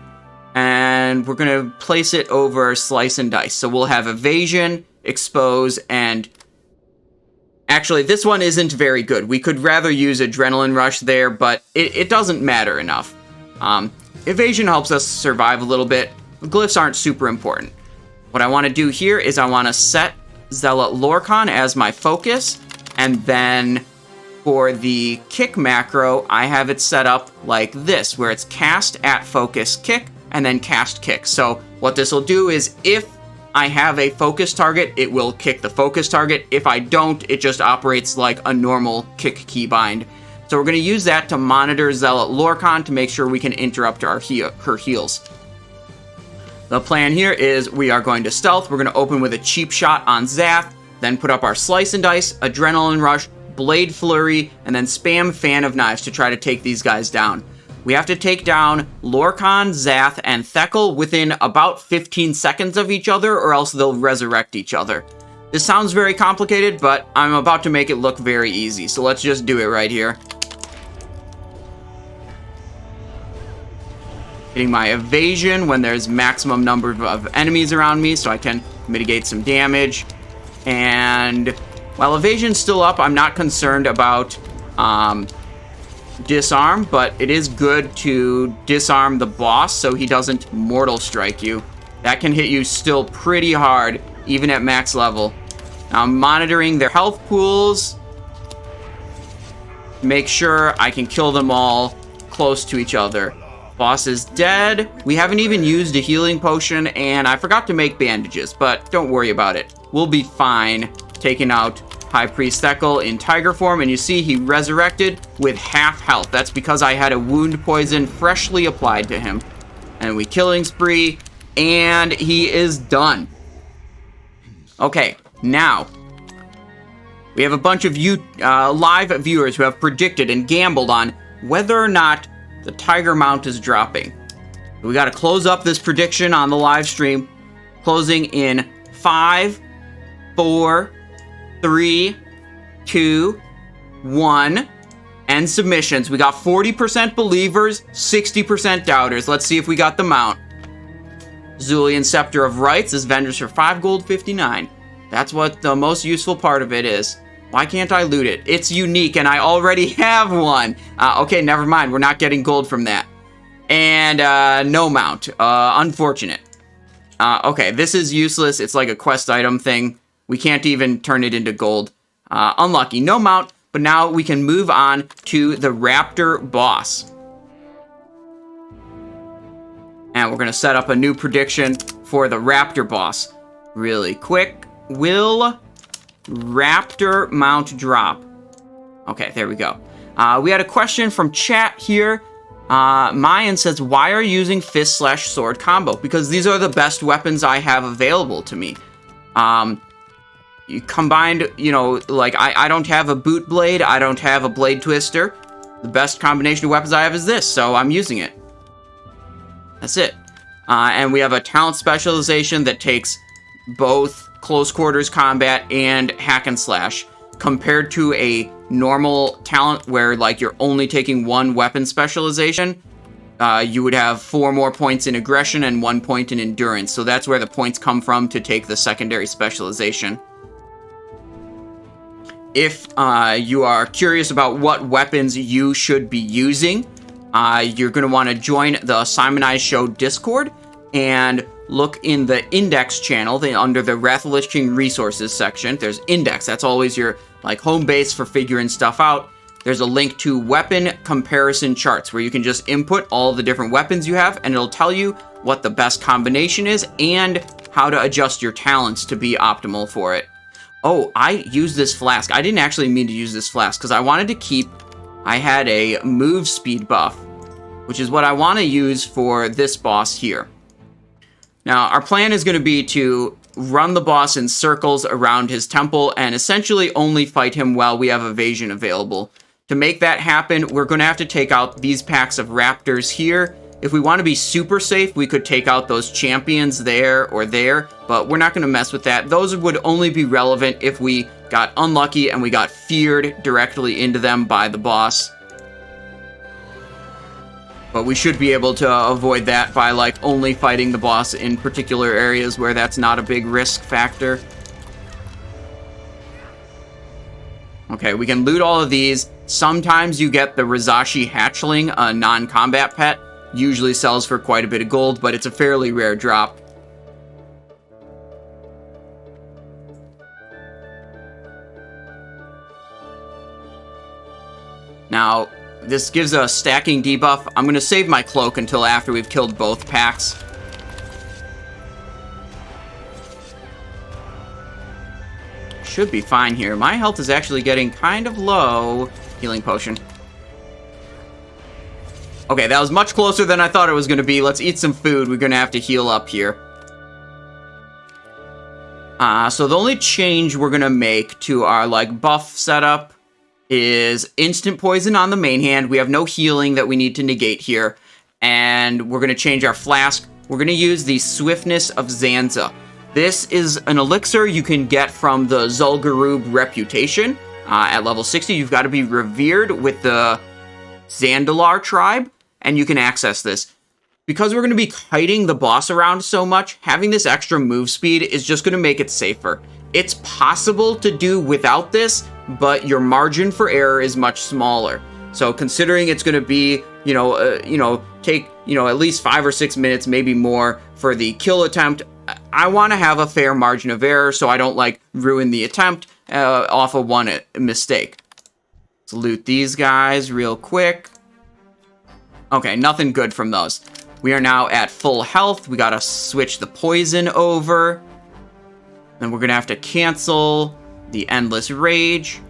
and we're going to place it over Slice and Dice. So we'll have Evasion, Expose, and... Actually, this one isn't very good. We could rather use Adrenaline Rush there, but it doesn't matter enough. Evasion helps us survive a little bit. Glyphs aren't super important. What I want to do here is I want to set Zealot Lorkhan as my focus, and then... For the kick macro, I have it set up like this, where it's cast at focus kick, and then cast kick. So what this will do is, if I have a focus target, it will kick the focus target. If I don't, it just operates like a normal kick keybind. So we're going to use that to monitor Zealot Lorkhan to make sure we can interrupt her heals. The plan here is we are going to stealth. We're going to open with a cheap shot on Zath, then put up our Slice and Dice, Adrenaline Rush, Blade Flurry, and then spam Fan of Knives to try to take these guys down. We have to take down Lorkhan, Zath, and Thekkel within about 15 seconds of each other, or else they'll resurrect each other. This sounds very complicated, but I'm about to make it look very easy, so let's just do it right here. Hitting my Evasion when there's maximum number of enemies around me, so I can mitigate some damage. And... while Evasion's still up, I'm not concerned about disarm, but it is good to disarm the boss so he doesn't mortal strike you. That can hit you still pretty hard, even at max level. Now I'm monitoring their health pools. Make sure I can kill them all close to each other. Boss is dead. We haven't even used a healing potion, and I forgot to make bandages, but don't worry about it. We'll be fine taking out High Priest Thekkel in Tiger form, and you see he resurrected with half health. That's because I had a wound poison freshly applied to him. And we killing spree, and he is done. Okay, now we have a bunch of you live viewers who have predicted and gambled on whether or not the Tiger Mount is dropping. We got to close up this prediction on the live stream, closing in 5, 4, 3, 2, 1, and submissions. We got 40% believers, 60% doubters. Let's see if we got the mount. Zulian Scepter of Rights is vendors for 5 gold 59. That's what the most useful part of it is. Why can't I loot it? It's unique, and I already have one. Okay, never mind. We're not getting gold from that. And no mount. Unfortunate. Okay, this is useless. It's like a quest item thing. We can't even turn it into gold. Unlucky. No mount, but now we can move on to the Raptor boss. And we're going to set up a new prediction for the Raptor boss. Really quick. Will Raptor mount drop? Okay, there we go. We had a question from chat here. Mayan says, why are you using fist/sword combo? Because these are the best weapons I have available to me. You combined, you know, like I don't have a boot blade. I don't have a blade twister. The best combination of weapons I have is this, so I'm using it. That's it. And we have a talent specialization that takes both close quarters combat and hack and slash, compared to a normal talent where like you're only taking one weapon specialization. You would have 4 more points in aggression and 1 point in endurance. So that's where the points come from to take the secondary specialization. If you are curious about what weapons you should be using, you're going to want to join the Simonized Show Discord and look in the Index channel under the Wrath of the Lich King resources section. There's Index. That's always your like home base for figuring stuff out. There's a link to weapon comparison charts where you can just input all the different weapons you have, and it'll tell you what the best combination is and how to adjust your talents to be optimal for it. Oh, I used this flask. I didn't actually mean to use this flask because I wanted to keep... I had a move speed buff, which is what I want to use for this boss here. Now, our plan is going to be to run the boss in circles around his temple and essentially only fight him while we have evasion available. To make that happen, we're going to have to take out these packs of raptors here. If we want to be super safe, we could take out those champions there or there, but we're not going to mess with that. Those would only be relevant if we got unlucky and we got feared directly into them by the boss. But we should be able to avoid that by like only fighting the boss in particular areas where that's not a big risk factor. Okay, we can loot all of these. Sometimes you get the Rizashi hatchling, a non-combat pet. Usually sells for quite a bit of gold, but it's a fairly rare drop. Now, this gives a stacking debuff. I'm going to save my cloak until after we've killed both packs. Should be fine here. My health is actually getting kind of low. Healing potion. Okay, that was much closer than I thought it was going to be. Let's eat some food. We're going to have to heal up here. So the only change we're going to make to our like buff setup is instant poison on the main hand. We have no healing that we need to negate here. And we're going to change our flask. We're going to use the Swiftness of Zanza. This is an elixir you can get from the Zul'Gurub reputation. At level 60, you've got to be revered with the Zandalar tribe, and you can access this. Because we're going to be kiting the boss around so much, having this extra move speed is just going to make it safer. It's possible to do without this, but your margin for error is much smaller. So considering it's going to be, take, at least 5 or 6 minutes, maybe more for the kill attempt, I want to have a fair margin of error so I don't, ruin the attempt off of one mistake. Let's loot these guys real quick. Okay, nothing good from those. We are now at full health. We got to switch the poison over. Then we're going to have to cancel the Endless Rage,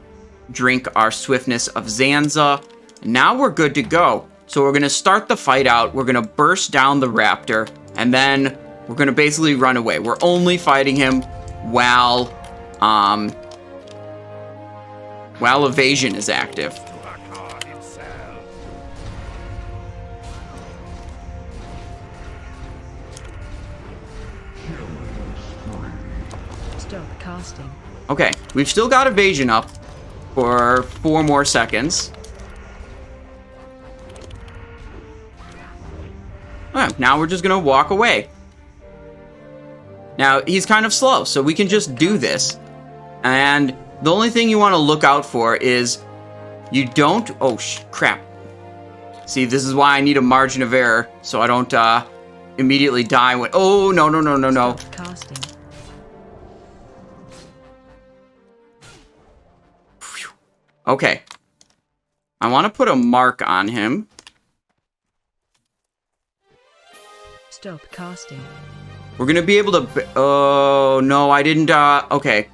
drink our Swiftness of Zanza. And now we're good to go. So we're going to start the fight out. We're going to burst down the raptor, and then we're going to basically run away. We're only fighting him while evasion is active. Stop casting. Okay, we've still got evasion up for 4 more seconds. Alright, now we're just gonna walk away. Now, he's kind of slow, so we can just do this. And The only thing you want to look out for is you don't... Oh, crap. See, this is why I need a margin of error, so I don't immediately die when... Oh, no, no, no, no, no. Stop casting. Okay. I want to put a mark on him. Stop casting. We're going to be able to... Oh, no, I didn't... Okay.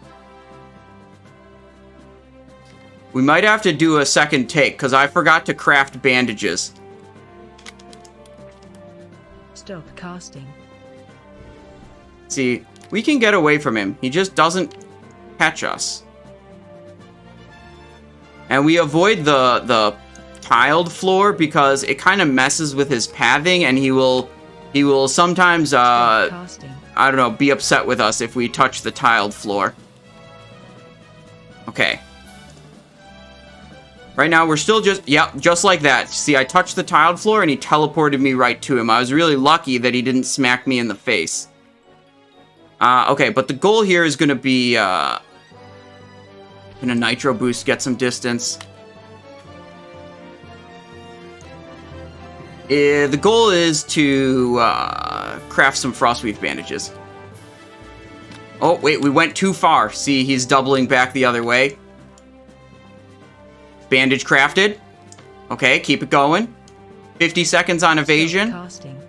We might have to do a second take, because I forgot to craft bandages. Stop casting. See, we can get away from him. He just doesn't catch us. And we avoid the tiled floor because it kind of messes with his pathing, and he will sometimes, I don't know, be upset with us if we touch the tiled floor. Okay. Right now, we're still just... Yep, just like that. See, I touched the tiled floor, and he teleported me right to him. I was really lucky that he didn't smack me in the face. Okay, but the goal here is going to be... Gonna nitro boost, get some distance. The goal is to craft some Frostweave bandages. Oh, wait, we went too far. See, he's doubling back the other way. Bandage crafted. Okay, keep it going. 50 seconds on evasion. Casting.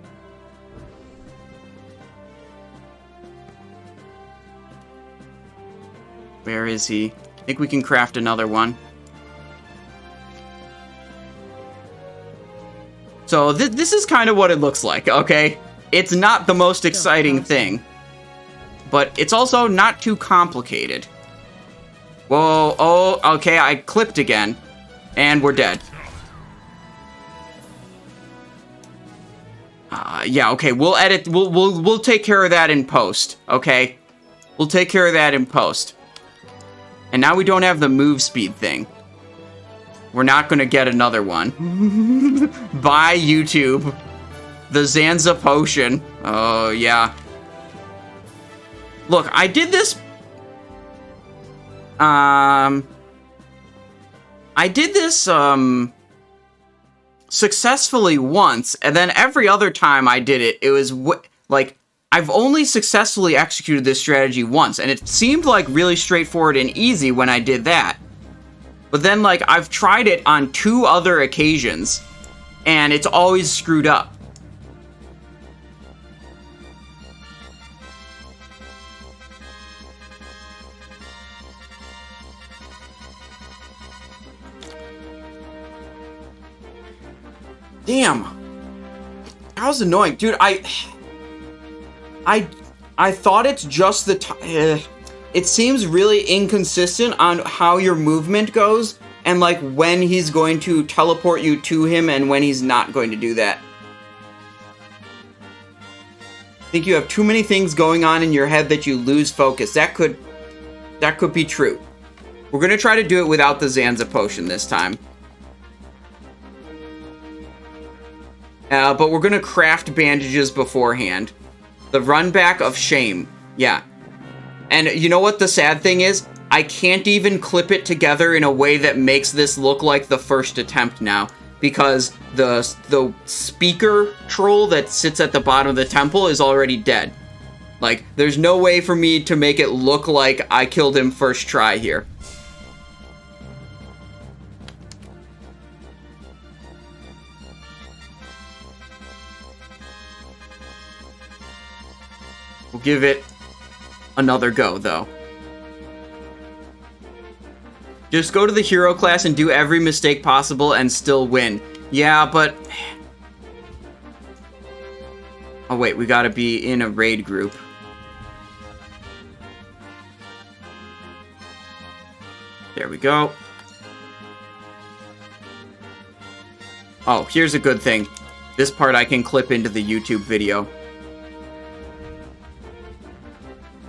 Where is he? I think we can craft another one. So this is kind of what it looks like, okay? It's not the most exciting thing. But it's also not too complicated. Whoa, oh, okay, I clipped again. And we're dead. Yeah, okay, we'll edit, we'll take care of that in post, okay? We'll take care of that in post. And now we don't have the move speed thing. We're not gonna get another one. Bye, YouTube. The Zanza potion. Oh, yeah. Look, I did this... I did this, successfully once, and then every other time I did it, it was, like, I've only successfully executed this strategy once, and it seemed, like, really straightforward and easy when I did that. But then, like, I've tried it on 2 other occasions, and it's always screwed up. Damn. That was annoying. Dude, I thought it's just the it seems really inconsistent on how your movement goes and like when he's going to teleport you to him and when he's not going to do that. I think you have too many things going on in your head that you lose focus. That could be true. We're going to try to do it without the Zanza potion this time. But we're gonna craft bandages beforehand. The run back of shame. Yeah. And you know what the sad thing is? I can't even clip it together in a way that makes this look like the first attempt now. Because the speaker troll that sits at the bottom of the temple is already dead. Like, there's no way for me to make it look like I killed him first try here. We'll give it another go, though. Just go to the hero class and do every mistake possible and still win. Yeah, but... Oh, wait, we gotta be in a raid group. There we go. Oh, here's a good thing. This part I can clip into the YouTube video.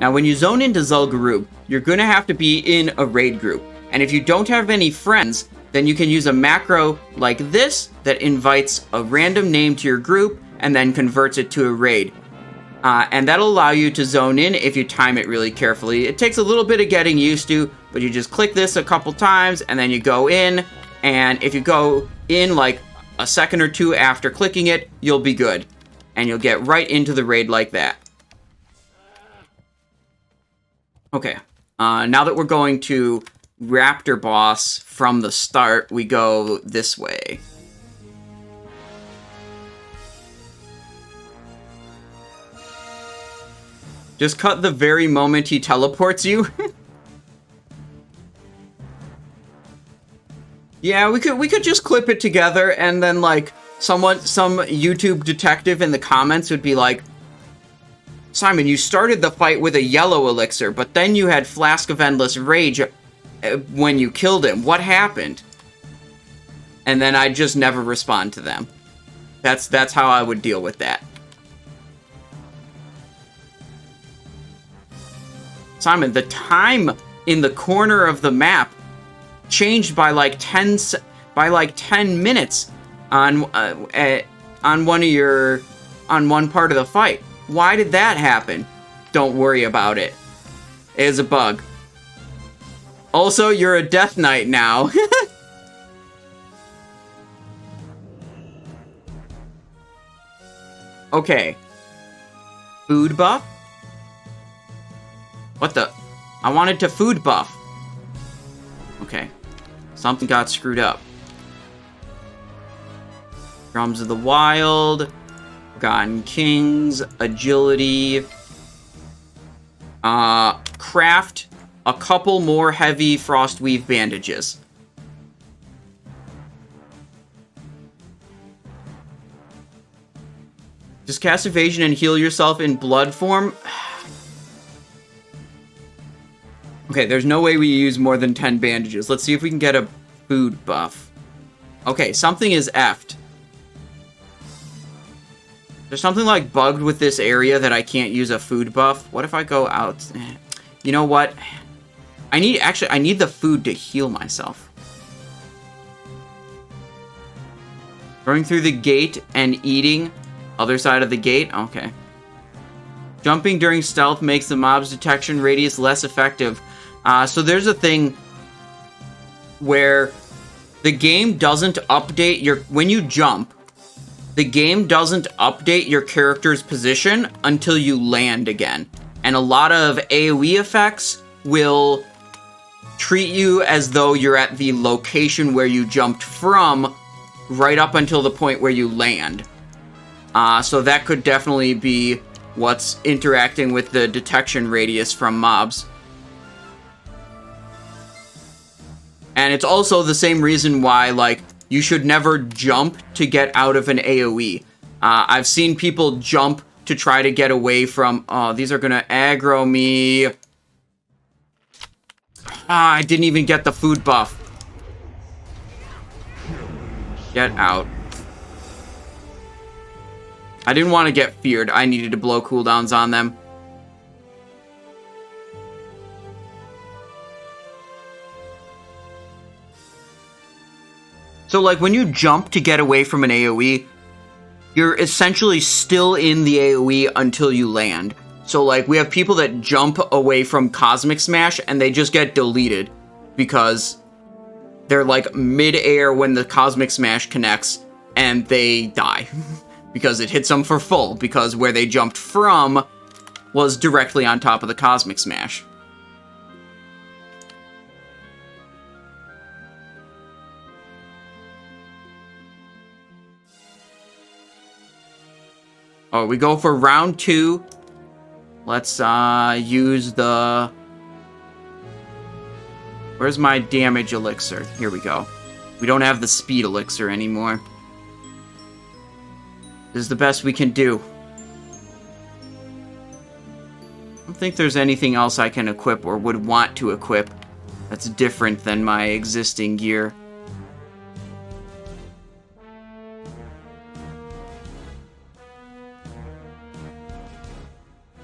Now, when you zone into Zul'Gurub, you're going to have to be in a raid group. And if you don't have any friends, then you can use a macro like this that invites a random name to your group and then converts it to a raid. And that'll allow you to zone in if you time it really carefully. It takes a little bit of getting used to, but you just click this a couple times, and then you go in, and if you go in like a second or two after clicking it, you'll be good. And you'll get right into the raid like that. Okay, now that we're going to Raptor Boss from the start, we go this way. Just cut the very moment he teleports you. Yeah, we could just clip it together, and then like some YouTube detective in the comments would be like, Simon, you started the fight with a yellow elixir, but then you had Flask of Endless Rage when you killed him. What happened? And then I'd just never respond to them. That's how I would deal with that. Simon, the time in the corner of the map changed by like 10 minutes on one part of the fight. Why did that happen? Don't worry about it. It is a bug. Also, you're a Death Knight now. Okay. Food buff? What the? I wanted to food buff. Okay. Something got screwed up. Drums of the Wild. Forgotten Kings. Agility. Craft a couple more heavy Frostweave bandages. Just cast evasion and heal yourself in blood form. Okay, there's no way we use more than 10 bandages. Let's see if we can get a food buff. Okay, something is effed. There's something like bugged with this area that I can't use a food buff. What if I go out? You know what? I need the food to heal myself. Going through the gate and eating. Other side of the gate? Okay. Jumping during stealth makes the mob's detection radius less effective. So there's a thing where the game doesn't update when you jump, the game doesn't update your character's position until you land again. And a lot of AoE effects will treat you as though you're at the location where you jumped from right up until the point where you land. So that could definitely be what's interacting with the detection radius from mobs. And it's also the same reason why, like, you should never jump to get out of an AoE. I've seen people jump to try to get away from... Oh, these are gonna aggro me. I didn't even get the food buff. Get out. I didn't want to get feared. I needed to blow cooldowns on them. So, like, when you jump to get away from an AoE, you're essentially still in the AoE until you land. So, like, we have people that jump away from Cosmic Smash and they just get deleted because they're, like, mid-air when the Cosmic Smash connects and they die. Because it hits them for full, because where they jumped from was directly on top of the Cosmic Smash. Oh, we go for round 2. Let's use the... Where's my damage elixir? Here we go. We don't have the speed elixir anymore. This is the best we can do. I don't think there's anything else I can equip or would want to equip that's different than my existing gear.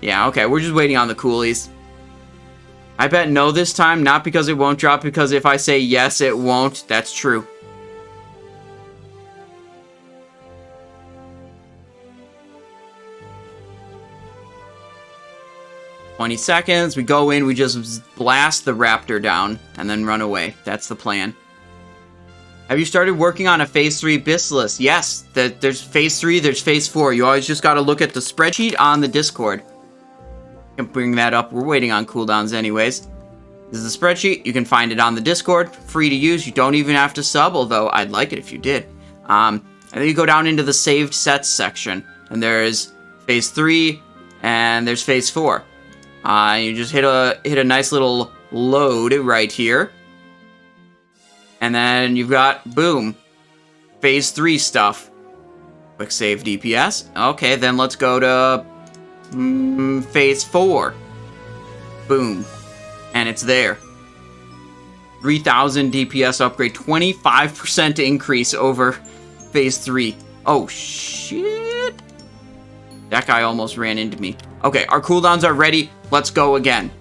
Yeah, okay, we're just waiting on the coolies. I bet no this time, not because it won't drop, because if I say yes, it won't. That's true. 20 seconds. We go in, we just blast the raptor down, and then run away. That's the plan. Have you started working on a Phase 3 Bisilisk? Yes, there's Phase 3, there's Phase 4. You always just gotta look at the spreadsheet on the Discord. You can bring that up. We're waiting on cooldowns anyways. This is the spreadsheet. You can find it on the Discord. Free to use. You don't even have to sub, although I'd like it if you did. And then you go down into the saved sets section. And there's Phase 3 and there's Phase 4. You just hit a nice little load right here. And then you've got, boom, Phase 3 stuff. Quick save DPS. Okay, then let's go to Phase 4. Boom. And it's there. 3,000 DPS upgrade. 25% increase over Phase 3. Oh, shit. That guy almost ran into me. Okay, our cooldowns are ready. Let's go again.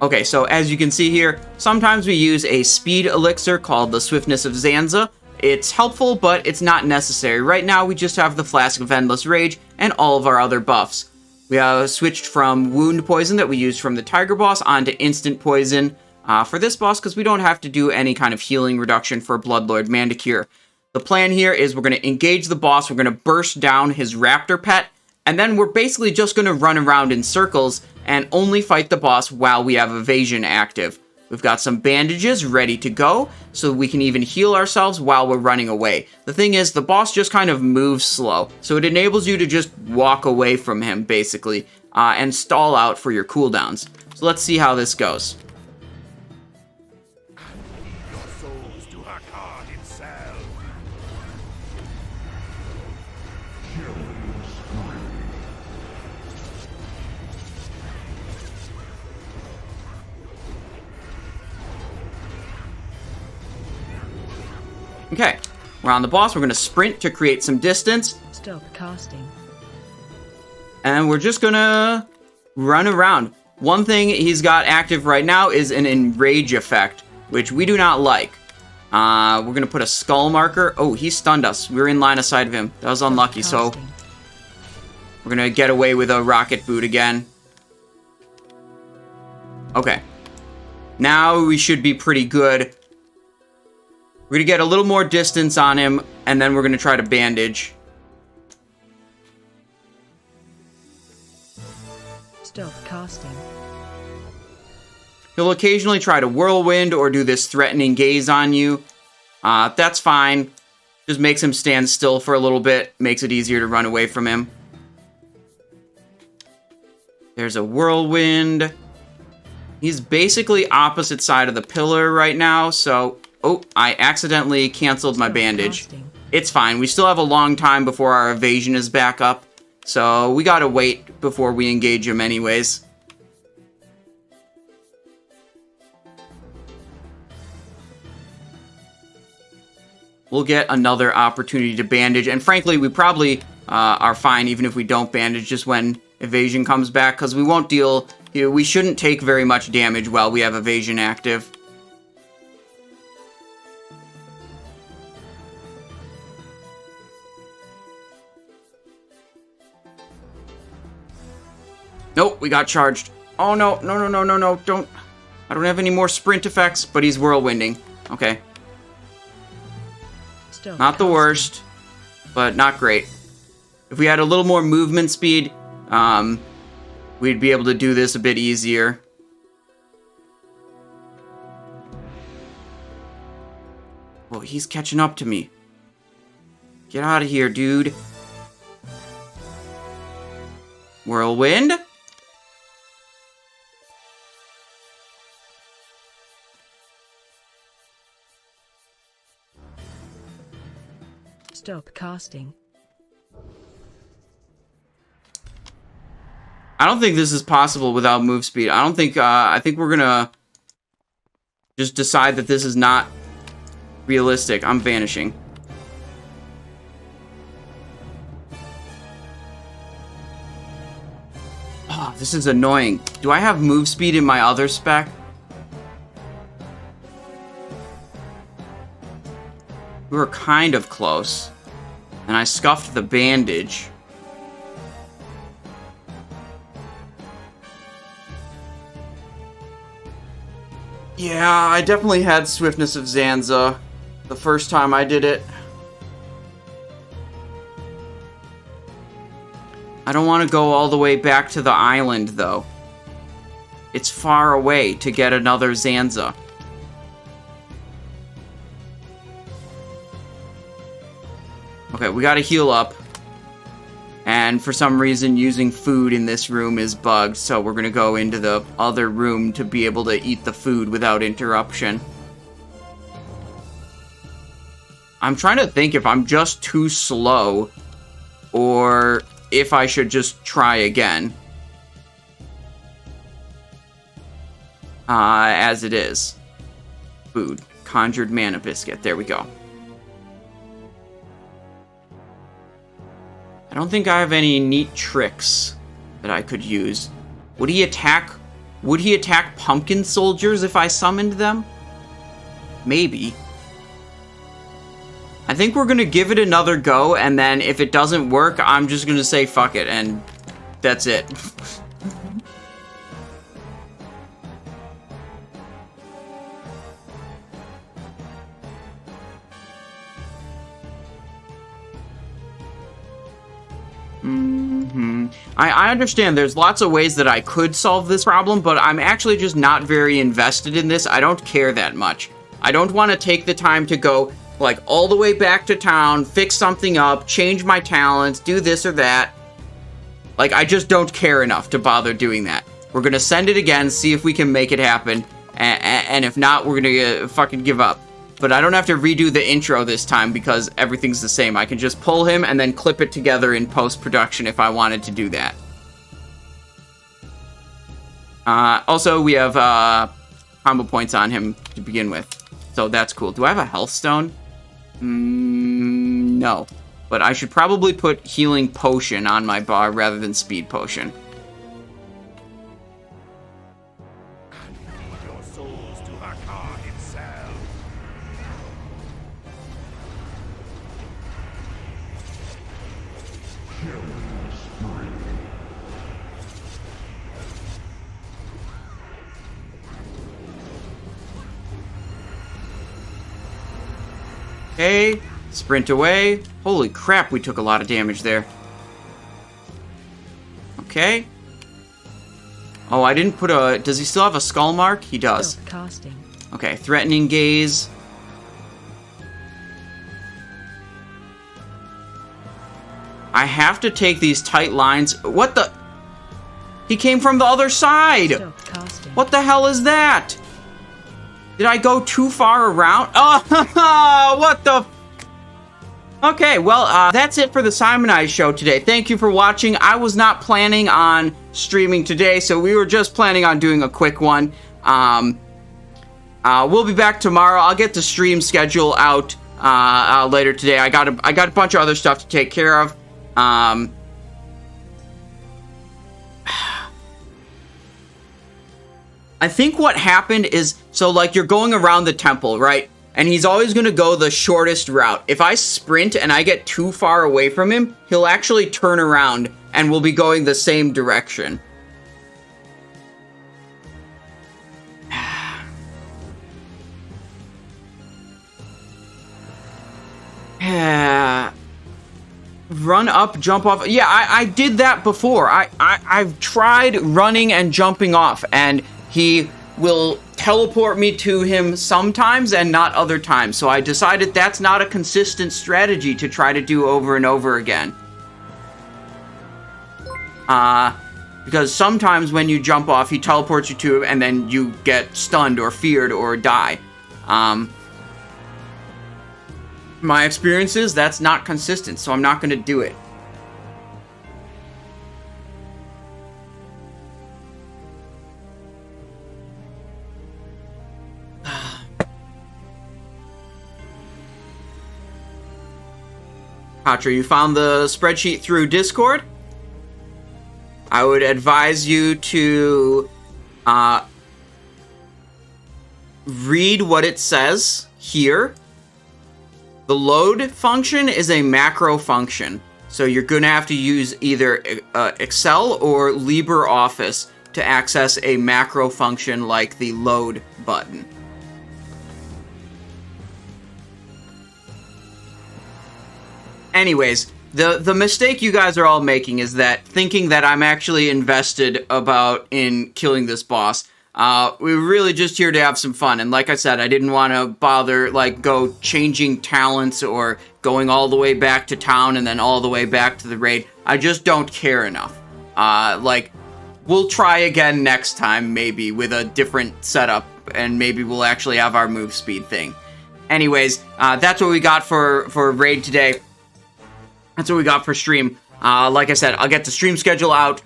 Okay, so as you can see here, sometimes we use a speed elixir called the Swiftness of Zanza. It's helpful, but it's not necessary. Right now, we just have the Flask of Endless Rage and all of our other buffs. We have switched from Wound Poison that we used from the Tiger boss onto Instant Poison for this boss because we don't have to do any kind of healing reduction for Bloodlord Mandacure. The plan here is we're going to engage the boss, we're going to burst down his raptor pet, and then we're basically just going to run around in circles and only fight the boss while we have evasion active. We've got some bandages ready to go, so we can even heal ourselves while we're running away. The thing is, the boss just kind of moves slow, so it enables you to just walk away from him, basically, and stall out for your cooldowns. So let's see how this goes. Your souls to hack hard itself. Okay, we're on the boss. We're going to sprint to create some distance. Stop casting. And we're just going to run around. One thing he's got active right now is an enrage effect, which we do not like. We're going to put a skull marker. Oh, he stunned us. We were in line of sight of him. That was unlucky, so we're going to get away with a rocket boot again. Okay. Now we should be pretty good. We're going to get a little more distance on him, and then we're going to try to bandage. Stop casting. He'll occasionally try to whirlwind or do this threatening gaze on you. That's fine. Just makes him stand still for a little bit. Makes it easier to run away from him. There's a whirlwind. He's basically opposite side of the pillar right now, so... Oh, I accidentally canceled my bandage. It's fine. We still have a long time before our evasion is back up. So we gotta wait before we engage him anyways. We'll get another opportunity to bandage. And frankly, we probably are fine even if we don't bandage just when evasion comes back. Because we won't deal... we shouldn't take very much damage while we have evasion active. Nope, we got charged. Oh, no, no, don't. I don't have any more sprint effects, but he's whirlwinding. Okay. Not the worst, but not great. If we had a little more movement speed, we'd be able to do this a bit easier. Oh, he's catching up to me. Get out of here, dude. Whirlwind. Stop casting. I don't think this is possible without move speed. I don't think, I think we're gonna just decide that this is not realistic. I'm vanishing. Oh, this is annoying. Do I have move speed in my other spec? We were kind of close. And I scuffed the bandage. Yeah, I definitely had Swiftness of Zanza the first time I did it. I don't want to go all the way back to the island, though. It's far away to get another Zanza. Okay, we gotta heal up. And for some reason, using food in this room is bugged, so we're gonna go into the other room to be able to eat the food without interruption. I'm trying to think if I'm just too slow, or if I should just try again. As it is. Food. Conjured mana biscuit. There we go. I don't think I have any neat tricks that I could use. Would he attack pumpkin soldiers if I summoned them? Maybe. I think we're gonna give it another go, and then if it doesn't work, I'm just gonna say fuck it, and that's it. I understand there's lots of ways that I could solve this problem, but I'm actually just not very invested in this. I don't care that much. I don't want to take the time to go, like, all the way back to town, fix something up, change my talents, do this or that. Like, I just don't care enough to bother doing that. We're gonna send it again, see if we can make it happen, and if not, we're gonna fucking give up. But I don't have to redo the intro this time because everything's the same. I can just pull him and then clip it together in post-production if I wanted to do that. Also, we have combo points on him to begin with. So that's cool. Do I have a health stone? No. But I should probably put healing potion on my bar rather than speed potion. Okay, sprint away. Holy crap, we took a lot of damage there. Okay. Oh, I didn't put a... Does he still have a skull mark? He does. Stop casting. Okay, threatening gaze. I have to take these tight lines. What the... He came from the other side! Stop casting. What the hell is that? Did I go too far around? Oh, what the... Okay, well, that's it for the Simonize show today. Thank you for watching. I was not planning on streaming today, so we were just planning on doing a quick one. We'll be back tomorrow. I'll get the stream schedule out later today. I got a bunch of other stuff to take care of. I think what happened is, so like you're going around the temple, right? And he's always going to go the shortest route. If I sprint and I get too far away from him, he'll actually turn around and we'll be going the same direction. Run up, jump off. Yeah, I did that before. I've tried running and jumping off, and he will teleport me to him sometimes and not other times. So I decided that's not a consistent strategy to try to do over and over again. Because sometimes when you jump off, he teleports you to him and then you get stunned or feared or die. My experience is that's not consistent, so I'm not going to do it. Patra, you found the spreadsheet through Discord? I would advise you to read what it says here. The load function is a macro function, so you're going to have to use either Excel or LibreOffice to access a macro function like the load button. Anyways, the mistake you guys are all making is that thinking that I'm actually invested in killing this boss. We were really just here to have some fun, and like I said, I didn't want to bother, go changing talents or going all the way back to town and then all the way back to the raid. I just don't care enough. We'll try again next time, maybe, with a different setup, and maybe we'll actually have our move speed thing. Anyways, that's what we got for raid today. That's what we got for stream. Like I said, I'll get the stream schedule out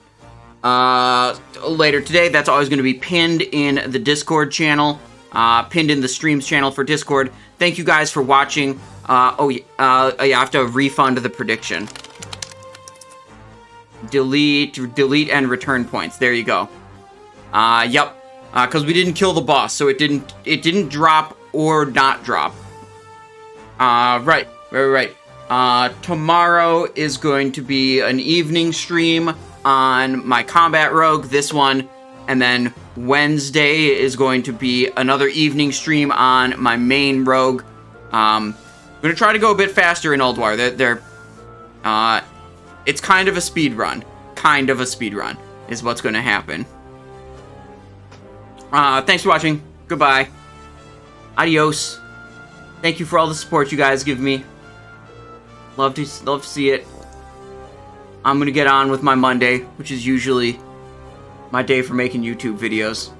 later today. That's always going to be pinned in the Discord channel, pinned in the streams channel for Discord. Thank you guys for watching. I have to refund the prediction. Delete and return points. There you go. Yep. Because we didn't kill the boss, so it didn't drop or not drop. Right. Tomorrow is going to be an evening stream on my combat rogue, this one, and then Wednesday is going to be another evening stream on my main rogue. I'm going to try to go a bit faster in Ulduar. It's kind of a speed run. Kind of a speed run is what's going to happen. Thanks for watching. Goodbye. Adios. Thank you for all the support you guys give me. Love to see it. I'm gonna get on with my Monday, which is usually my day for making YouTube videos.